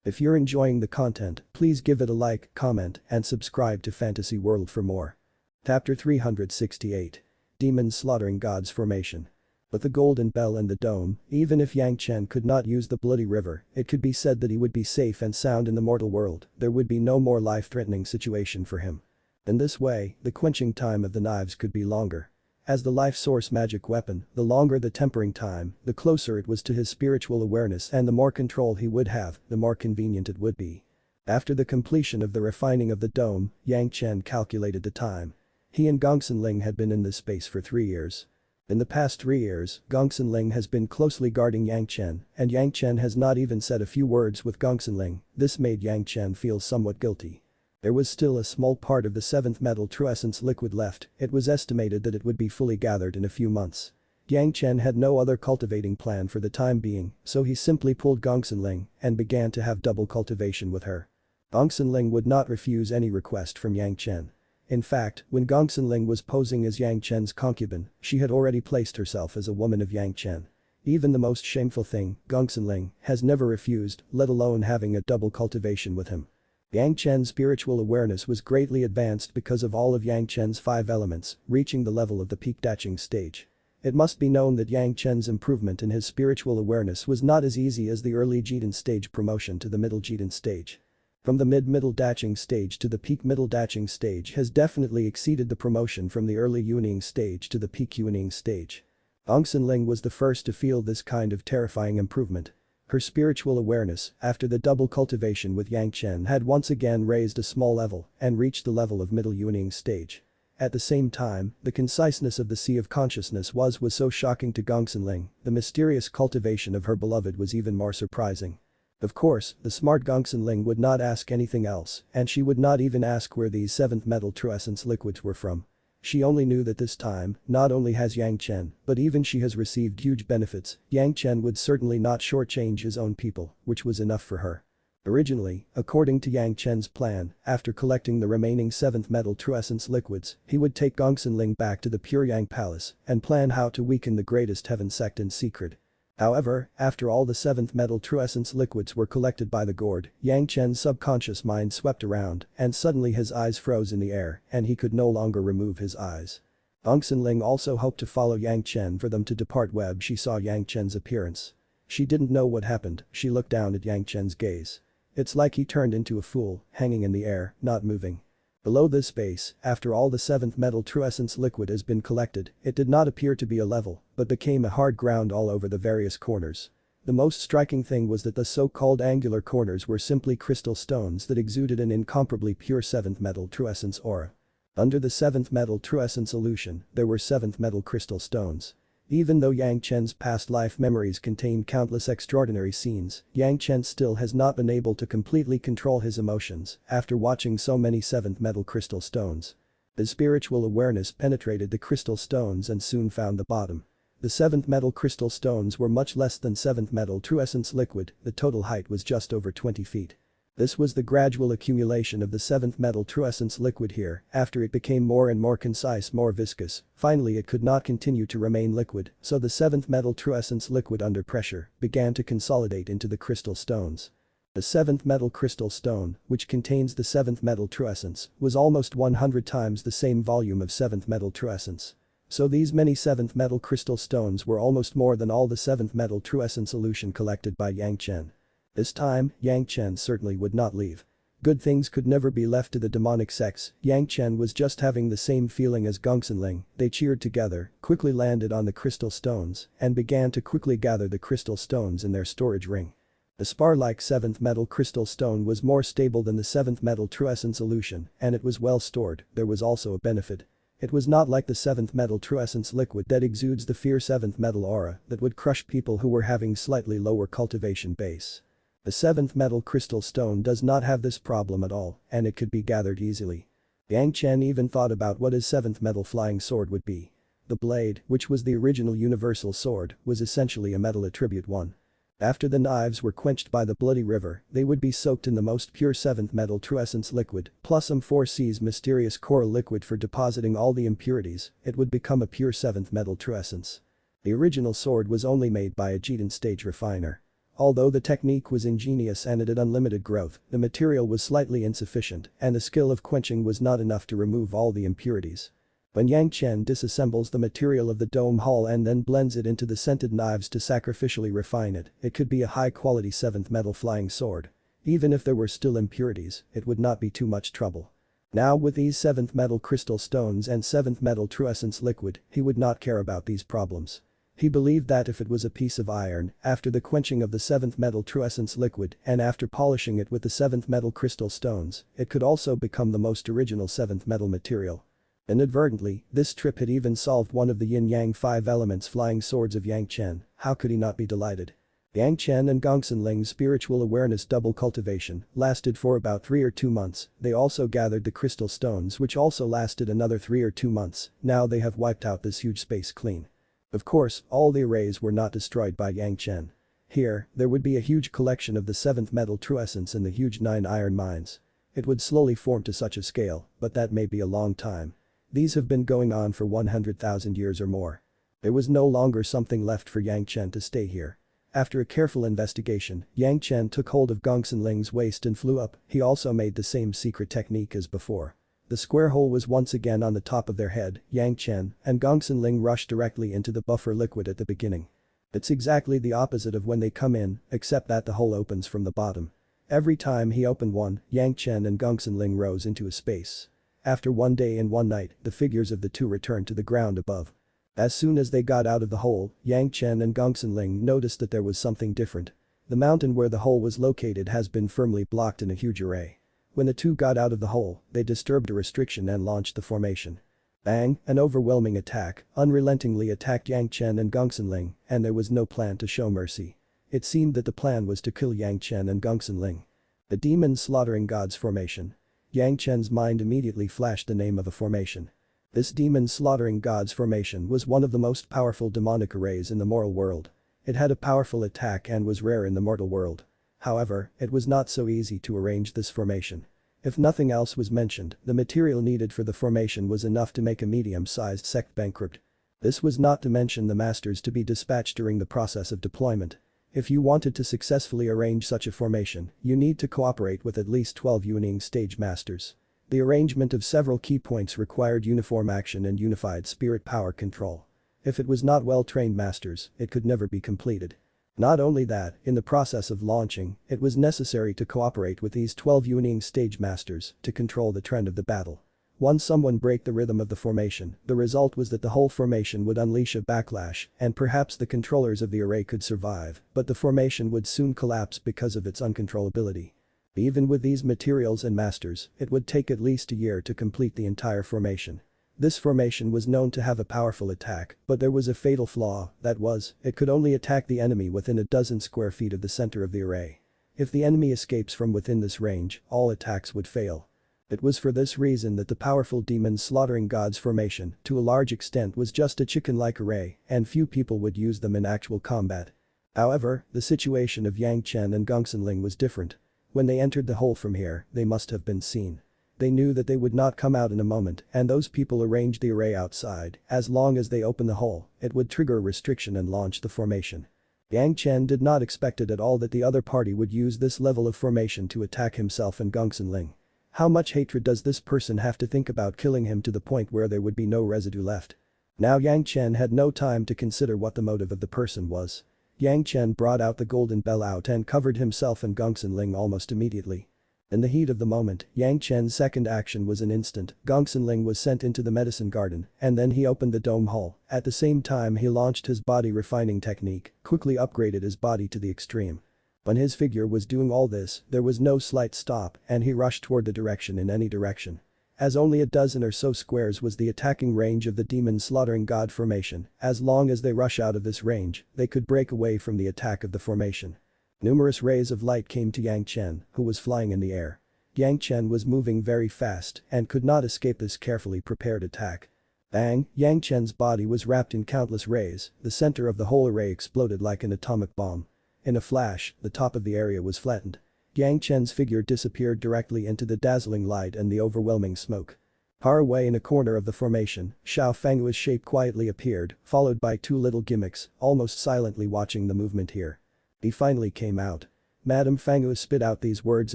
If you're enjoying the content, please give it a like, comment, and subscribe to Fantasy World for more. Chapter 368. Demons slaughtering gods formation. With the golden bell and the dome, even if Yang Chen could not use the bloody river, it could be said that he would be safe and sound in the mortal world, there would be no more life-threatening situation for him. In this way, the quenching time of the knives could be longer. As the life source magic weapon, the longer the tempering time, the closer it was to his spiritual awareness and the more control he would have, the more convenient it would be. After the completion of the refining of the dome, Yang Chen calculated the time. He and Gongsun Ling had been in this space for 3 years. In the past 3 years, Gongsun Ling has been closely guarding Yang Chen, and Yang Chen has not even said a few words with Gongsun Ling. This made Yang Chen feel somewhat guilty. There was still a small part of the 7th metal true essence liquid left, it was estimated that it would be fully gathered in a few months. Yang Chen had no other cultivating plan for the time being, so he simply pulled Gongsun Ling and began to have double cultivation with her. Gongsun Ling would not refuse any request from Yang Chen. In fact, when Gongsun Ling was posing as Yang Chen's concubine, she had already placed herself as a woman of Yang Chen. Even the most shameful thing, Gongsun Ling has never refused, let alone having a double cultivation with him. Yang Chen's spiritual awareness was greatly advanced because of all of Yang Chen's 5 elements, reaching the level of the peak daching stage. It must be known that Yang Chen's improvement in his spiritual awareness was not as easy as the early Jidan stage promotion to the middle Jidan stage. From the mid-middle daching stage to the peak middle daching stage has definitely exceeded the promotion from the early Yuning stage to the peak Yuning stage. Gongsun Ling was the first to feel this kind of terrifying improvement. Her spiritual awareness, after the double cultivation with Yang Chen had once again raised a small level and reached the level of middle Yuning stage. At the same time, the conciseness of the sea of consciousness was so shocking to Gongsun Ling, the mysterious cultivation of her beloved was even more surprising. Of course, the smart Gongsun Ling would not ask anything else, and she would not even ask where these 7th metal true essence liquids were from. She only knew that this time, not only has Yang Chen, but even she has received huge benefits, Yang Chen would certainly not shortchange his own people, which was enough for her. Originally, according to Yang Chen's plan, after collecting the remaining 7th metal true essence liquids, he would take Gongsun Ling back to the Pure Yang Palace and plan how to weaken the greatest heaven sect in secret. However, after all the 7th metal true essence liquids were collected by the gourd, Yang Chen's subconscious mind swept around and suddenly his eyes froze in the air and he could no longer remove his eyes. Gongsun Ling also hoped to follow Yang Chen for them to depart when she saw Yang Chen's appearance. She didn't know what happened, she looked down at Yang Chen's gaze. It's like he turned into a fool, hanging in the air, not moving. Below this space, after all the 7th metal true essence liquid has been collected, it did not appear to be a level, but became a hard ground all over the various corners. The most striking thing was that the so-called angular corners were simply crystal stones that exuded an incomparably pure 7th metal true essence aura. Under the 7th metal true essence illusion, there were 7th metal crystal stones. Even though Yang Chen's past life memories contain countless extraordinary scenes, Yang Chen still has not been able to completely control his emotions after watching so many 7th metal crystal stones. His spiritual awareness penetrated the crystal stones and soon found the bottom. The 7th metal crystal stones were much less than 7th metal true essence liquid, the total height was just over 20 feet. This was the gradual accumulation of the 7th metal true essence liquid here, after it became more and more concise, more viscous, finally it could not continue to remain liquid, so the 7th metal true essence liquid under pressure began to consolidate into the crystal stones. The 7th metal crystal stone, which contains the 7th metal true essence, was almost 100 times the same volume of 7th metal true essence. So these many 7th metal crystal stones were almost more than all the 7th metal true essence solution collected by Yang Chen. This time, Yang Chen certainly would not leave. Good things could never be left to the demonic sex. Yang Chen was just having the same feeling as Gongsun. They cheered together, quickly landed on the crystal stones, and began to quickly gather the crystal stones in their storage ring. The spar-like 7th metal crystal stone was more stable than the 7th metal true essence solution, and it was well stored. There was also a benefit. It was not like the 7th metal true essence liquid that exudes the fierce 7th metal aura that would crush people who were having slightly lower cultivation base. The 7th metal crystal stone does not have this problem at all, and it could be gathered easily. Yang Chen even thought about what his 7th metal flying sword would be. The blade, which was the original universal sword, was essentially a metal attribute one. After the knives were quenched by the bloody river, they would be soaked in the most pure 7th metal true essence liquid, plus M4C's mysterious coral liquid for depositing all the impurities. It would become a pure 7th metal true essence. The original sword was only made by a Jidan stage refiner. Although the technique was ingenious and it had unlimited growth, the material was slightly insufficient, and the skill of quenching was not enough to remove all the impurities. When Yang Chen disassembles the material of the dome hull and then blends it into the scented knives to sacrificially refine it, it could be a high-quality 7th metal flying sword. Even if there were still impurities, it would not be too much trouble. Now with these 7th metal crystal stones and 7th metal true essence liquid, he would not care about these problems. He believed that if it was a piece of iron, after the quenching of the 7th metal true essence liquid and after polishing it with the 7th metal crystal stones, it could also become the most original 7th metal material. Inadvertently, this trip had even solved one of the yin-yang 5 elements flying swords of Yang Chen. How could he not be delighted? Yang Chen and Gongsun spiritual awareness double cultivation lasted for about 3 or 2 months. They also gathered the crystal stones which also lasted another 3 or 2 months. Now they have wiped out this huge space clean. Of course, all the arrays were not destroyed by Yang Chen. Here, there would be a huge collection of the 7th metal true essence in the huge 9 iron mines. It would slowly form to such a scale, but that may be a long time. These have been going on for 100,000 years or more. There was no longer something left for Yang Chen to stay here. After a careful investigation, Yang Chen took hold of Gongsun waist and flew up. He also made the same secret technique as before. The square hole was once again on the top of their head. Yang Chen and Gongsun rushed directly into the buffer liquid at the beginning. It's exactly the opposite of when they come in, except that the hole opens from the bottom. Every time he opened one, Yang Chen and Gongsun rose into a space. After 1 day and 1 night, the figures of the two returned to the ground above. As soon as they got out of the hole, Yang Chen and Gongsun noticed that there was something different. The mountain where the hole was located has been firmly blocked in a huge array. When the two got out of the hole, they disturbed a restriction and launched the formation. Bang, an overwhelming attack, unrelentingly attacked Yang Chen and Gongsun, and there was no plan to show mercy. It seemed that the plan was to kill Yang Chen and Gongsun. The demon slaughtering gods formation. Yang Chen's mind immediately flashed the name of a formation. This demon slaughtering gods formation was one of the most powerful demonic arrays in the moral world. It had a powerful attack and was rare in the mortal world. However, it was not so easy to arrange this formation. If nothing else was mentioned, the material needed for the formation was enough to make a medium-sized sect bankrupt. This was not to mention the masters to be dispatched during the process of deployment. If you wanted to successfully arrange such a formation, you need to cooperate with at least 12 wielding stage masters. The arrangement of several key points required uniform action and unified spirit power control. If it was not well-trained masters, it could never be completed. Not only that, in the process of launching, it was necessary to cooperate with these 12 wielding stage masters to control the trend of the battle. Once someone break the rhythm of the formation, the result was that the whole formation would unleash a backlash and perhaps the controllers of the array could survive, but the formation would soon collapse because of its uncontrollability. Even with these materials and masters, it would take at least a year to complete the entire formation. This formation was known to have a powerful attack, but there was a fatal flaw, that was, it could only attack the enemy within a dozen square feet of the center of the array. If the enemy escapes from within this range, all attacks would fail. It was for this reason that the powerful demon slaughtering gods formation, to a large extent was just a chicken-like array, and few people would use them in actual combat. However, the situation of Yang Chen and Gongsun was different. When they entered the hole from here, they must have been seen. They knew that they would not come out in a moment, and those people arranged the array outside. As long as they opened the hole, it would trigger a restriction and launch the formation. Yang Chen did not expect it at all that the other party would use this level of formation to attack himself and Gongsun. How much hatred does this person have to think about killing him to the point where there would be no residue left? Now Yang Chen had no time to consider what the motive of the person was. Yang Chen brought out the golden bell out and covered himself and Gongsun almost immediately. In the heat of the moment, Yang Chen's second action was an instant. Gongsun was sent into the medicine garden, and then he opened the dome hall. At the same time he launched his body refining technique, quickly upgraded his body to the extreme. When his figure was doing all this, there was no slight stop, and he rushed toward the direction in any direction. As only a dozen or so squares was the attacking range of the demon slaughtering god formation, as long as they rush out of this range, they could break away from the attack of the formation. Numerous rays of light came to Yang Chen, who was flying in the air. Yang Chen was moving very fast and could not escape this carefully prepared attack. Bang! Yang Chen's body was wrapped in countless rays, the center of the whole array exploded like an atomic bomb. In a flash, the top of the area was flattened. Yang Chen's figure disappeared directly into the dazzling light and the overwhelming smoke. Far away in a corner of the formation, Xiao Fenghua's shape quietly appeared, followed by two little gimmicks, almost silently watching the movement here. He finally came out. Madame Fanghua spit out these words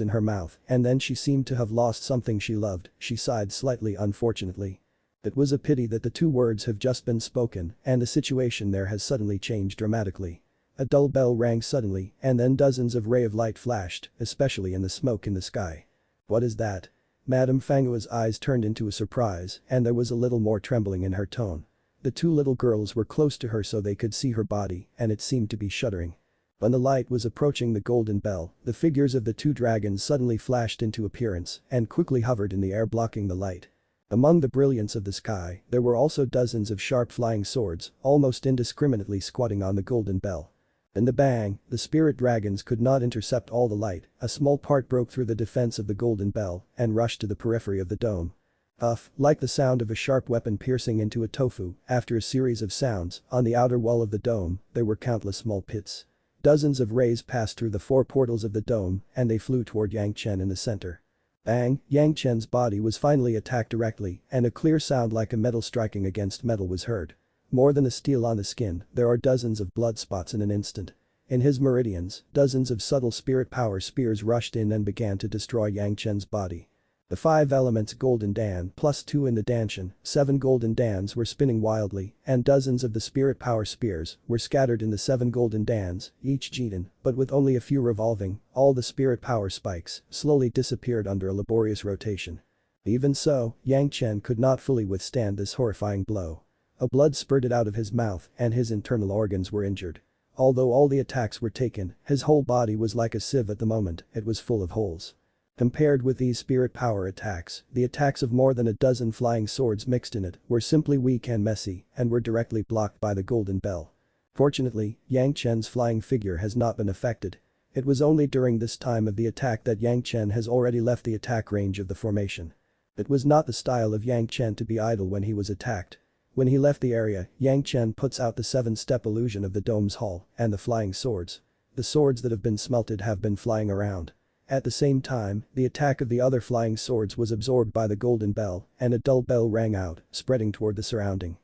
in her mouth, and then she seemed to have lost something she loved. She sighed slightly unfortunately. It was a pity that the two words have just been spoken, and the situation there has suddenly changed dramatically. A dull bell rang suddenly, and then dozens of rays of light flashed, especially in the smoke in the sky. What is that? Madame Fanghua's eyes turned into a surprise, and there was a little more trembling in her tone. The two little girls were close to her so they could see her body, and it seemed to be shuddering. When the light was approaching the golden bell, the figures of the two dragons suddenly flashed into appearance and quickly hovered in the air blocking the light. Among the brilliance of the sky, there were also dozens of sharp flying swords, almost indiscriminately squatting on the golden bell. In the bang, the spirit dragons could not intercept all the light, a small part broke through the defense of the golden bell and rushed to the periphery of the dome. Like the sound of a sharp weapon piercing into a tofu, after a series of sounds, on the outer wall of the dome, there were countless small pits. Dozens of rays passed through the four portals of the dome, and they flew toward Yang Chen in the center. Bang! Yang Chen's body was finally attacked directly, and a clear sound like a metal striking against metal was heard. More than a steel on the skin, there are dozens of blood spots in an instant. In his meridians, dozens of subtle spirit power spears rushed in and began to destroy Yang Chen's body. The 5 elements golden dan plus 2 in the danshan, 7 golden dans were spinning wildly, and dozens of the spirit power spears were scattered in the 7 golden dans, each jidan, but with only a few revolving, all the spirit power spikes slowly disappeared under a laborious rotation. Even so, Yang Chen could not fully withstand this horrifying blow. A blood spurted out of his mouth and his internal organs were injured. Although all the attacks were taken, his whole body was like a sieve at the moment, it was full of holes. Compared with these spirit power attacks, the attacks of more than a dozen flying swords mixed in it were simply weak and messy and were directly blocked by the golden bell. Fortunately, Yang Chen's flying figure has not been affected. It was only during this time of the attack that Yang Chen has already left the attack range of the formation. It was not the style of Yang Chen to be idle when he was attacked. When he left the area, Yang Chen puts out the 7-step illusion of the dome's hall and the flying swords. The swords that have been smelted have been flying around. At the same time, the attack of the other flying swords was absorbed by the golden bell and a dull bell rang out, spreading toward the surrounding.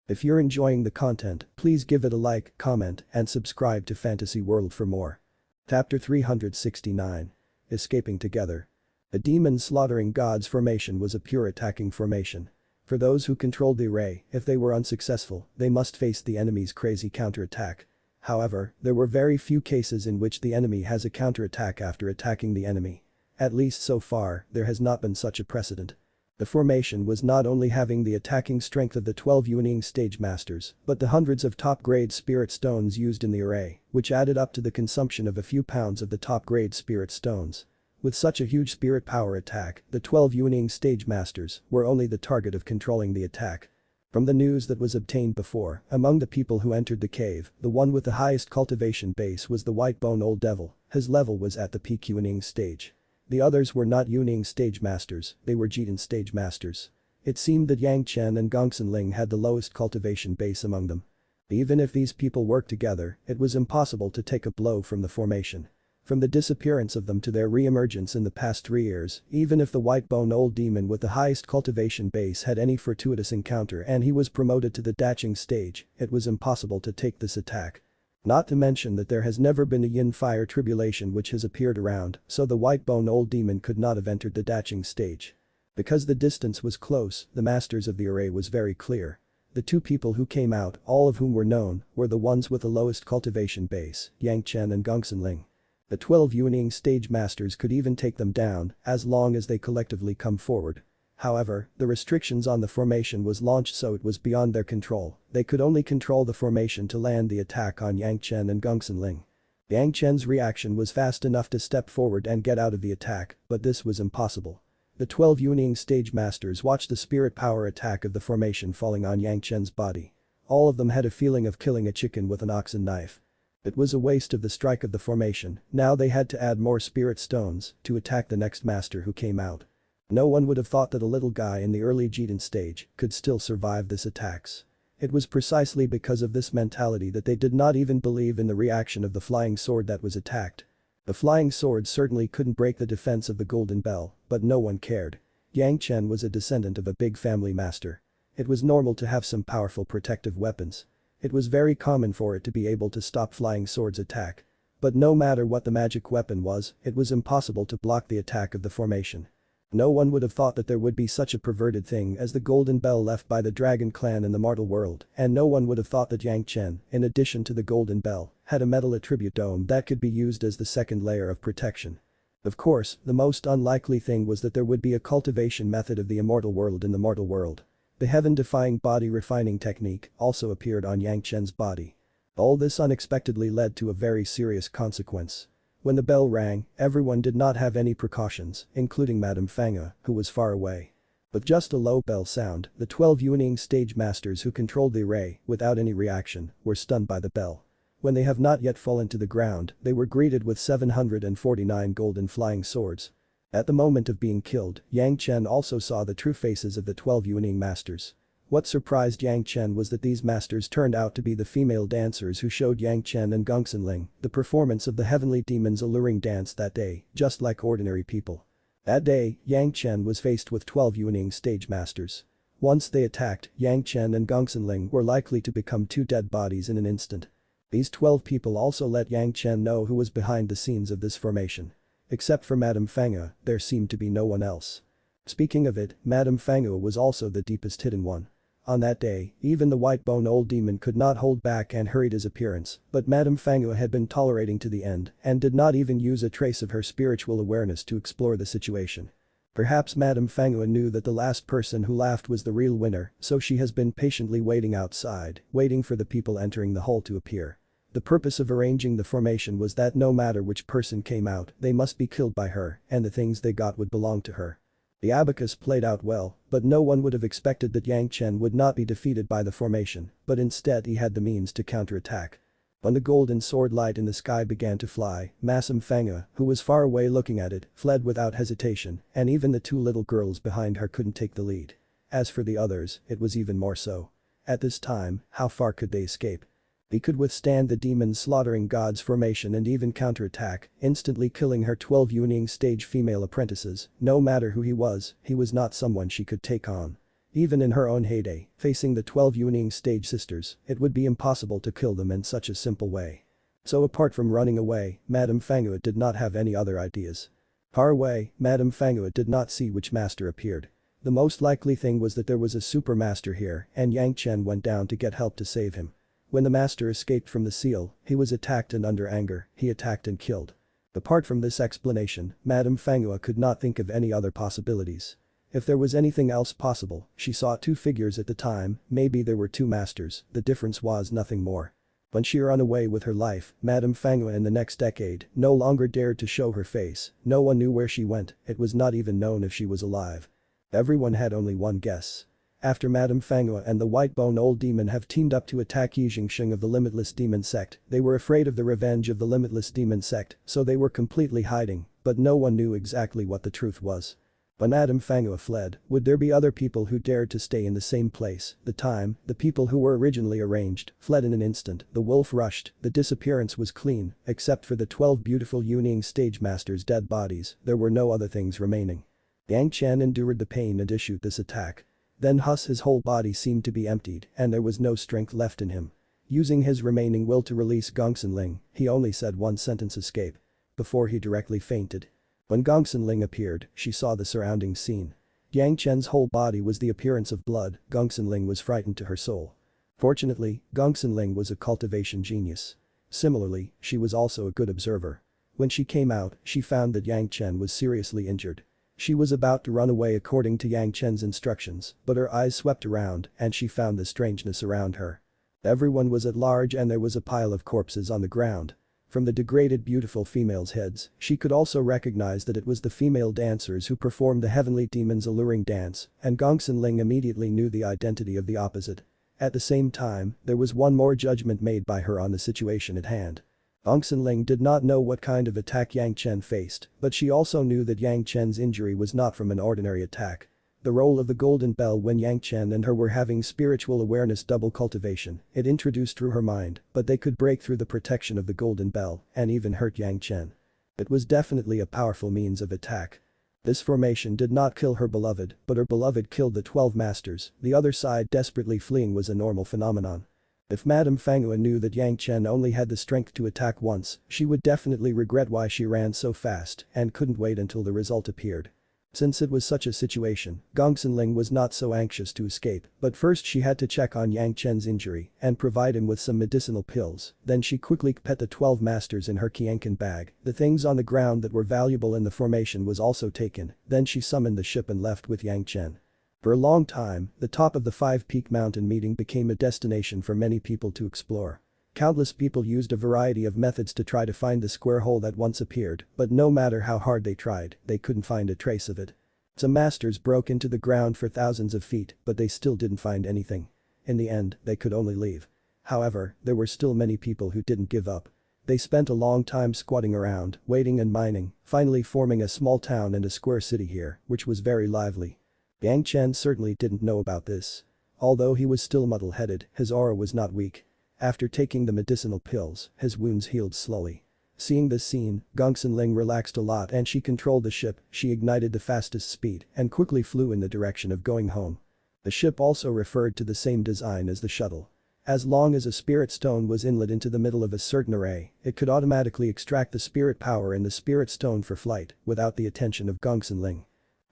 If you're enjoying the content, please give it a like, comment, and subscribe to Fantasy World for more. Chapter 369. Escaping Together. A demon slaughtering gods formation was a pure attacking formation. For those who controlled the array, if they were unsuccessful, they must face the enemy's crazy counterattack. However, there were very few cases in which the enemy has a counterattack after attacking the enemy. At least so far, there has not been such a precedent. The formation was not only having the attacking strength of the 12 Wielding stage masters, but the hundreds of top-grade spirit stones used in the array, which added up to the consumption of a few pounds of the top-grade spirit stones. With such a huge spirit power attack, the 12 Wielding stage masters were only the target of controlling the attack. From the news that was obtained before, among the people who entered the cave, the one with the highest cultivation base was the white bone old devil, his level was at the peak Wielding stage. The others were not Wielding stage masters, they were Jidan stage masters. It seemed that Yang Chen and Gongsun had the lowest cultivation base among them. Even if these people worked together, it was impossible to take a blow from the formation. From the disappearance of them to their re-emergence in the past 3 years, even if the white-bone old demon with the highest cultivation base had any fortuitous encounter and he was promoted to the daching stage, it was impossible to take this attack. Not to mention that there has never been a yin fire tribulation which has appeared around, so the white-bone old demon could not have entered the daching stage. Because the distance was close, the masters of the array was very clear. The 2 people who came out, all of whom were known, were the ones with the lowest cultivation base, Yang Chen and Gongsun. The 12 Yuaning stage masters could even take them down as long as they collectively come forward. However, the restrictions on the formation was launched so it was beyond their control. They could only control the formation to land the attack on Yang Chen and Gongsun. Yang Chen's reaction was fast enough to step forward and get out of the attack, but this was impossible. The 12 Yuaning stage masters watched the spirit power attack of the formation falling on Yang Chen's body. All of them had a feeling of killing a chicken with an oxen knife. It was a waste of the strike of the formation, now they had to add more spirit stones to attack the next master who came out. No one would have thought that a little guy in the early Jidan stage could still survive this attacks. It was precisely because of this mentality that they did not even believe in the reaction of the flying sword that was attacked. The flying sword certainly couldn't break the defense of the golden bell, but no one cared. Yang Chen was a descendant of a big family master. It was normal to have some powerful protective weapons. It was very common for it to be able to stop flying swords attack. But no matter what the magic weapon was, it was impossible to block the attack of the formation. No one would have thought that there would be such a perverted thing as the golden bell left by the dragon clan in the mortal world, and no one would have thought that Yang Chen, in addition to the golden bell, had a metal attribute dome that could be used as the second layer of protection. Of course, the most unlikely thing was that there would be a cultivation method of the immortal world in the mortal world. The heaven-defying body refining technique also appeared on Yang Chen's body. All this unexpectedly led to a very serious consequence. When the bell rang, everyone did not have any precautions, including Madame Fang'e, who was far away. With just a low bell sound, the 12 Yuaning stage masters who controlled the array, without any reaction, were stunned by the bell. When they have not yet fallen to the ground, they were greeted with 749 golden flying swords. At the moment of being killed, Yang Chen also saw the true faces of the 12 Yuaning masters. What surprised Yang Chen was that these masters turned out to be the female dancers who showed Yang Chen and Gongsun the performance of the heavenly demons' alluring dance that day, just like ordinary people. That day, Yang Chen was faced with 12 Yuaning stage masters. Once they attacked, Yang Chen and Gongsun were likely to become two dead bodies in an instant. These 12 people also let Yang Chen know who was behind the scenes of this formation. Except for Madame Fang'e, there seemed to be no one else. Speaking of it, Madame Fang'e was also the deepest hidden one. On that day, even the white-bone old demon could not hold back and hurried his appearance, but Madame Fang'e had been tolerating to the end and did not even use a trace of her spiritual awareness to explore the situation. Perhaps Madame Fang'e knew that the last person who laughed was the real winner, so she has been patiently waiting outside, waiting for the people entering the hall to appear. The purpose of arranging the formation was that no matter which person came out, they must be killed by her, and the things they got would belong to her. The abacus played out well, but no one would have expected that Yang Chen would not be defeated by the formation, but instead he had the means to counterattack. When the golden sword light in the sky began to fly, Madame Fang'e, who was far away looking at it, fled without hesitation, and even the two little girls behind her couldn't take the lead. As for the others, it was even more so. At this time, how far could they escape? They could withstand the demons slaughtering God's formation and even counterattack, instantly killing her 12 Yuaning stage female apprentices. No matter who he was not someone she could take on. Even in her own heyday, facing the 12 Yuaning stage sisters, it would be impossible to kill them in such a simple way. So apart from running away, Madame Fang'e did not have any other ideas. Far away, Madame Fang'e did not see which master appeared. The most likely thing was that there was a super master here and Yang Chen went down to get help to save him. When the master escaped from the seal, he was attacked and under anger, he attacked and killed. Apart from this explanation, Madame Fang'e could not think of any other possibilities. If there was anything else possible, she saw two figures at the time, maybe there were two masters, the difference was nothing more. When she ran away with her life, Madame Fang'e in the next decade no longer dared to show her face, no one knew where she went, it was not even known if she was alive. Everyone had only one guess. After Madame Fang'e and the white-bone old demon have teamed up to attack Yi Zhanxian of the Limitless Demon Sect, they were afraid of the revenge of the Limitless Demon Sect, so they were completely hiding, but no one knew exactly what the truth was. When Madame Fang'e fled, would there be other people who dared to stay in the same place? The people who were originally arranged, fled in an instant, the wolf rushed, the disappearance was clean, except for the 12 beautiful Yuaning stage masters' dead bodies, there were no other things remaining. Yang Chen endured the pain and issued this attack. Then his whole body seemed to be emptied and there was no strength left in him. Using his remaining will to release Gongsun, he only said one sentence escape. Before he directly fainted. When Gongsun appeared, she saw the surrounding scene. Yang Chen's whole body was the appearance of blood, Gongsun was frightened to her soul. Fortunately, Gongsun was a cultivation genius. Similarly, she was also a good observer. When she came out, she found that Yang Chen was seriously injured. She was about to run away according to Yang Chen's instructions, but her eyes swept around and she found the strangeness around her. Everyone was at large and there was a pile of corpses on the ground. From the degraded beautiful females' heads, she could also recognize that it was the female dancers who performed the heavenly demon's alluring dance, and Gongsun Ling immediately knew the identity of the opposite. At the same time, there was one more judgment made by her on the situation at hand. Gongsun Ling did not know what kind of attack Yang Chen faced, but she also knew that Yang Chen's injury was not from an ordinary attack. The role of the golden bell when Yang Chen and her were having spiritual awareness double cultivation, it introduced through her mind, but they could break through the protection of the golden bell and even hurt Yang Chen. It was definitely a powerful means of attack. This formation did not kill her beloved, but her beloved killed the 12 masters, the other side desperately fleeing was a normal phenomenon. If Madame Fanghua knew that Yang Chen only had the strength to attack once, she would definitely regret why she ran so fast and couldn't wait until the result appeared. Since it was such a situation, Gongsun Ling was not so anxious to escape, but first she had to check on Yang Chen's injury and provide him with some medicinal pills, then she quickly put the 12 masters in her Qianqin bag, the things on the ground that were valuable in the formation was also taken, then she summoned the ship and left with Yang Chen. For a long time, the top of the 5-peak mountain meeting became a destination for many people to explore. Countless people used a variety of methods to try to find the square hole that once appeared, but no matter how hard they tried, they couldn't find a trace of it. Some masters broke into the ground for thousands of feet, but they still didn't find anything. In the end, they could only leave. However, there were still many people who didn't give up. They spent a long time squatting around, waiting and mining, finally forming a small town and a square city here, which was very lively. Yang Chen certainly didn't know about this. Although he was still muddle-headed, his aura was not weak. After taking the medicinal pills, his wounds healed slowly. Seeing this scene, Gongsun Ling relaxed a lot and she controlled the ship, she ignited the fastest speed and quickly flew in the direction of going home. The ship also referred to the same design as the shuttle. As long as a spirit stone was inlet into the middle of a certain array, it could automatically extract the spirit power in the spirit stone for flight without the attention of Gongsun Ling.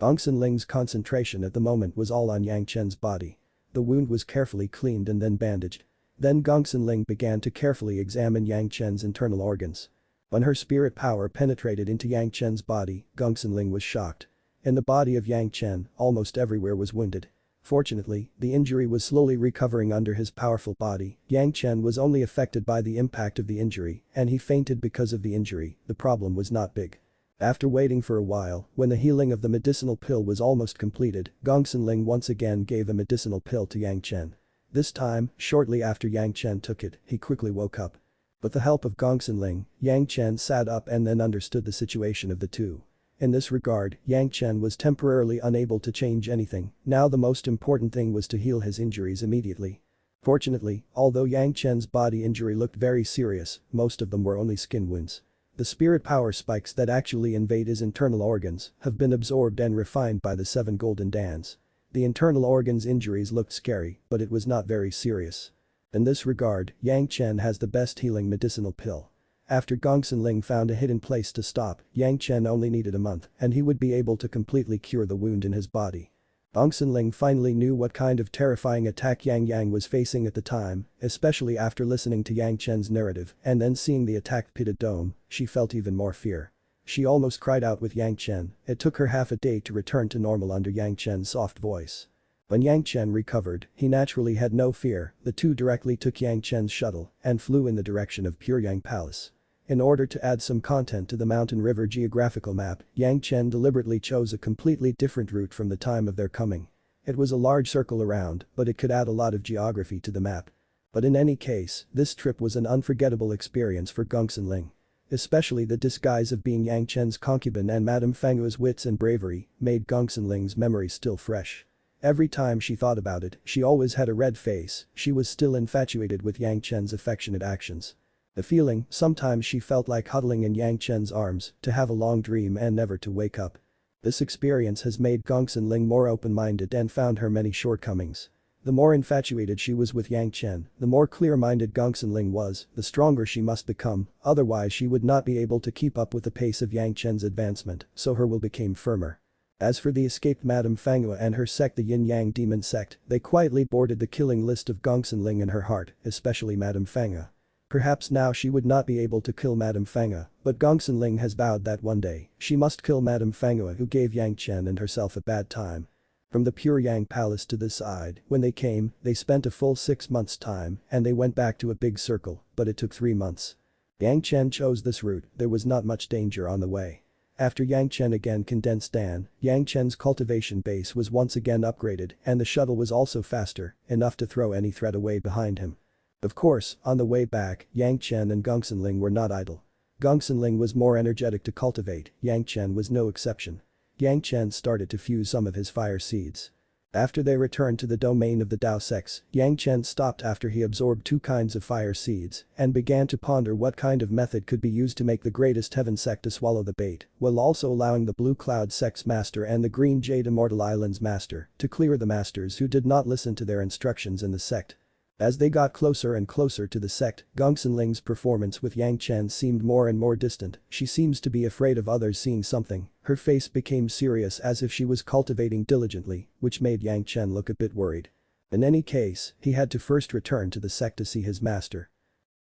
Gongsun Ling's concentration at the moment was all on Yang Chen's body. The wound was carefully cleaned and then bandaged. Then Gongsun Ling began to carefully examine Yang Chen's internal organs. When her spirit power penetrated into Yang Chen's body, Gongsun Ling was shocked. In the body of Yang Chen, almost everywhere was wounded. Fortunately, the injury was slowly recovering under his powerful body. Yang Chen was only affected by the impact of the injury, and he fainted because of the injury. The problem was not big. After waiting for a while, when the healing of the medicinal pill was almost completed, Gongsun Ling once again gave a medicinal pill to Yang Chen. This time, shortly after Yang Chen took it, he quickly woke up. With the help of Gongsun Ling, Yang Chen sat up and then understood the situation of the two. In this regard, Yang Chen was temporarily unable to change anything, now the most important thing was to heal his injuries immediately. Fortunately, although Yang Chen's body injury looked very serious, most of them were only skin wounds. The spirit power spikes that actually invade his internal organs have been absorbed and refined by the 7 golden dans. The internal organs injuries looked scary, but it was not very serious. In this regard, Yang Chen has the best healing medicinal pill. After Gongsun Ling found a hidden place to stop, Yang Chen only needed a month and he would be able to completely cure the wound in his body. Gongsun Ling finally knew what kind of terrifying attack Yang was facing at the time, especially after listening to Yang Chen's narrative and then seeing the attacked pitted dome, she felt even more fear. She almost cried out with Yang Chen, it took her half a day to return to normal under Yang Chen's soft voice. When Yang Chen recovered, he naturally had no fear, the two directly took Yang Chen's shuttle and flew in the direction of Puryang Palace. In order to add some content to the mountain river geographical map, Yang Chen deliberately chose a completely different route from the time of their coming. It was a large circle around, but it could add a lot of geography to the map. But in any case, this trip was an unforgettable experience for Gongsun Ling. Especially the disguise of being Yang Chen's concubine and Madame Fanghua's wits and bravery made Gongsun Ling's memory still fresh. Every time she thought about it, she always had a red face, she was still infatuated with Yang Chen's affectionate actions. The feeling, sometimes she felt like huddling in Yang Chen's arms, to have a long dream and never to wake up. This experience has made Gongsun Ling more open-minded and found her many shortcomings. The more infatuated she was with Yang Chen, the more clear-minded Gongsun Ling was, the stronger she must become, otherwise she would not be able to keep up with the pace of Yang Chen's advancement, so her will became firmer. As for the escaped Madame Fanghua and her sect, the Yin-Yang demon sect, they quietly boarded the killing list of Gongsun Ling in her heart, especially Madame Fanghua. Perhaps now she would not be able to kill Madame Fangua, but Gongsun has vowed that one day, she must kill Madame Fangua who gave Yang Chen and herself a bad time. From the Pure Yang Palace to this side, when they came, they spent a full 6 months' time and they went back to a big circle, but it took 3 months. Yang Chen chose this route, there was not much danger on the way. After Yang Chen again condensed down, Yang Chen's cultivation base was once again upgraded and the shuttle was also faster, enough to throw any threat away behind him. Of course, on the way back, Yang Chen and Gongsun were not idle. Gongsun was more energetic to cultivate, Yang Chen was no exception. Yang Chen started to fuse some of his fire seeds. After they returned to the domain of the Dao sects, Yang Chen stopped after he absorbed 2 kinds of fire seeds and began to ponder what kind of method could be used to make the greatest heaven sect to swallow the bait, while also allowing the Blue Cloud sect's master and the Green Jade Immortal Islands master to clear the masters who did not listen to their instructions in the sect. As they got closer and closer to the sect, Gongsun performance with Yang Chen seemed more and more distant, she seems to be afraid of others seeing something, her face became serious as if she was cultivating diligently, which made Yang Chen look a bit worried. In any case, he had to first return to the sect to see his master.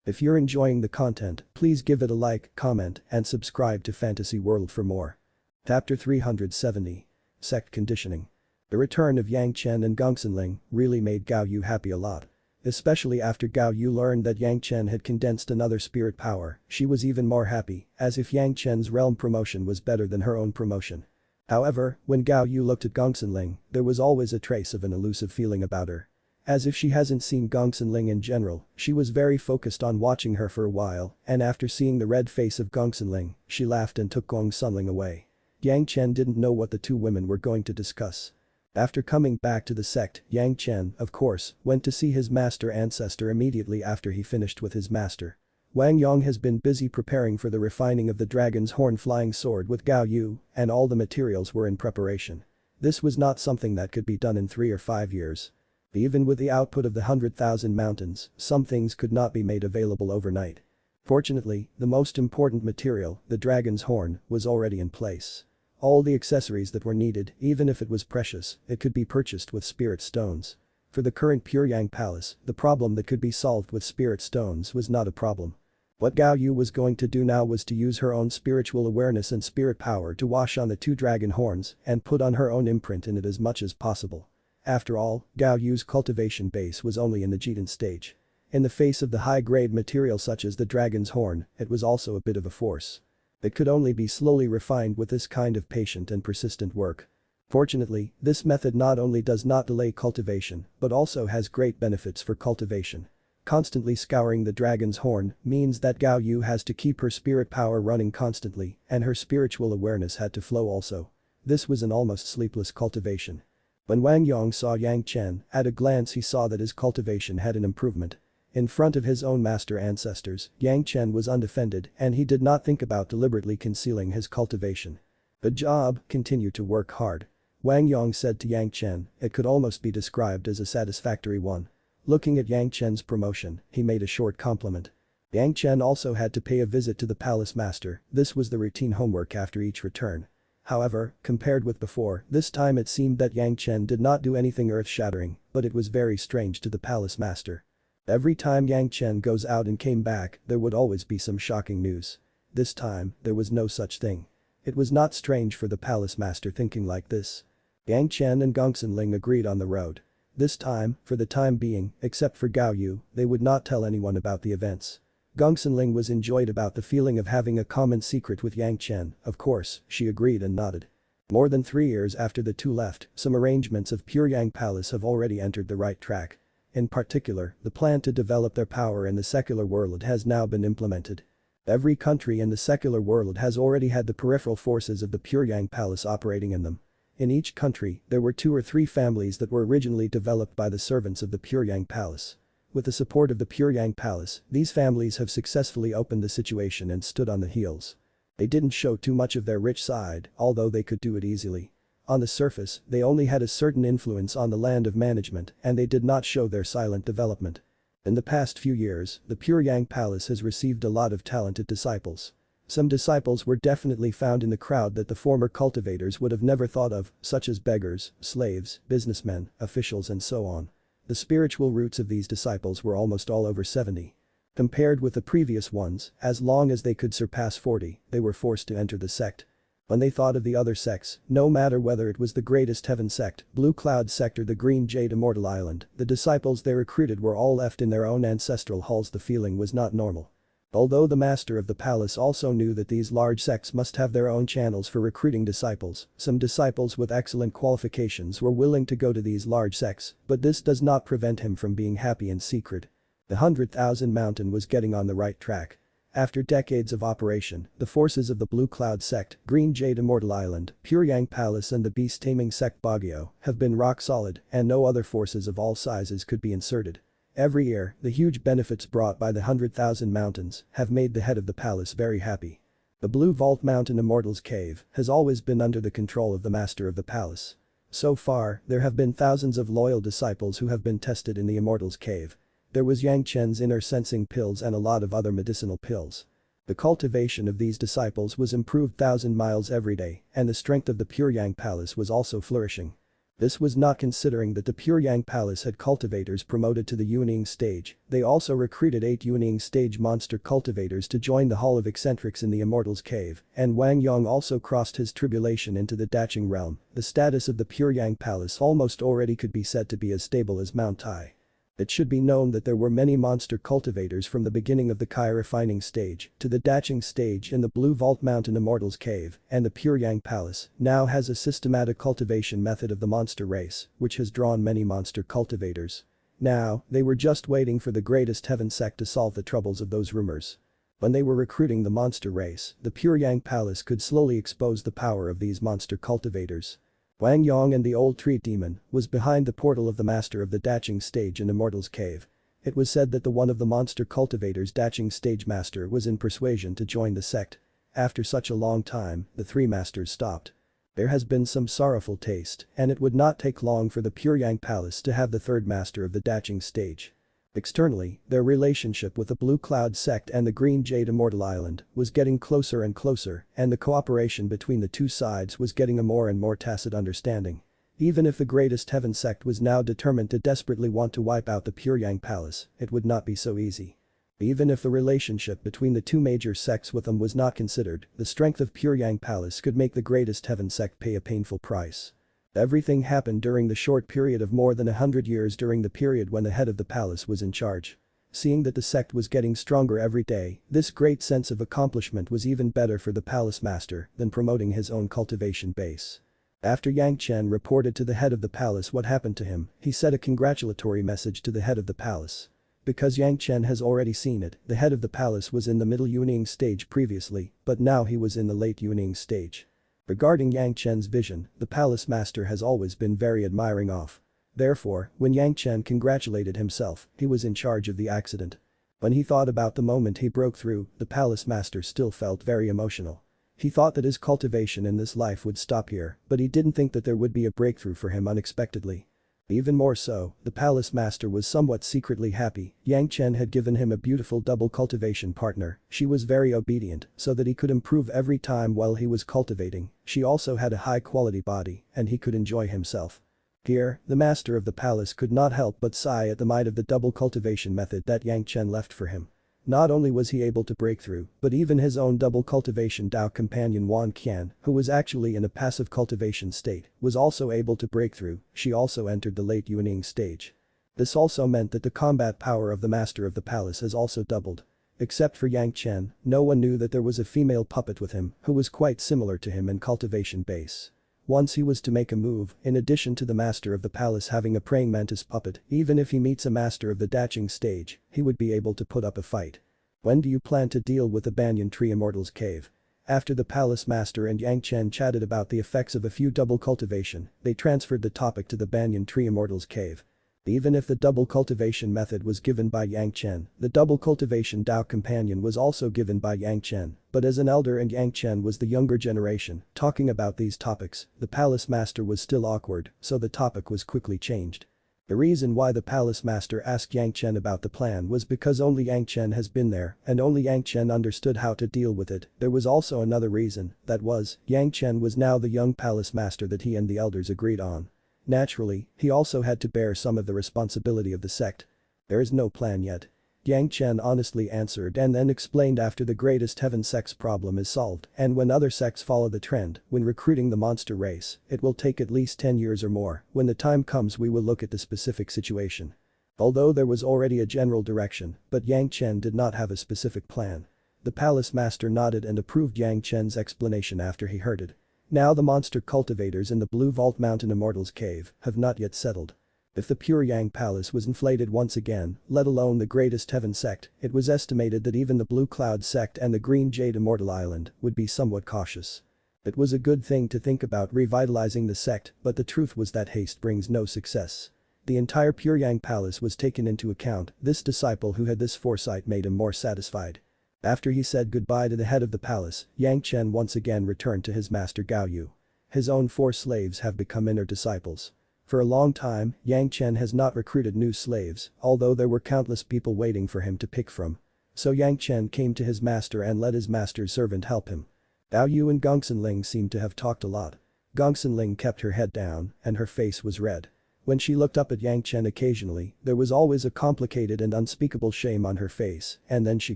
If you're enjoying the content, please give it a like, comment, and subscribe to Fantasy World for more. Chapter 370. Sect Conditioning. The return of Yang Chen and Gongsun really made Gao Yu happy a lot. Especially after Gao Yu learned that Yang Chen had condensed another spirit power, she was even more happy, as if Yang Chen's realm promotion was better than her own promotion. However, when Gao Yu looked at Gongsun, there was always a trace of an elusive feeling about her. As if she hasn't seen Gongsun in general, she was very focused on watching her for a while, and after seeing the red face of Gongsun, she laughed and took Gongsun away. Yang Chen didn't know what the 2 women were going to discuss. After coming back to the sect, Yang Chen, of course, went to see his master ancestor immediately after he finished with his master. Wang Yong has been busy preparing for the refining of the dragon's horn flying sword with Gao Yu, and all the materials were in preparation. This was not something that could be done in 3 or 5 years. Even with the output of the 100,000 mountains, some things could not be made available overnight. Fortunately, the most important material, the dragon's horn, was already in place. All the accessories that were needed, even if it was precious, it could be purchased with spirit stones. For the current Pure Yang Palace, the problem that could be solved with spirit stones was not a problem. What Gao Yu was going to do now was to use her own spiritual awareness and spirit power to wash on the 2 dragon horns and put on her own imprint in it as much as possible. After all, Gao Yu's cultivation base was only in the Jitan stage. In the face of the high-grade material such as the dragon's horn, it was also a bit of a force. It could only be slowly refined with this kind of patient and persistent work. Fortunately, this method not only does not delay cultivation, but also has great benefits for cultivation. Constantly scouring the dragon's horn means that Gao Yu has to keep her spirit power running constantly, and her spiritual awareness had to flow also. This was an almost sleepless cultivation. When Wang Yong saw Yang Chen, at a glance he saw that his cultivation had an improvement. In front of his own master ancestors, Yang Chen was undefended and he did not think about deliberately concealing his cultivation. Good job, continue to work hard. Wang Yong said to Yang Chen, it could almost be described as a satisfactory one. Looking at Yang Chen's promotion, he made a short compliment. Yang Chen also had to pay a visit to the palace master, this was the routine homework after each return. However, compared with before, this time it seemed that Yang Chen did not do anything earth-shattering, but it was very strange to the palace master. Every time Yang Chen goes out and came back, there would always be some shocking news. This time, there was no such thing. It was not strange for the palace master thinking like this. Yang Chen and Gongsun agreed on the road. This time, for the time being, except for Gao Yu, they would not tell anyone about the events. Gongsun was enjoyed about the feeling of having a common secret with Yang Chen, of course, she agreed and nodded. More than 3 years after the 2 left, some arrangements of Pure Yang Palace have already entered the right track. In particular, the plan to develop their power in the secular world has now been implemented. Every country in the secular world has already had the peripheral forces of the Pure Yang Palace operating in them. In each country, there were 2 or 3 families that were originally developed by the servants of the Pure Yang Palace. With the support of the Pure Yang Palace, these families have successfully opened the situation and stood on the heels. They didn't show too much of their rich side, although they could do it easily. On the surface, they only had a certain influence on the land of management and they did not show their silent development. In the past few years, the Pure Yang Palace has received a lot of talented disciples. Some disciples were definitely found in the crowd that the former cultivators would have never thought of, such as beggars, slaves, businessmen, officials and so on. The spiritual roots of these disciples were almost all over 70. Compared with the previous ones, as long as they could surpass 40, they were forced to enter the sect. When they thought of the other sects, no matter whether it was the Greatest Heaven sect, Blue Cloud sect or the Green Jade Immortal Island, the disciples they recruited were all left in their own ancestral halls. The feeling was not normal. Although the master of the palace also knew that these large sects must have their own channels for recruiting disciples, some disciples with excellent qualifications were willing to go to these large sects, but this does not prevent him from being happy in secret. The 100,000 Mountain was getting on the right track. After decades of operation, the forces of the Blue Cloud sect, Green Jade Immortal Island, Pure Yang Palace and the beast-taming sect Baguio have been rock solid and no other forces of all sizes could be inserted. Every year, the huge benefits brought by the 100,000 mountains have made the head of the palace very happy. The Blue Vault Mountain Immortal's Cave has always been under the control of the master of the palace. So far, there have been thousands of loyal disciples who have been tested in the Immortal's Cave. There was Yang Chen's inner sensing pills and a lot of other medicinal pills. The cultivation of these disciples was improved 1,000 miles every day, and the strength of the Pure Yang Palace was also flourishing. This was not considering that the Pure Yang Palace had cultivators promoted to the Yuning stage. They also recruited 8 Yuning stage monster cultivators to join the Hall of Eccentrics in the Immortal's Cave, and Wang Yong also crossed his tribulation into the Dacheng realm. The status of the Pure Yang Palace almost already could be said to be as stable as Mount Tai. It should be known that there were many monster cultivators from the beginning of the Kai refining stage to the Dacheng stage in the Blue Vault Mountain Immortal's Cave, and the Pure Yang Palace now has a systematic cultivation method of the monster race, which has drawn many monster cultivators. Now, they were just waiting for the Greatest Heaven sect to solve the troubles of those rumors. When they were recruiting the monster race, the Pure Yang Palace could slowly expose the power of these monster cultivators. Wang Yong and the old tree demon was behind the portal of the master of the Dacheng stage in Immortal's Cave. It was said that the one of the monster cultivators Dacheng stage master was in persuasion to join the sect. After such a long time, the 3 masters stopped. There has been some sorrowful taste, and it would not take long for the Pure Yang Palace to have the 3rd master of the Dacheng stage. Externally, their relationship with the Blue Cloud sect and the Green Jade Immortal Island was getting closer and closer, and the cooperation between the two sides was getting a more and more tacit understanding. Even if the Greatest Heaven sect was now determined to desperately want to wipe out the Pure Yang Palace, it would not be so easy. Even if the relationship between the two major sects with them was not considered, the strength of Pure Yang Palace could make the Greatest Heaven sect pay a painful price. Everything happened during the short period of more than 100 years during the period when the head of the palace was in charge. Seeing that the sect was getting stronger every day, this great sense of accomplishment was even better for the palace master than promoting his own cultivation base. After Yang Chen reported to the head of the palace what happened to him, he sent a congratulatory message to the head of the palace. Because Yang Chen has already seen it, the head of the palace was in the middle Yuning stage previously, but now he was in the late Yuning stage. Regarding Yang Chen's vision, the palace master has always been very admiring of. Therefore, when Yang Chen congratulated himself, he was in charge of the accident. When he thought about the moment he broke through, the palace master still felt very emotional. He thought that his cultivation in this life would stop here, but he didn't think that there would be a breakthrough for him unexpectedly. Even more so, the palace master was somewhat secretly happy. Yang Chen had given him a beautiful double cultivation partner. She was very obedient, so that he could improve every time while he was cultivating. She also had a high quality body, and he could enjoy himself. Here, the master of the palace could not help but sigh at the might of the double cultivation method that Yang Chen left for him. Not only was he able to break through, but even his own double cultivation Dao companion Wan Qian, who was actually in a passive cultivation state, was also able to break through. She also entered the late Yuning stage. This also meant that the combat power of the master of the palace has also doubled. Except for Yang Chen, no one knew that there was a female puppet with him who was quite similar to him in cultivation base. Once he was to make a move, in addition to the master of the palace having a praying mantis puppet, even if he meets a master of the Dacheng stage, he would be able to put up a fight. When do you plan to deal with the Banyan Tree Immortal's Cave? After the palace master and Yang Chen chatted about the effects of a few double cultivation, they transferred the topic to the Banyan Tree Immortal's Cave. Even if the double cultivation method was given by Yang Chen, the double cultivation Dao companion was also given by Yang Chen, but as an elder and Yang Chen was the younger generation, talking about these topics, the palace master was still awkward, so the topic was quickly changed. The reason why the palace master asked Yang Chen about the plan was because only Yang Chen has been there and only Yang Chen understood how to deal with it. There was also another reason, that was, Yang Chen was now the young palace master that he and the elders agreed on. Naturally, he also had to bear some of the responsibility of the sect. There is no plan yet. Yang Chen honestly answered and then explained after the greatest heaven sect's problem is solved and when other sects follow the trend, when recruiting the monster race, it will take at least 10 years or more, when the time comes we will look at the specific situation. Although there was already a general direction, but Yang Chen did not have a specific plan. The palace master nodded and approved Yang Chen's explanation after he heard it. Now the monster cultivators in the Blue Vault Mountain Immortals cave have not yet settled. If the pure Yang Palace was inflated once again, let alone the greatest heaven sect, it was estimated that even the Blue Cloud sect and the Green Jade Immortal Island would be somewhat cautious. It was a good thing to think about revitalizing the sect, but the truth was that haste brings no success. The entire pure Yang Palace was taken into account, this disciple who had this foresight made him more satisfied. After he said goodbye to the head of the palace, Yang Chen once again returned to his master Gao Yu. His own 4 slaves have become inner disciples. For a long time, Yang Chen has not recruited new slaves, although there were countless people waiting for him to pick from. So Yang Chen came to his master and let his master's servant help him. Gao Yu and Gongsun Ling seemed to have talked a lot. Gongsun Ling kept her head down and her face was red. When she looked up at Yang Chen occasionally, there was always a complicated and unspeakable shame on her face, and then she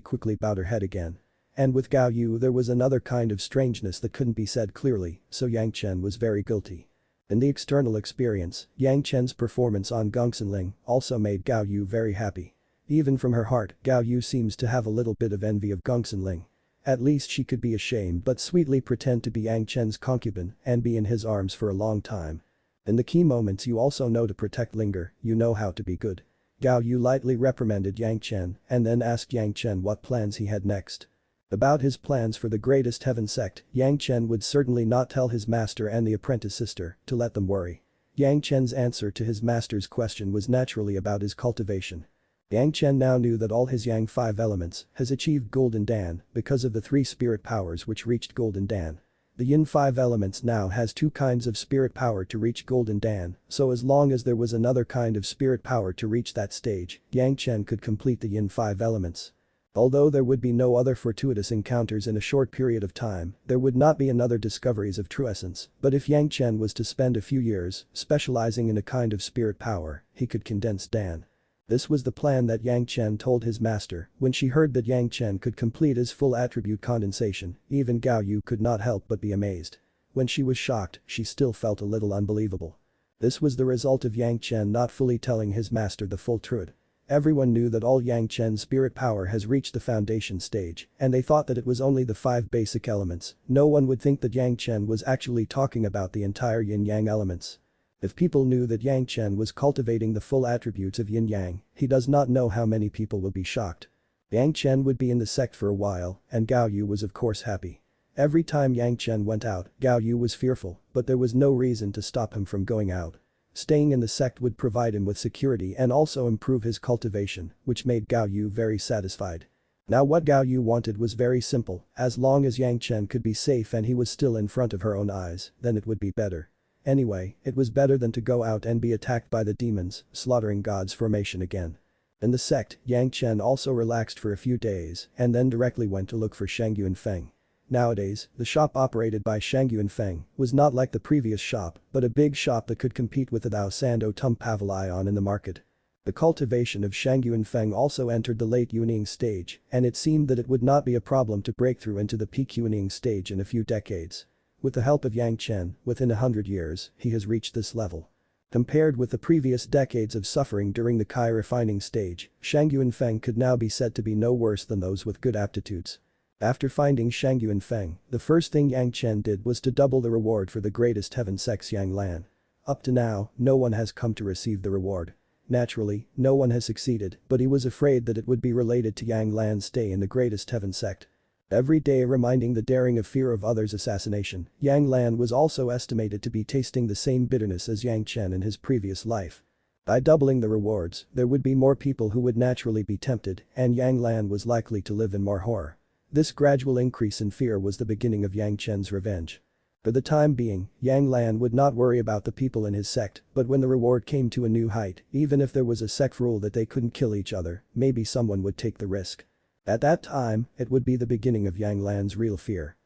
quickly bowed her head again. And with Gao Yu there was another kind of strangeness that couldn't be said clearly, so Yang Chen was very guilty. In the external experience, Yang Chen's performance on Gongsun Ling also made Gao Yu very happy. Even from her heart, Gao Yu seems to have a little bit of envy of Gongsun Ling. At least she could be ashamed but sweetly pretend to be Yang Chen's concubine and be in his arms for a long time. In the key moments you also know to protect linger, you know how to be good. Gao Yu lightly reprimanded Yang Chen and then asked Yang Chen what plans he had next. About his plans for the greatest heaven sect, Yang Chen would certainly not tell his master and the apprentice sister to let them worry. Yang Chen's answer to his master's question was naturally about his cultivation. Yang Chen now knew that all his Yang 5 elements has achieved Golden Dan because of the 3 spirit powers which reached Golden Dan. The Yin 5 elements now has 2 kinds of spirit power to reach Golden Dan, so as long as there was another kind of spirit power to reach that stage, Yang Chen could complete the Yin 5 elements. Although there would be no other fortuitous encounters in a short period of time, there would not be another discoveries of true essence, but if Yang Chen was to spend a few years specializing in a kind of spirit power, he could condense Dan. This was the plan that Yang Chen told his master. When she heard that Yang Chen could complete his full attribute condensation, even Gao Yu could not help but be amazed. When she was shocked, she still felt a little unbelievable. This was the result of Yang Chen not fully telling his master the full truth. Everyone knew that all Yang Chen's spirit power has reached the foundation stage, and they thought that it was only the 5 basic elements. No one would think that Yang Chen was actually talking about the entire yin-yang elements. If people knew that Yang Chen was cultivating the full attributes of yin-yang, he does not know how many people will be shocked. Yang Chen would be in the sect for a while, and Gao Yu was of course happy. Every time Yang Chen went out, Gao Yu was fearful, but there was no reason to stop him from going out. Staying in the sect would provide him with security and also improve his cultivation, which made Gao Yu very satisfied. Now what Gao Yu wanted was very simple, as long as Yang Chen could be safe and he was still in front of her own eyes, then it would be better. Anyway, it was better than to go out and be attacked by the demons, slaughtering God's formation again. In the sect, Yang Chen also relaxed for a few days and then directly went to look for Shangyu and Feng. Nowadays, the shop operated by Shangyu and Feng was not like the previous shop, but a big shop that could compete with the Dao Sando Tum Pavilion in the market. The cultivation of Shangyu and Feng also entered the late Yuning stage, and it seemed that it would not be a problem to break through into the peak Yuning stage in a few decades. With the help of Yang Chen, within 100 years, he has reached this level. Compared with the previous decades of suffering during the Kai refining stage, Shangyu and Feng could now be said to be no worse than those with good aptitudes. After finding Shangyu and Feng, the first thing Yang Chen did was to double the reward for the greatest heaven sect's Yang Lan. Up to now, no one has come to receive the reward. Naturally, no one has succeeded, but he was afraid that it would be related to Yang Lan's stay in the greatest heaven sect. Every day reminding the daring of fear of others' assassination, Yang Lan was also estimated to be tasting the same bitterness as Yang Chen in his previous life. By doubling the rewards, there would be more people who would naturally be tempted, and Yang Lan was likely to live in more horror. This gradual increase in fear was the beginning of Yang Chen's revenge. For the time being, Yang Lan would not worry about the people in his sect, but when the reward came to a new height, even if there was a sect rule that they couldn't kill each other, maybe someone would take the risk. At that time, it would be the beginning of Yang Lan's real fear.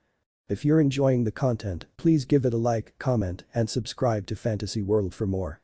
If you're enjoying the content, please give it a like, comment, and subscribe to Fantasy World for more.